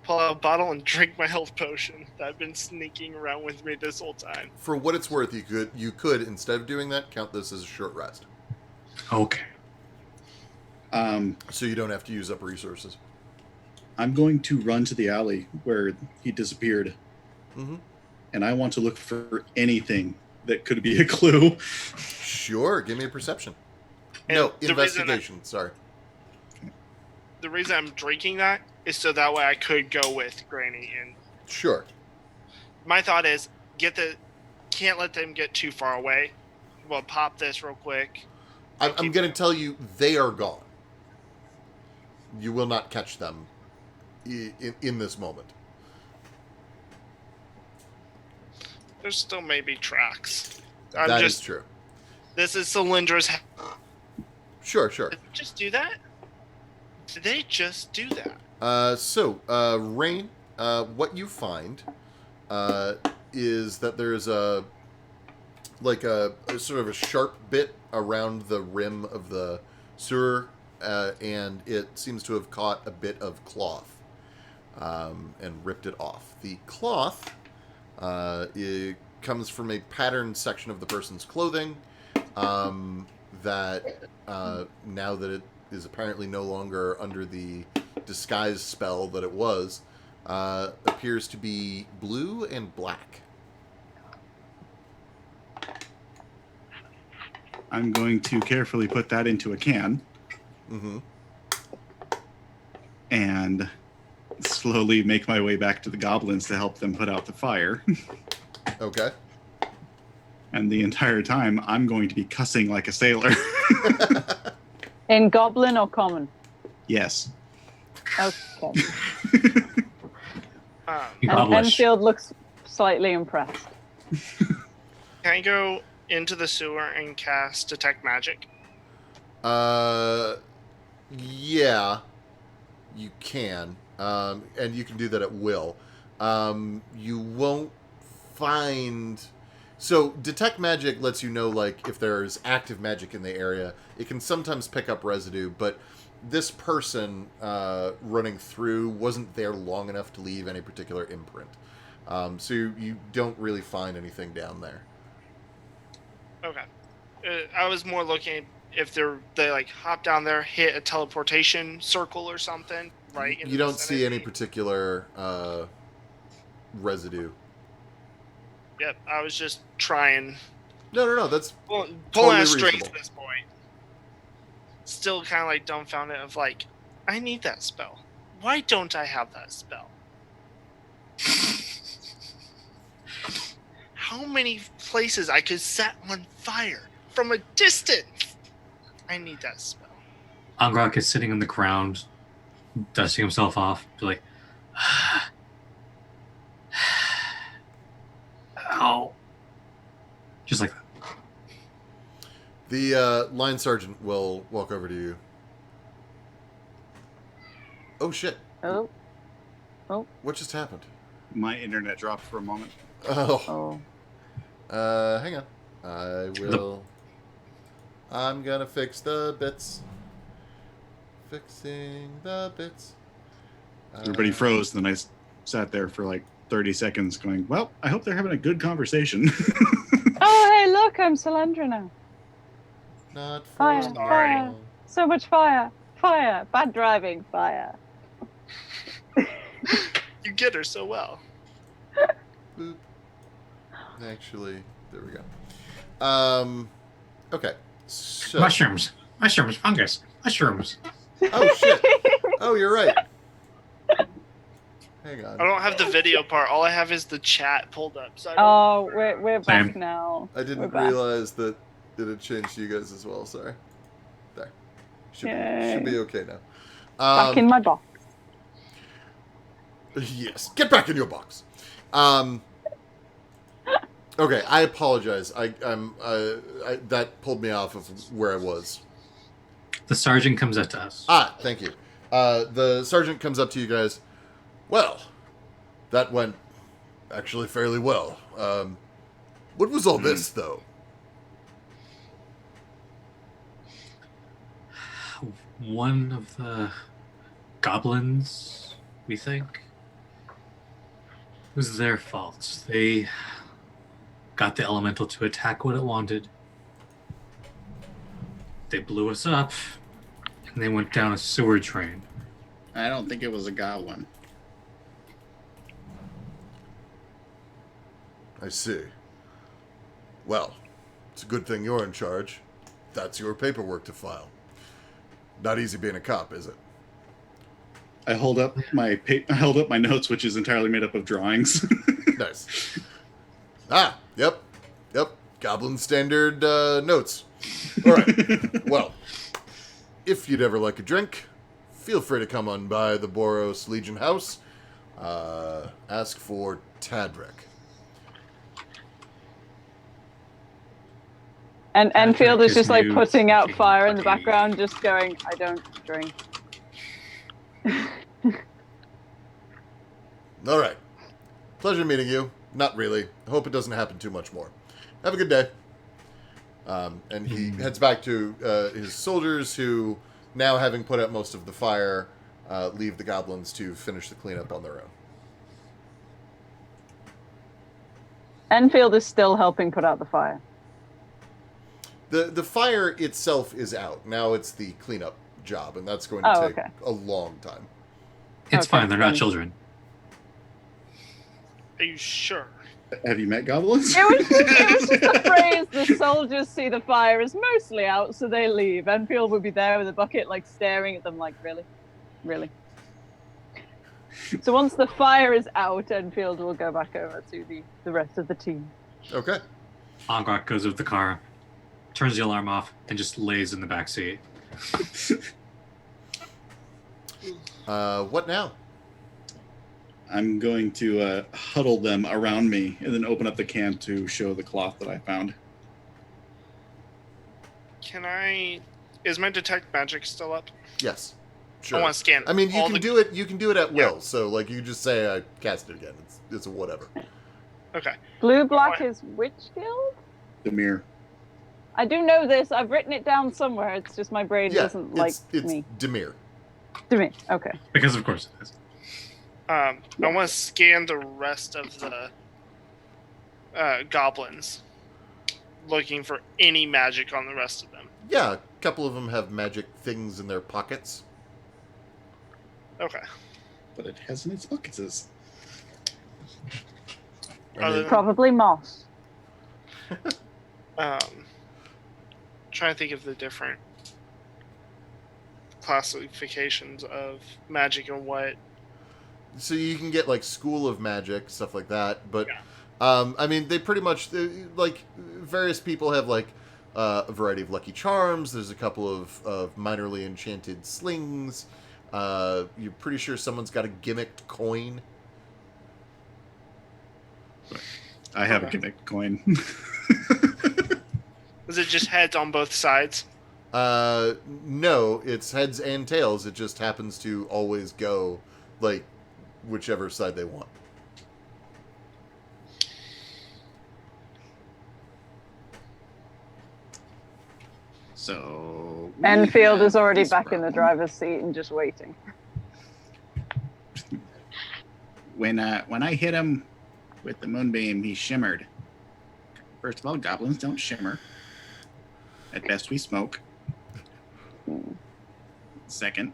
pull out a bottle, and drink my health potion that I've been sneaking around with me this whole time. For what it's worth, you could instead of doing that, count this as a short rest. Okay. So you don't have to use up resources. I'm going to run to the alley where he disappeared. Mm-hmm. And I want to look for anything that could be a clue. Sure, give me a perception. And No, the investigation, sorry. The reason I'm drinking that is so that way I could go with Granny. And Sure. my thought is, can't let them get too far away. We'll pop this real quick. I'm going to tell you, they are gone. You will not catch them in this moment. There's still maybe tracks. That is true. This is Celindra's. Sure. Did they just do that? Did they just do that? Rain, what you find is that there's a sort of a sharp bit around the rim of the sewer, and it seems to have caught a bit of cloth and ripped it off. The cloth it comes from a patterned section of the person's clothing, that now that it is apparently no longer under the disguise spell that it was, appears to be blue and black. I'm going to carefully put that into a can Mm-hmm. and slowly make my way back to the goblins to help them put out the fire. Okay. And the entire time, I'm going to be cussing like a sailor. In goblin or common? Yes. Okay. Um, You And publish. Enfield looks slightly impressed. can I go into the sewer and cast Detect Magic? Yeah, you can. And you can do that at will. You won't find... So, Detect Magic lets you know, like, if there's active magic in the area. It can sometimes pick up residue, but this person running through wasn't there long enough to leave any particular imprint. So you don't really find anything down there. Okay. I was more looking if they like hop down there, hit a teleportation circle or something, right? in You the don't see any vicinity. particular residue. Yep, I was just trying, No. That's pulling Totally at strings reasonable. at this point. Still kind of like dumbfounded of like, I need that spell. Why don't I have that spell? How many places I could set on fire from a distance? I need that spell. Angrok is sitting on the ground, dusting himself off. Be like, ow. Just like that. the line sergeant will walk over to you. Oh shit! Oh. What just happened? My internet dropped for a moment. Oh. Oh. Hang on. I will. I'm gonna fix the bits. Fixing the bits. Everybody froze, then I sat there for like 30 seconds going, well, I hope they're having a good conversation. Oh, hey, look, I'm Solandra now. Not for Fire, long. fire. So much fire. Fire. Bad driving. Fire. You get her so well. Boop. Actually, there we go. Okay. So. Mushrooms, fungus, mushrooms. Oh shit! Oh, you're right. Hang on. I don't have the video part. All I have is the chat pulled up. So I don't... Oh, we're back Same. now. I didn't We're back. realize that it had changed you guys as well. Sorry. There. Should be okay now. Back in my box. Yes. Get back in your box. Okay, I apologize. I'm that pulled me off of where I was. The sergeant comes up to us. Thank you. The sergeant comes up to you guys. Well, that went actually fairly well. What was all this, though? One of the goblins, we think, it was their fault. They got the elemental to attack what it wanted. They blew us up, and they went down a sewer drain. I don't think it was a goblin. I see. Well, it's a good thing you're in charge. That's your paperwork to file. Not easy being a cop, is it? I held up my notes, which is entirely made up of drawings. Nice. Yep. Goblin standard notes. All right. Well, if you'd ever like a drink, feel free to come on by the Boros Legion House. Ask for Tadric. And Enfield is is just like new, putting out fucking fire in the fucking- background, just going, I don't drink. All right. Pleasure meeting you. Not really. I hope it doesn't happen too much more. Have a good day. And he heads back to his soldiers who, now having put out most of the fire, leave the goblins to finish the cleanup on their own. Enfield is still helping put out the fire. The fire itself is out. Now it's the cleanup job, and that's going to take a long time. It's fine. They're not children. Are you sure? Have you met goblins? It was just the phrase, the soldiers see the fire is mostly out, so they leave. Enfield would be there with a bucket, like, staring at them like, really? Really? So once the fire is out, Enfield will go back over to the rest of the team. Okay. Angrak goes with the car, turns the alarm off, and just lays in the back seat. What now? I'm going to huddle them around me and then open up the can to show the cloth that I found. Can I... Is my detect magic still up? Yes. Sure. I want to scan. I mean, you can do it. You can do it at will. So, like, you just say, "I cast it again." It's a whatever. Okay. Blue Black is which guild? The mirror. I do know this. I've written it down somewhere. It's just my brain doesn't like me. Demir. Demir. Okay. Because of course it is. I want to scan the rest of the goblins, looking for any magic on the rest of them. Yeah, a couple of them have magic things in their pockets. Okay. But it has in its pockets. Probably moss. Trying to think of the different classifications of magic and what. So you can get like School of Magic, stuff like that, but I mean, they pretty much like various people have like a variety of lucky charms. There's a couple of minorly enchanted slings. You're pretty sure someone's got a gimmicked coin. I have a gimmicked coin. Is it just heads on both sides? No, it's heads and tails. It just happens to always go like whichever side they want. So Enfield is already back in the driver's seat and just waiting. When I hit him with the moonbeam, he shimmered. First of all, goblins don't shimmer. At best, we smoke. Second,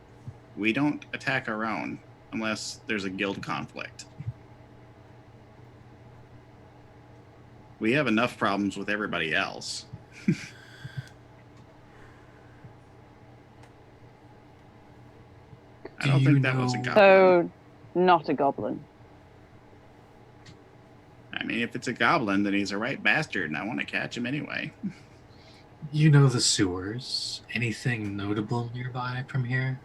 we don't attack our own unless there's a guild conflict. We have enough problems with everybody else. I don't think that was a goblin. So, not a goblin. I mean, if it's a goblin, then he's a right bastard, and I want to catch him anyway. You know the sewers. Anything notable nearby from here?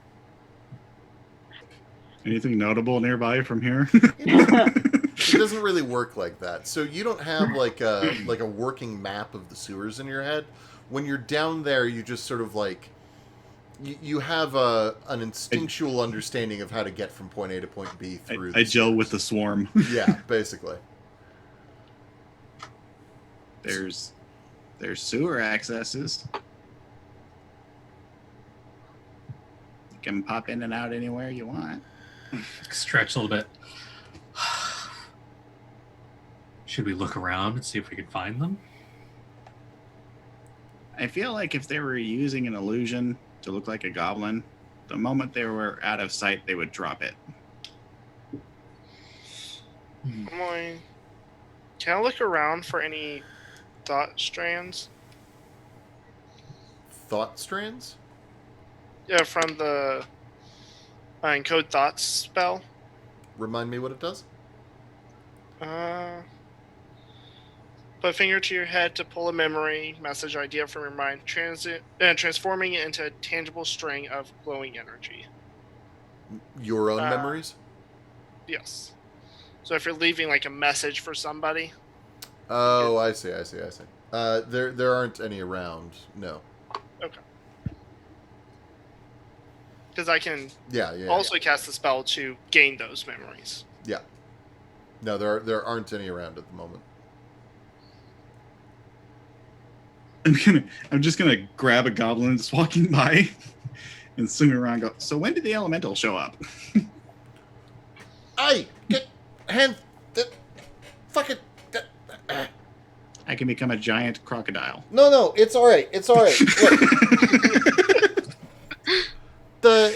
Anything notable nearby from here? It doesn't really work like that. So you don't have like a working map of the sewers in your head. When you're down there, you just sort of like you have an instinctual understanding of how to get from point A to point B through. I gel with the swarm. Yeah, basically. There's sewer accesses. You can pop in and out anywhere you want. Stretch a little bit. Should we look around and see if we can find them? I feel like if they were using an illusion to look like a goblin, the moment they were out of sight, they would drop it. Can I look around for any thought strands? Thought strands? Yeah, from the encode thoughts spell. Remind me what it does? Put a finger to your head to pull a memory, message, idea from your mind, transforming it into a tangible string of glowing energy. Your own memories? Yes. So if you're leaving like a message for somebody. Oh, I see. There aren't any around. No. Okay. Because I can Yeah. also cast the spell to gain those memories. Yeah. No, there aren't any around at the moment. I'm just gonna grab a goblin that's walking by and swing around and go, so when did the elemental show up? Hey, get hand fucking I I can become a giant crocodile. No, it's all right. It's all right. Look,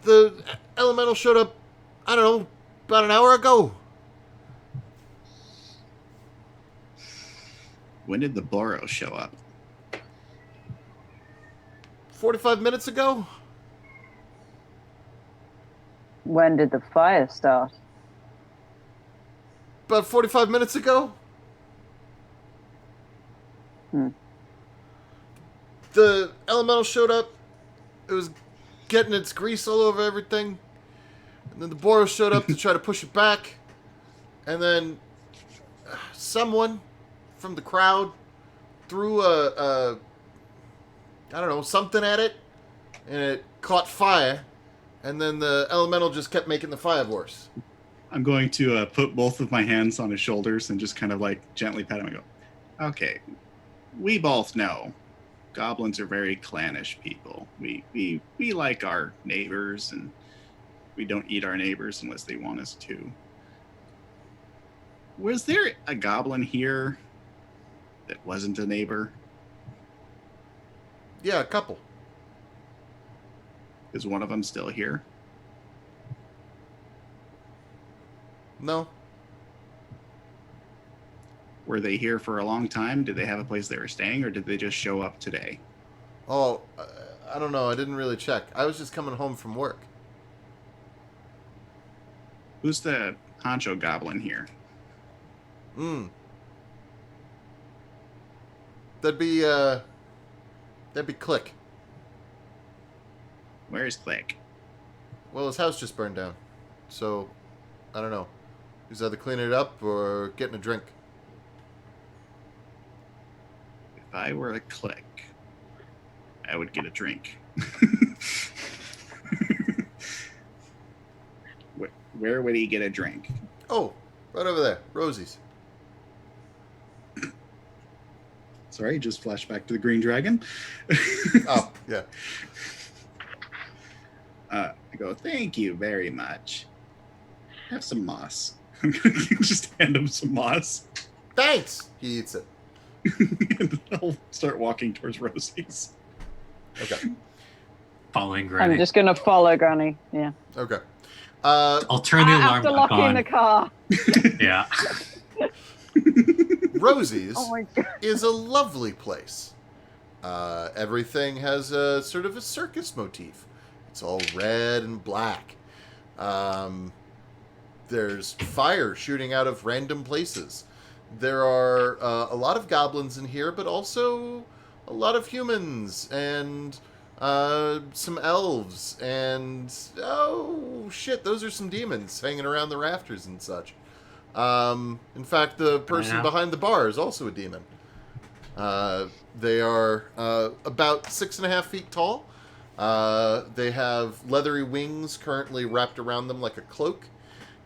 the elemental showed up, I don't know, about an hour ago. When did the Boros show up? 45 minutes ago? When did the fire start? About 45 minutes ago? The elemental showed up. It was getting its grease all over everything. And then the Boros showed up to try to push it back. And then someone from the crowd threw I don't know, something at it. And it caught fire. And then the elemental just kept making the fire worse. I'm going to put both of my hands on his shoulders and just kind of like gently pat him and go, okay, we both know goblins are very clannish people. We like our neighbors, and we don't eat our neighbors unless they want us to. Was there a goblin here that wasn't a neighbor? Yeah, a couple. Is one of them still here? No. Were they here for a long time? Did they have a place they were staying, or did they just show up today? Oh, I don't know. I didn't really check. I was just coming home from work. Who's the honcho goblin here? That'd be Click. Where's Click? Well, his house just burned down. So, I don't know. He's either cleaning it up or getting a drink. If I were a Click, I would get a drink. Where would he get a drink? Oh, right over there. Rosie's. Sorry, just flash back to the Green Dragon. Oh, yeah. I go, thank you very much. Have some moss. I'm going to just hand him some moss. Thanks! He eats it. And I'll start walking towards Rosie's. Okay. Following Granny. I'm just going to follow Granny. Yeah. Okay. I'll turn the alarm After back locking on. the car. Yeah. Rosie's Oh my god. is a lovely place. Everything has a sort of a circus motif. It's all red and black. There's fire shooting out of random places. There are a lot of goblins in here, but also a lot of humans and some elves and oh shit, those are some demons hanging around the rafters and such. In fact, the person behind the bar is also a demon. They are about 6.5 feet tall. They have leathery wings currently wrapped around them like a cloak.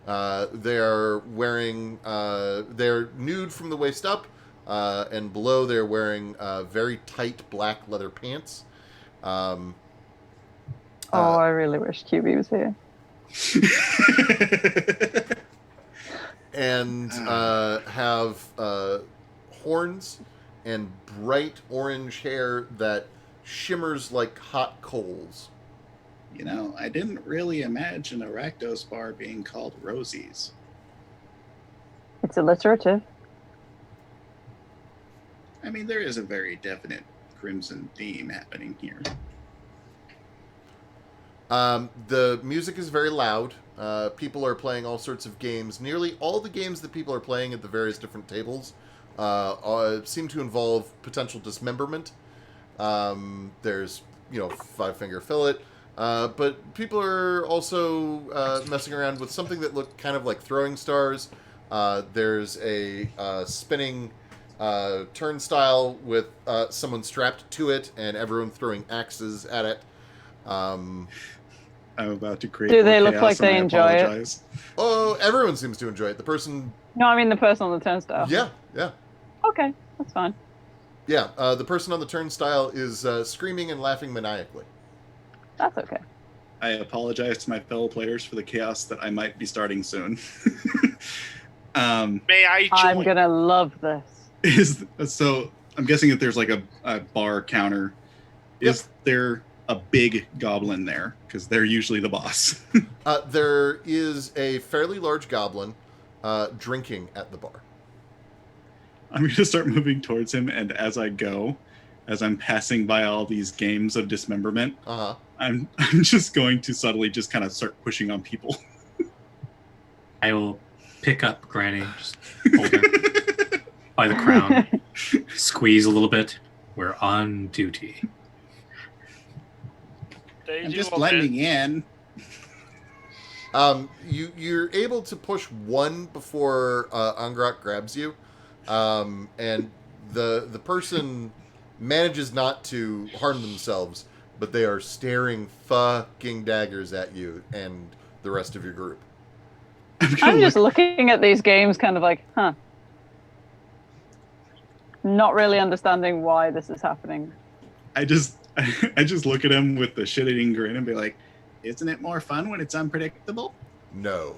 They are wearing, they're nude from the waist up, and below they're wearing very tight black leather pants. I really wish QB was here. And have horns and bright orange hair that shimmers like hot coals. You know, I didn't really imagine a Rakdos bar being called Rosie's. It's alliterative. I mean, there is a very definite crimson theme happening here. The music is very loud. People are playing all sorts of games. Nearly all the games that people are playing at the various different tables seem to involve potential dismemberment. There's, Five Finger Fillet. But people are also messing around with something that looked kind of like throwing stars. There's a spinning turnstile with someone strapped to it and everyone throwing axes at it. I'm about to create. Do they more look like chaos, and they I enjoy it? apologize. Oh, everyone seems to enjoy it. The person... No, I mean the person on the turnstile. Yeah. Okay, that's fine. Yeah, the person on the turnstile is screaming and laughing maniacally. That's okay. I apologize to my fellow players for the chaos that I might be starting soon. May I join? I'm gonna love this. So I'm guessing that there's like a bar counter. Is there a big goblin there? Because they're usually the boss. There is a fairly large goblin drinking at the bar. I'm going to start moving towards him, and as I go, as I'm passing by all these games of dismemberment, I'm just going to subtly just kind of start pushing on people. I will pick up Granny, just hold her by the crown, squeeze a little bit. We're on duty. I'm just blending in. You're able to push one before Angrak grabs you, and the person manages not to harm themselves, but they are staring fucking daggers at you and the rest of your group. I'm just looking at these games kind of like, not really understanding why this is happening. I just look at him with the shit-eating grin and be like, isn't it more fun when it's unpredictable? No.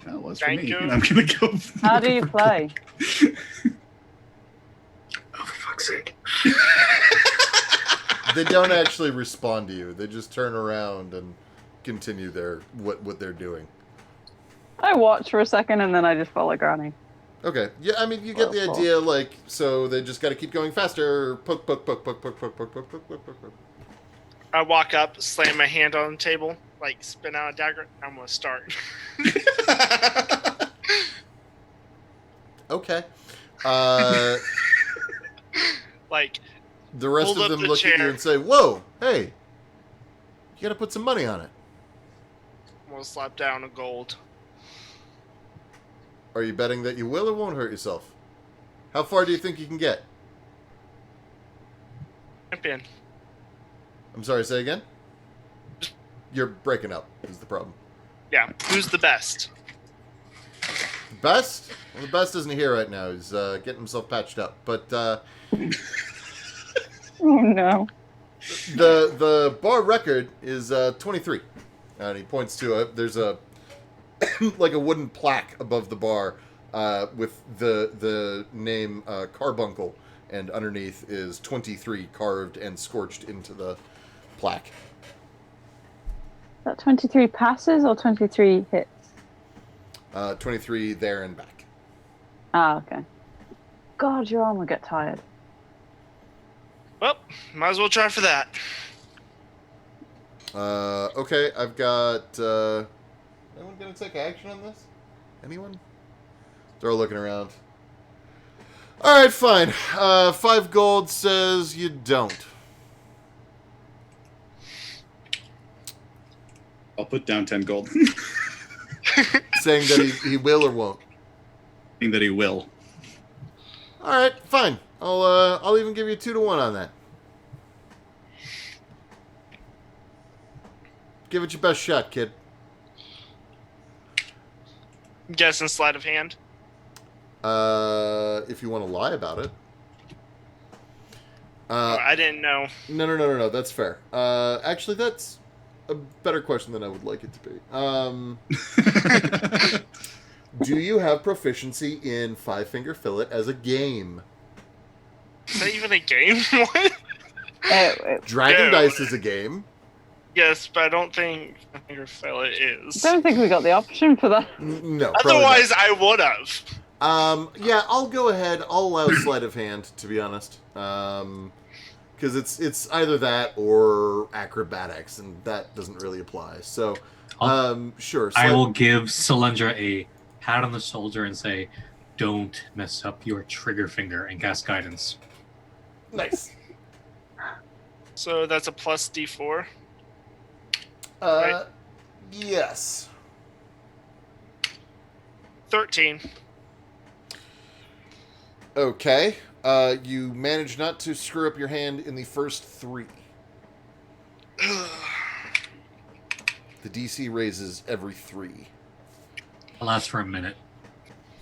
Well, it was for me. And I'm going to go. How do you play? Oh, for fuck's sake. They don't actually respond to you. They just turn around and continue what they're doing. I watch for a second and then I just follow Granny. Okay. Yeah, I mean, you get the idea, like, so they just got to keep going faster. Poke, poke, poke, poke, poke, poke, poke, poke, poke, poke, poke. I walk up, slam my hand on the table, like spin out a dagger. I'm gonna start. Okay. Like the rest hold of up them the look at chair. you and say, "Whoa, hey, you got to put some money on it." I'm gonna slap down a gold. Are you betting that you will or won't hurt yourself? How far do you think you can get? Champion. I'm sorry, say again? You're breaking up, is the problem. Yeah. Who's the best? Best? Well, the best isn't here right now. He's getting himself patched up. But Oh no. the bar record is 23. And he points to there's a like a wooden plaque above the bar with the name Carbuncle, and underneath is 23 carved and scorched into the plaque. Is that 23 passes or 23 hits? 23 there and back. Ah, okay. God, your arm will get tired. Well, might as well try for that. Okay, I've got... anyone gonna take action on this? Anyone? They're all looking around. Alright, fine. 5 gold says you don't. I'll put down 10 gold. Saying that he will or won't. Saying that he will. Alright, fine. I'll even give you 2 to 1 on that. Give it your best shot, kid. I'm guessing sleight of hand. If you want to lie about it. I didn't know. No. That's fair. Actually, that's a better question than I would like it to be. Do you have proficiency in Five Finger Fillet as a game? Is that even a game? What? Dragon No. Dice is a game. Yes, but I don't think Finger Fillet is. I don't think we got the option for that. No. probably Otherwise, I would have. not. Yeah, I'll go ahead. I'll allow sleight of hand, to be honest. Because it's either that or acrobatics, and that doesn't really apply. So, sure. I will give Solandra a pat on the shoulder and say, "Don't mess up your trigger finger," and cast guidance. Nice. So that's a plus D4. Yes. 13. Okay. You manage not to screw up your hand in the first 3. The DC raises every 3. It lasts for a minute.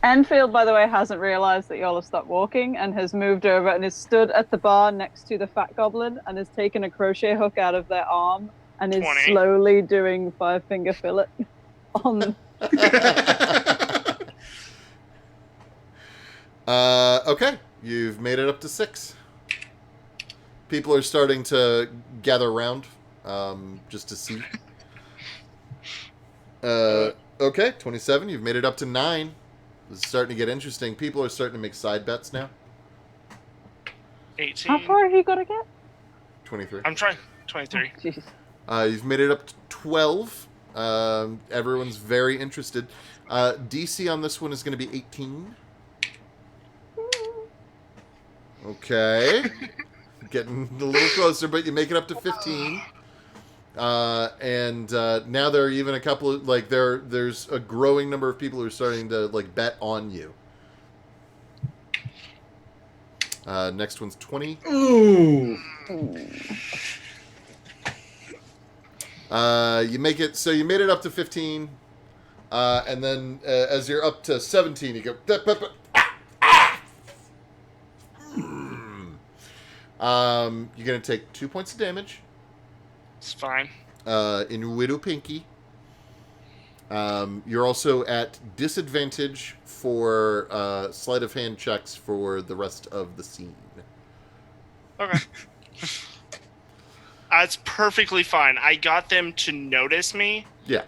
Enfield, by the way, hasn't realised that y'all have stopped walking and has moved over and is stood at the bar next to the fat goblin and has taken a crochet hook out of their arm and is 20. slowly doing Five Finger Fillet on them. Okay, you've made it up to 6. People are starting to gather around, just to see. Okay, 27. You've made it up to 9. This is starting to get interesting. People are starting to make side bets now. 18. How far have you got to get? 23. I'm trying. 23. Jeez. You've made it up to 12. Everyone's very interested. DC on this one is going to be 18. Okay. Getting a little closer, but you make it up to 15. And now there are even a couple of, like, there's a growing number of people who are starting to, like, bet on you. Next one's 20. Ooh. You make it, so you made it up to 15. And then as you're up to 17, you go, you're going to take 2 points of damage. It's fine. In your Widow Pinky. You're also at disadvantage for sleight of hand checks for the rest of the scene. Okay. It's perfectly fine. I got them to notice me. Yeah.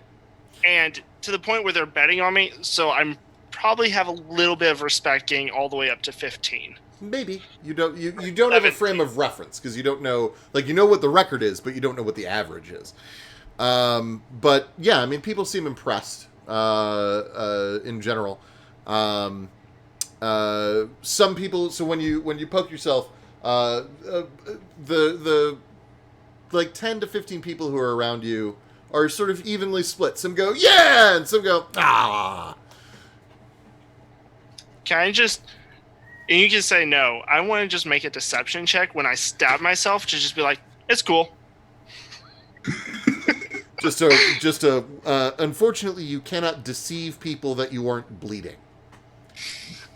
And to the point where they're betting on me, so I'm probably have a little bit of respect getting all the way up to 15. Maybe. You don't have a frame of reference because you don't know, like, you know what the record is, but you don't know what the average is. But yeah, I mean, people seem impressed in general. Some people, so when you poke yourself, the like 10 to 15 people who are around you are sort of evenly split. Some go, yeah, and some go, ah. Can I just... And you can say no. I want to just make a deception check when I stab myself to just be like, it's cool. Unfortunately, you cannot deceive people that you aren't bleeding.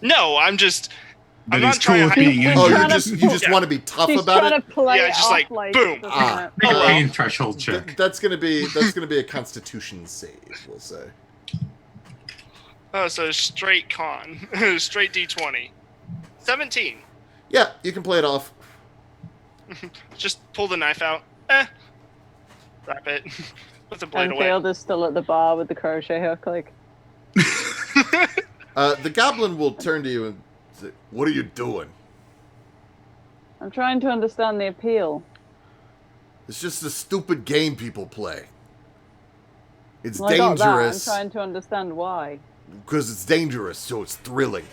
No, I'm just... But I'm he's not trying cool to with being hide- Oh, injured. you just want to be tough She's about trying it? to play Yeah, it just off like, boom. doesn't Ah. it? Make a Uh, pain threshold check. That's gonna be a Constitution save, we'll say. Oh, so straight con. Straight D20. 17. Yeah, you can play it off. Just pull the knife out. Wrap it. Put the blade away. Enfield is still at the bar with the crochet hook, like, The goblin will turn to you and say, "What are you doing?" I'm trying to understand the appeal. It's just a stupid game people play. It's Well, I got that. I'm dangerous trying to understand why. because it's dangerous, so it's thrilling.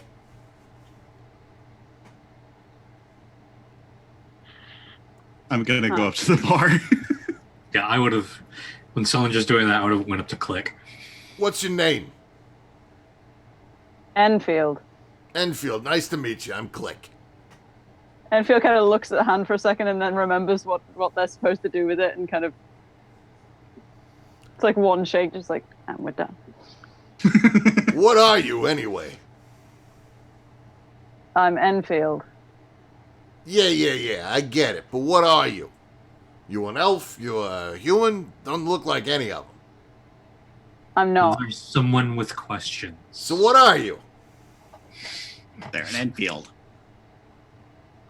I'm gonna go up to the bar. Yeah, I would have. When someone just doing that, I would have went up to click. What's your name? Enfield. Enfield. Nice to meet you. I'm Click. Enfield kind of looks at the hand for a second and then remembers what they're supposed to do with it and kind of... It's like one shake, just like, and we're done. What are you anyway? I'm Enfield. Yeah. I get it. But what are you? You an elf? You a human? Don't look like any of them. I'm not. There's someone with questions. So what are you? They're an Enfield.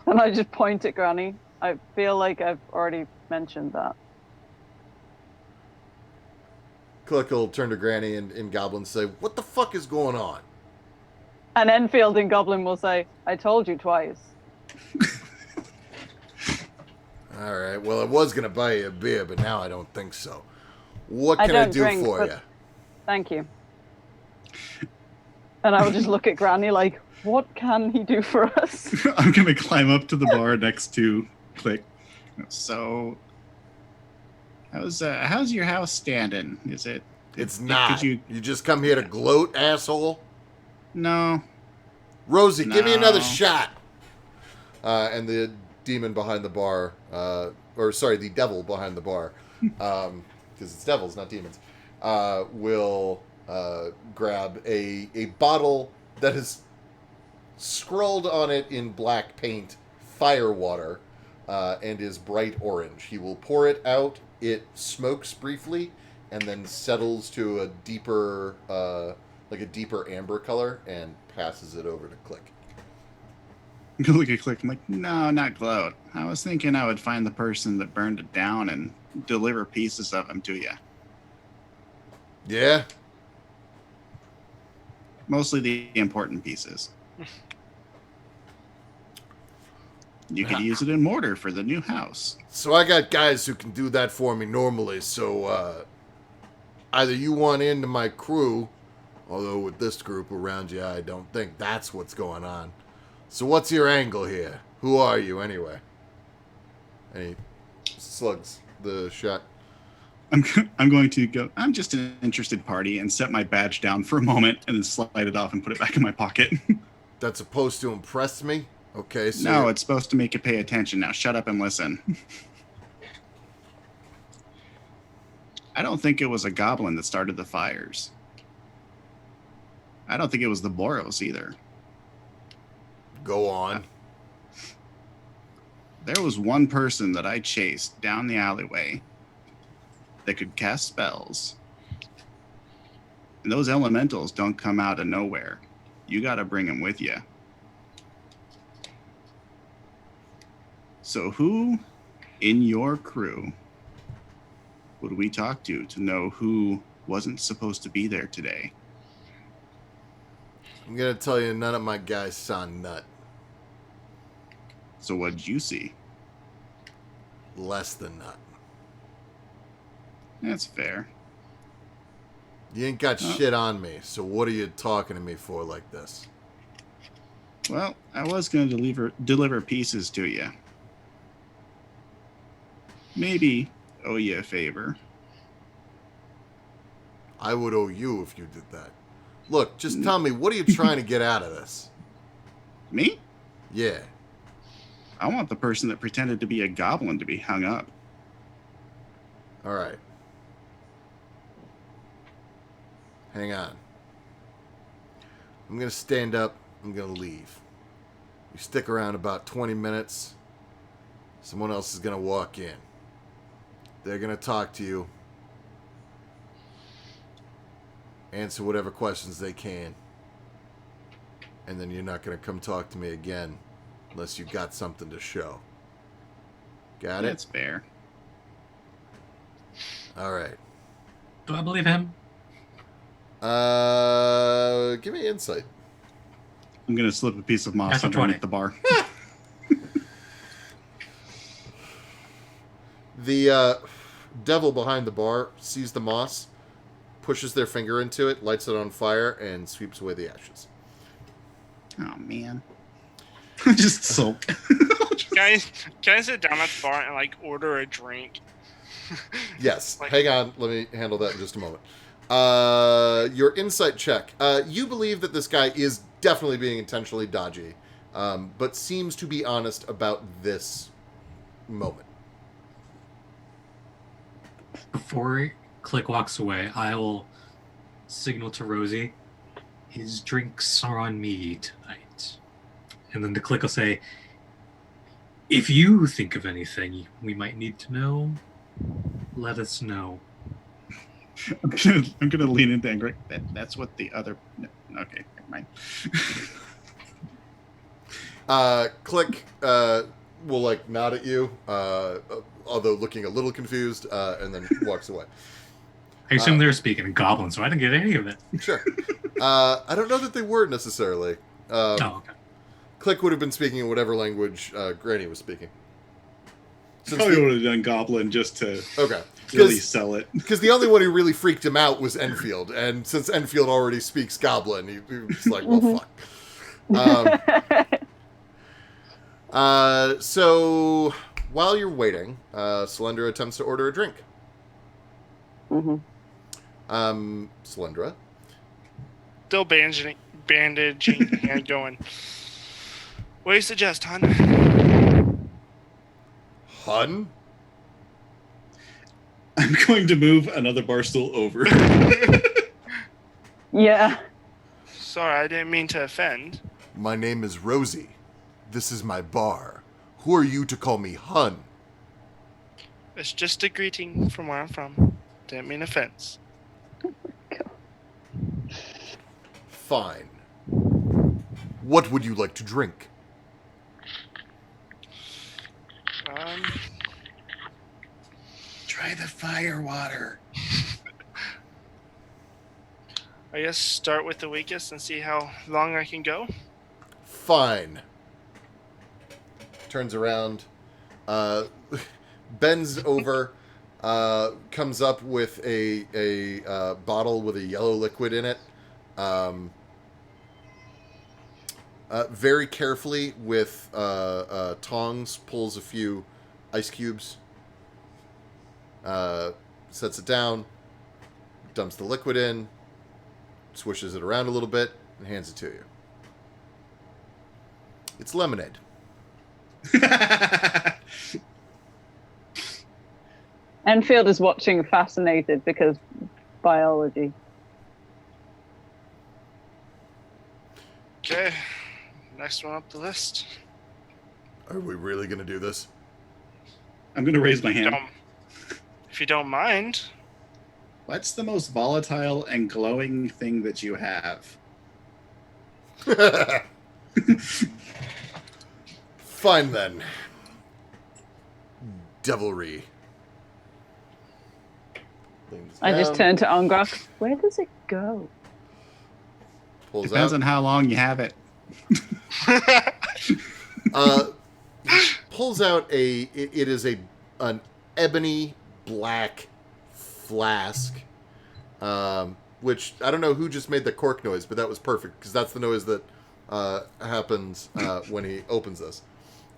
And I just point at Granny. I feel like I've already mentioned that. Click will turn to Granny and Goblin and say, "What the fuck is going on?" And Enfield and Goblin will say, I told you twice. All right. Well, I was gonna buy you a beer, but now I don't think so. What I can I don't do drink, for but- you? Thank you. And I will just look at Granny like, what can he do for us? I'm gonna climb up to the bar next to Click. So, how's your house standing? Is it? It's could not. you? You just come here to gloat, asshole. No. Rosie, give me another No. shot. And the demon behind the bar, the devil behind the bar, because it's devils, not demons, will grab a bottle that is scrawled on it in black paint, Firewater, and is bright orange. He will pour it out. It smokes briefly, and then settles to a deeper amber color, and passes it over to Click. go look at Click. I'm like, no, not gloat. I was thinking I would find the person that burned it down and deliver pieces of them to you. Yeah? Mostly the important pieces. You could use it in mortar for the new house. So I got guys who can do that for me normally, so either you want into my crew, although with this group around you, I don't think that's what's going on. So what's your angle here? Who are you, anyway? And he slugs the shot. I'm going to go, I'm just an interested party, and set my badge down for a moment and then slide it off and put it back in my pocket. That's supposed to impress me? Okay, so... No, it's supposed to make you pay attention. Now shut up and listen. I don't think it was a goblin that started the fires. I don't think it was the Boros either. Go on. There was one person that I chased down the alleyway that could cast spells. And those elementals don't come out of nowhere. You got to bring them with you. So who in your crew would we talk to know who wasn't supposed to be there today? I'm going to tell you, none of my guys saw nut. So what'd you see? Less than nut. That's fair. You ain't got shit on me, so what are you talking to me for like this? Well, I was going to deliver pieces to you. Maybe owe you a favor. I would owe you if you did that. Look, just tell me, what are you trying to get out of this? Me? Yeah. I want the person that pretended to be a goblin to be hung up. All right. Hang on. I'm going to stand up. I'm going to leave. You stick around about 20 minutes. Someone else is going to walk in. They're going to talk to you. Answer whatever questions they can. And then you're not going to come talk to me again unless you got something to show. Got it? That's fair. All right. Do I believe him? Give me insight. I'm going to slip a piece of moss That's a underneath 20. the bar. The devil behind the bar sees the moss, pushes their finger into it, lights it on fire, and sweeps away the ashes. Oh, man. Just sulk. Can I sit down at the bar and like order a drink? Yes. Like- Hang on. Let me handle that in just a moment. Your insight check. You believe that this guy is definitely being intentionally dodgy, but seems to be honest about this moment. Before Click walks away, I will signal to Rosie, his drinks are on me tonight. And then the Click will say, if you think of anything we might need to know, let us know. I'm gonna lean into angry. That's what the other. No, okay, never mind. Click will like nod at you, although looking a little confused, and then walks away. I assume they were speaking in Goblin, so I didn't get any of it. Sure. I don't know that they were necessarily. Oh, okay. Click would have been speaking in whatever language Granny was speaking. Probably would have done Goblin just to Okay. really sell it. Because the only one who really freaked him out was Enfield, and since Enfield already speaks Goblin, he was like, well, fuck. So, while you're waiting, Solyndra attempts to order a drink. Solyndra? Still bandaging and going. What do you suggest, hon? Hun? I'm going to move another bar stool over. Yeah. Sorry, I didn't mean to offend. My name is Rosie. This is my bar. Who are you to call me Hun? It's just a greeting from where I'm from. Didn't mean offense. Fine. What would you like to drink? Try the fire water. I guess start with the weakest and see how long I can go. Fine. Turns around, bends over, comes up with a bottle with a yellow liquid in it. Very carefully with tongs, pulls a few ice cubes, sets it down, dumps the liquid in, swishes it around a little bit, and hands it to you. It's lemonade. Enfield is watching fascinated because biology. Okay, next one up the list. Are we really going to do this? I'm going to raise my hand. If you don't mind. What's the most volatile and glowing thing that you have? Fine then. Devilry. I just turn to Ongrok. Where does it go? Pulls Depends out. on how long you have it. Pulls out it is an ebony black flask, which I don't know who just made the cork noise, but that was perfect because that's the noise that happens when he opens this.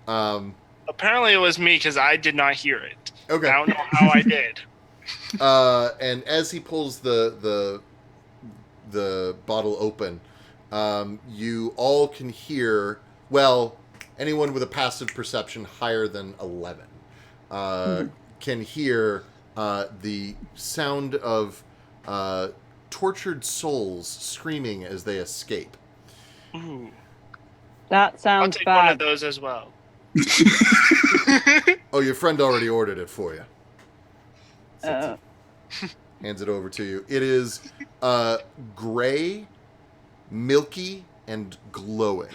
Apparently it was me because I did not hear it. Okay. I don't know how I did. And as he pulls the bottle open, you all can hear, well, anyone with a passive perception higher than 11 can hear the sound of tortured souls screaming as they escape. Ooh. That I'll sounds take one of bad. those as well. Oh, your friend already ordered it for you. Uh, Hands it over to you. It is gray, milky, and glowing.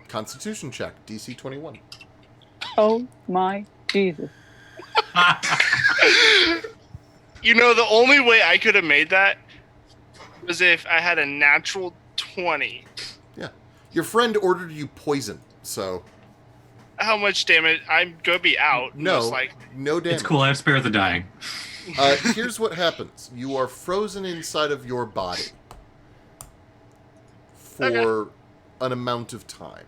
Constitution check, DC 21. oh my Jesus. You know, the only way I could have made that was if I had a natural 20. Yeah. Your friend ordered you poison, so... How much damage? I'm going to be out. No, most likely. no damage. It's cool. I'd spare the dying. Here's what happens. You are frozen inside of your body for an amount of time.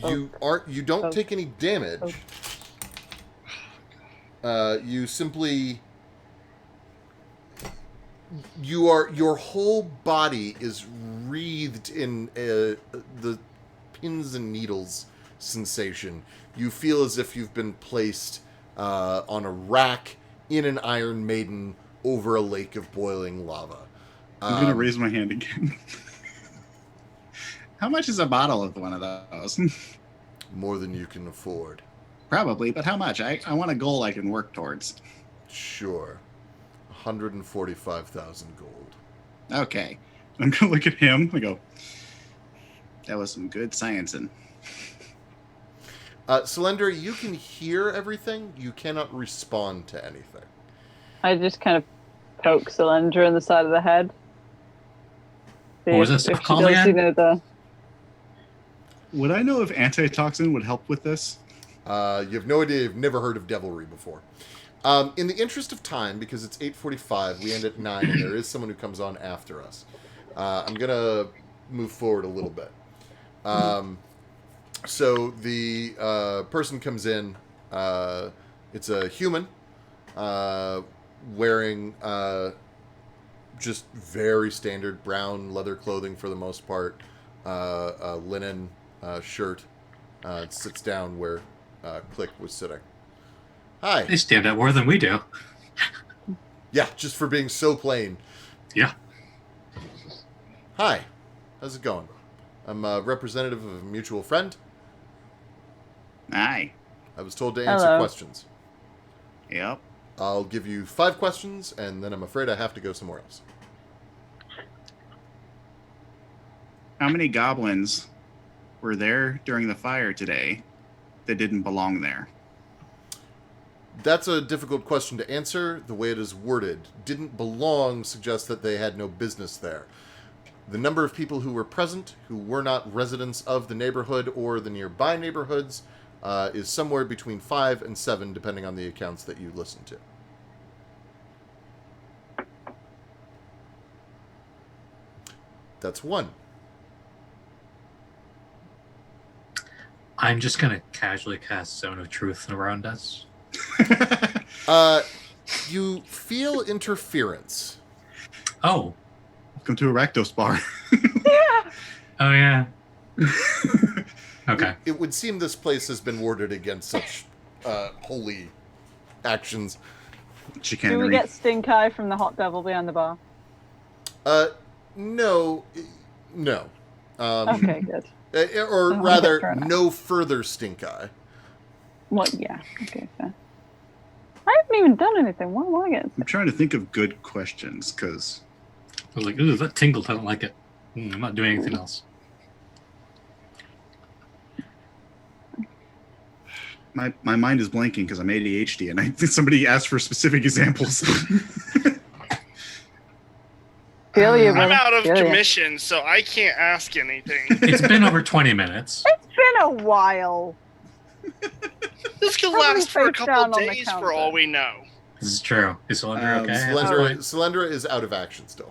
You don't take any damage. You simply... your whole body is wreathed in the pins and needles sensation. You feel as if you've been placed on a rack in an Iron Maiden over a lake of boiling lava. I'm going to raise my hand again. How much is a bottle of one of those? More than you can afford. Probably, but how much? I want a goal I can work towards. Sure. 145,000 gold. Okay. I'm going to look at him. I go, that was some good sciencing. Solyndra, you can hear everything. You cannot respond to anything. I just kind of poke Solyndra in the side of the head. What was that If stuff she called does, again? you know, Would I know if antitoxin would help with this? You have no idea. You've never heard of devilry before. In the interest of time, because it's 8:45, we end at 9, and there is someone who comes on after us. I'm going to move forward a little bit. So the person comes in. It's a human wearing just very standard brown leather clothing for the most part, a linen shirt. Sits down where Click was sitting. Hi. They stand out more than we do. Yeah, just for being so plain. Yeah. Hi. How's it going? I'm a representative of a mutual friend. Aye. I was told to answer Hello. questions. Yep. I'll give you 5 questions, and then I'm afraid I have to go somewhere else. How many goblins were there during the fire today that didn't belong there? That's a difficult question to answer. The way it is worded, didn't belong suggests that they had no business there. The number of people who were present, who were not residents of the neighborhood or the nearby neighborhoods, is somewhere between 5 and 7, depending on the accounts that you listen to. That's 1. I'm just gonna casually cast Zone of Truth around us. You feel interference. Oh. Welcome to a Rakdos bar. Oh, yeah. Okay. It would seem this place has been warded against such holy actions. Chicanery. Do we get stink eye from the hot devil behind the bar? No. Okay, good. Or Oh, rather, okay, fair enough. no further stink eye. Well, yeah. Okay, fair. I haven't even done anything. What am I getting? I'm trying to think of good questions because I was like, ooh, that tingled. I don't like it. I'm not doing anything else. my mind is blanking because I'm ADHD and I think somebody asked for specific examples. Feel you, I'm brother. out of Feel ya. commission, so I can't ask anything. It's been over 20 minutes. It's been a while. This could Probably last for a face down couple on the days for counter. all we know. This is true. Is Solandra okay? Solandra is out of action still.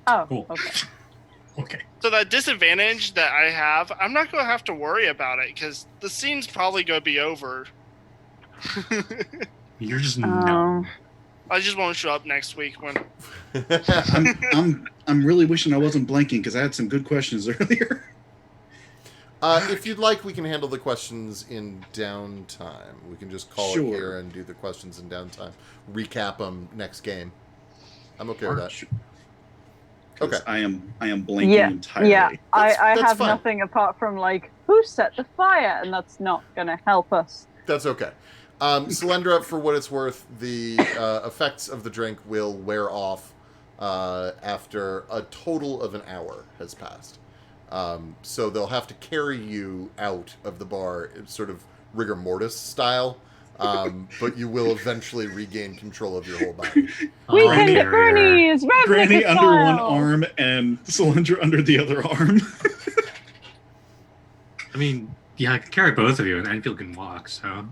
Oh, Cool. okay. Okay. So that disadvantage that I have, I'm not going to have to worry about it because the scene's probably going to be over. You're just no. I just won't show up next week when. I'm really wishing I wasn't blanking because I had some good questions earlier. If you'd like, we can handle the questions in downtime. We can just call it here and do the questions in downtime. Recap them next game. I'm okay with that. Okay. I am blanking entirely. Yeah, I That's have fine. nothing apart from like, who set the fire? And that's not going to help us. That's okay. Solandra, for what it's worth, the effects of the drink will wear off after a total of an hour has passed. So they'll have to carry you out of the bar, sort of rigor mortis style, but you will eventually regain control of your whole body. Weekend at Bernie's! Ravnica Granny under style! one arm and Solandra under the other arm. I mean, yeah, I can carry both of you, and Enfield can walk, so.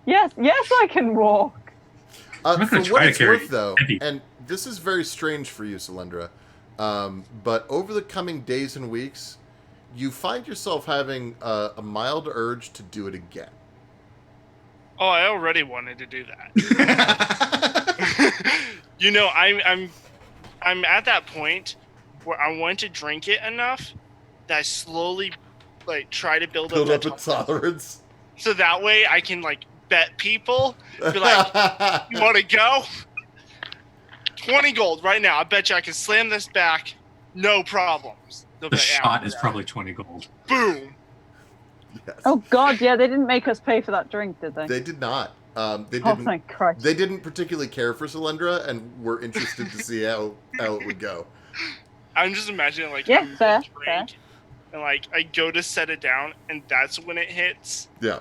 Yes, I can walk. I'm not For gonna what try to it's carry worth, though, heavy. and this is very strange for you, Solandra, but over the coming days and weeks, you find yourself having a mild urge to do it again. Oh, I already wanted to do that. You know, I'm at that point where I want to drink it enough that I slowly like try to build Build up up a tolerance. so that way I can like bet people. Be like, you want to go? 20 gold right now. I bet you I can slam this back, no problems. They'll The be like, "Yeah, shot is whatever." probably 20 gold. Boom. Yes. Oh god, yeah, they didn't make us pay for that drink, did they? They did not. They Oh, didn't. thank Christ. They didn't particularly care for Solandra, and were interested to see how it would go. I'm just imagining like Yeah, I'm fair, drink, and like I go to set it down, and that's when it hits. Yeah.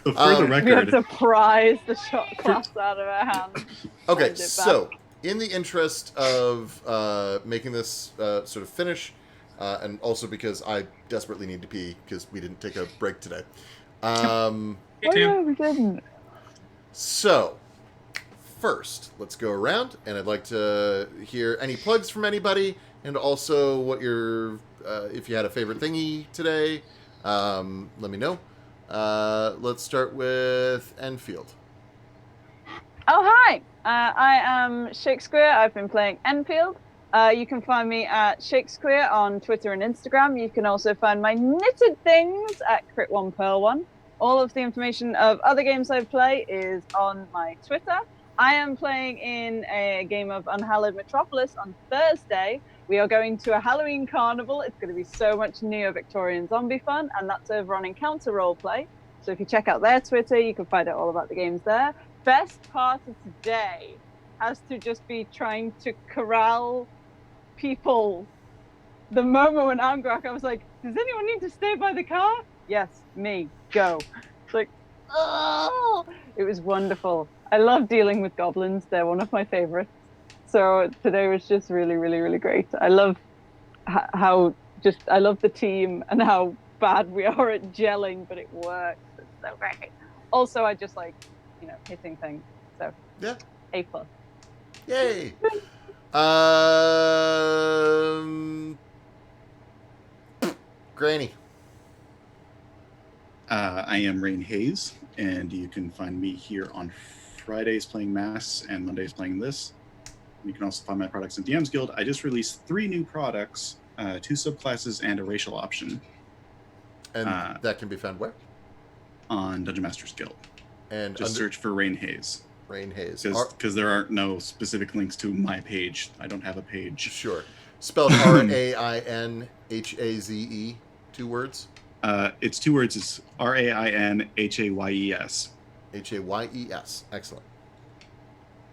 So for the We have record, to prise the shot glass out of our hand. Okay, Hold it so back. in the interest of making this sort of finish, and also because I desperately need to pee because we didn't take a break today. Me Oh, too. yeah, we didn't. So, first, let's go around, and I'd like to hear any plugs from anybody, and also what your, if you had a favorite thingy today, let me know. Let's start with Enfield. Oh, hi! I am Shakespeare. I've been playing Enfield. You can find me at Shakespeare on Twitter and Instagram. You can also find my knitted things at Crit1Pearl1. All of the information of other games I play is on my Twitter. I am playing in a game of Unhallowed Metropolis on Thursday. We are going to a Halloween carnival. It's going to be so much neo-Victorian zombie fun, and that's over on Encounter Roleplay. So if you check out their Twitter, you can find out all about the games there. Best part of today has to just be trying to corral people the moment when Angrak, I was like, does anyone need to stay by the car? Yes, me. Go. It's like, oh, it was wonderful. I love dealing with goblins. They're one of my favorites. So today was just really, really, really great. I love how just I love the team and how bad we are at gelling, but it works. It's so great. Also, I just like, hitting things. So Yeah. A plus. Yay. Granny. I am Rain Hayes, and you can find me here on Fridays playing Mass and Mondays playing this. You can also find my products in DM's Guild. I just released 3 new products, 2 subclasses, and a racial option. And that can be found where? On Dungeon Master's Guild. And just search for Rain Hayes. Rain Hayes. Because there aren't no specific links to my page. I don't have a page. Sure. Spelled Rainhaze, 2 words? It's 2 words. It's Rainhayes. Hayes. Excellent.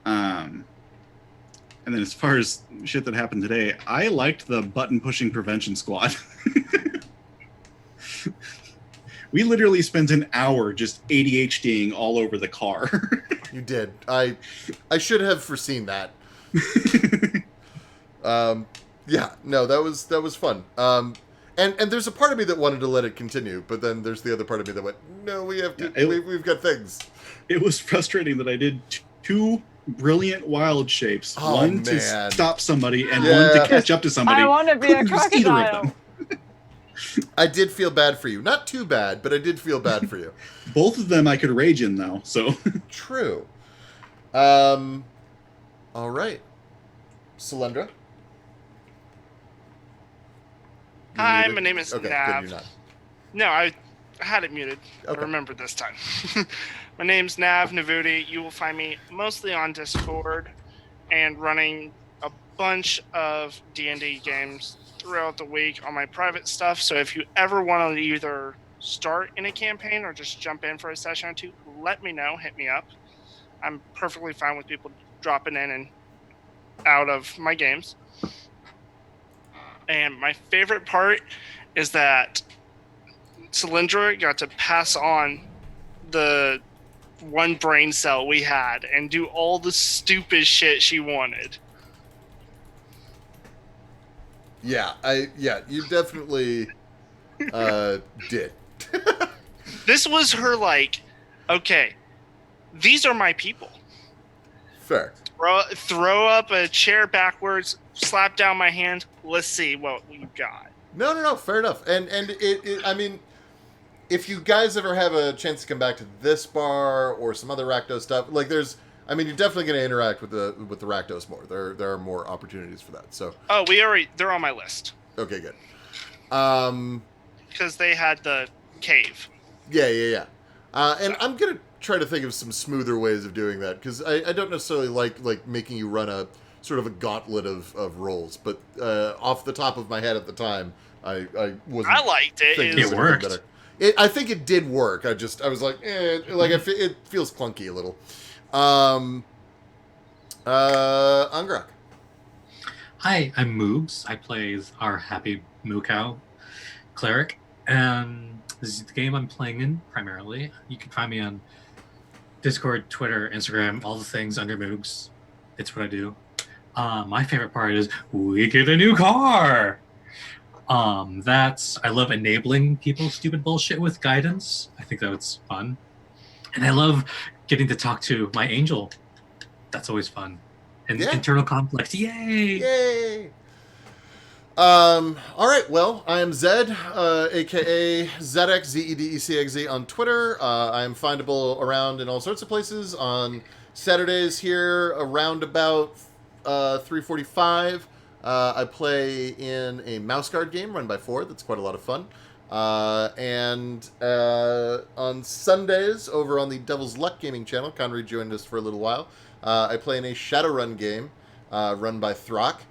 And then as far as shit that happened today, I liked the button pushing prevention squad. We literally spent an hour just ADHDing all over the car. You did. I should have foreseen that. Yeah, no, that was fun. And there's a part of me that wanted to let it continue, but then there's the other part of me that went, no, we have to. We've got things. It was frustrating that I did 2 brilliant wild shapes. Oh, one man. to stop somebody and one to catch up to somebody. I want to be a Just either of crocodile. them. I did feel bad for you. Not too bad, but I did feel bad for you. Both of them I could rage in though, so. True. All right. Solyndra? Hi, my name is Okay, Nav. good, you're not. No, I had it muted. Okay. I remember this time. My name's Nav Navuti. You will find me mostly on Discord and running a bunch of D&D games throughout the week on my private stuff. So if you ever want to either start in a campaign or just jump in for a session or 2, let me know. Hit me up. I'm perfectly fine with people dropping in and out of my games. And my favorite part is that Solyndra got to pass on the one brain cell we had and do all the stupid shit she wanted. Yeah, you definitely did. This was her like, okay, these are my people. Fair. Throw up a chair backwards, slap down my hand. Let's see what we got. No, fair enough. And I mean, if you guys ever have a chance to come back to this bar or some other Rakdos stuff, like you're definitely going to interact with the Rakdos more. There are more opportunities for that. So. Oh, they're on my list. Okay, good. Because they had the cave. Yeah. And I'm gonna try to think of some smoother ways of doing that because I don't necessarily like making you run a sort of a gauntlet of rolls. But off the top of my head at the time, I wasn't. I liked it. It worked. better. I think it did work. I was like, it feels clunky a little. Angrak. Hi, I'm Moobs. I play our happy moo cow cleric, and this is the game I'm playing in primarily. You can find me on Discord, Twitter, Instagram, all the things under Moobs. It's what I do. My favorite part is we get a new car. I love enabling people's stupid bullshit with guidance. I think that's fun, and I love getting to talk to my angel. That's always fun. And internal conflict. Yay! All right. Well, I am Zed, aka Zedek, ZEDECXZ on Twitter. I am findable around in all sorts of places on Saturdays here around about 3:45. I play in a mouse guard game run by Ford. That's quite a lot of fun. And on Sundays over on the Devil's Luck gaming channel, Connery joined us for a little while. I play in a Shadowrun game run by Throck.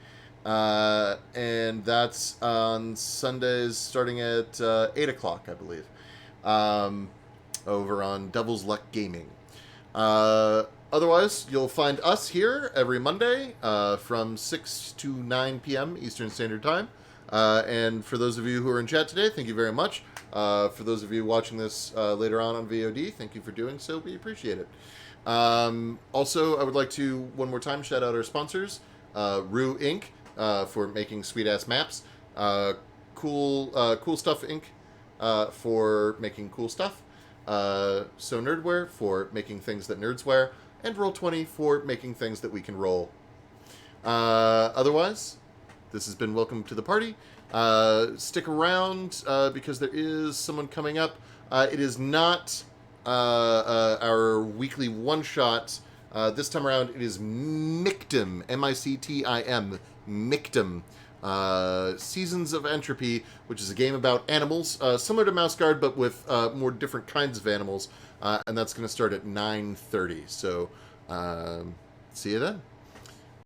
And that's on Sundays starting at 8 o'clock, I believe, over on Devil's Luck Gaming. Otherwise, you'll find us here every Monday from 6 to 9 p.m. Eastern Standard Time And for those of you who are in chat today, thank you very much. For those of you watching this later on VOD, thank you for doing so. We appreciate it. Also, I would like to, one more time, shout out our sponsors, Rue Inc., for making sweet-ass maps, Cool Stuff Inc., for making cool stuff, So Nerdware for making things that nerds wear, and Roll20 for making things that we can roll. Otherwise, this has been Welcome to the Party. Stick around because there is someone coming up. It is not our weekly one-shot. This time around, it is Mictim, M-I-C-T-I-M, Mictim. Seasons of Entropy, which is a game about animals, similar to Mouse Guard, but with more different kinds of animals. And that's going to start at 9:30. So, see you then.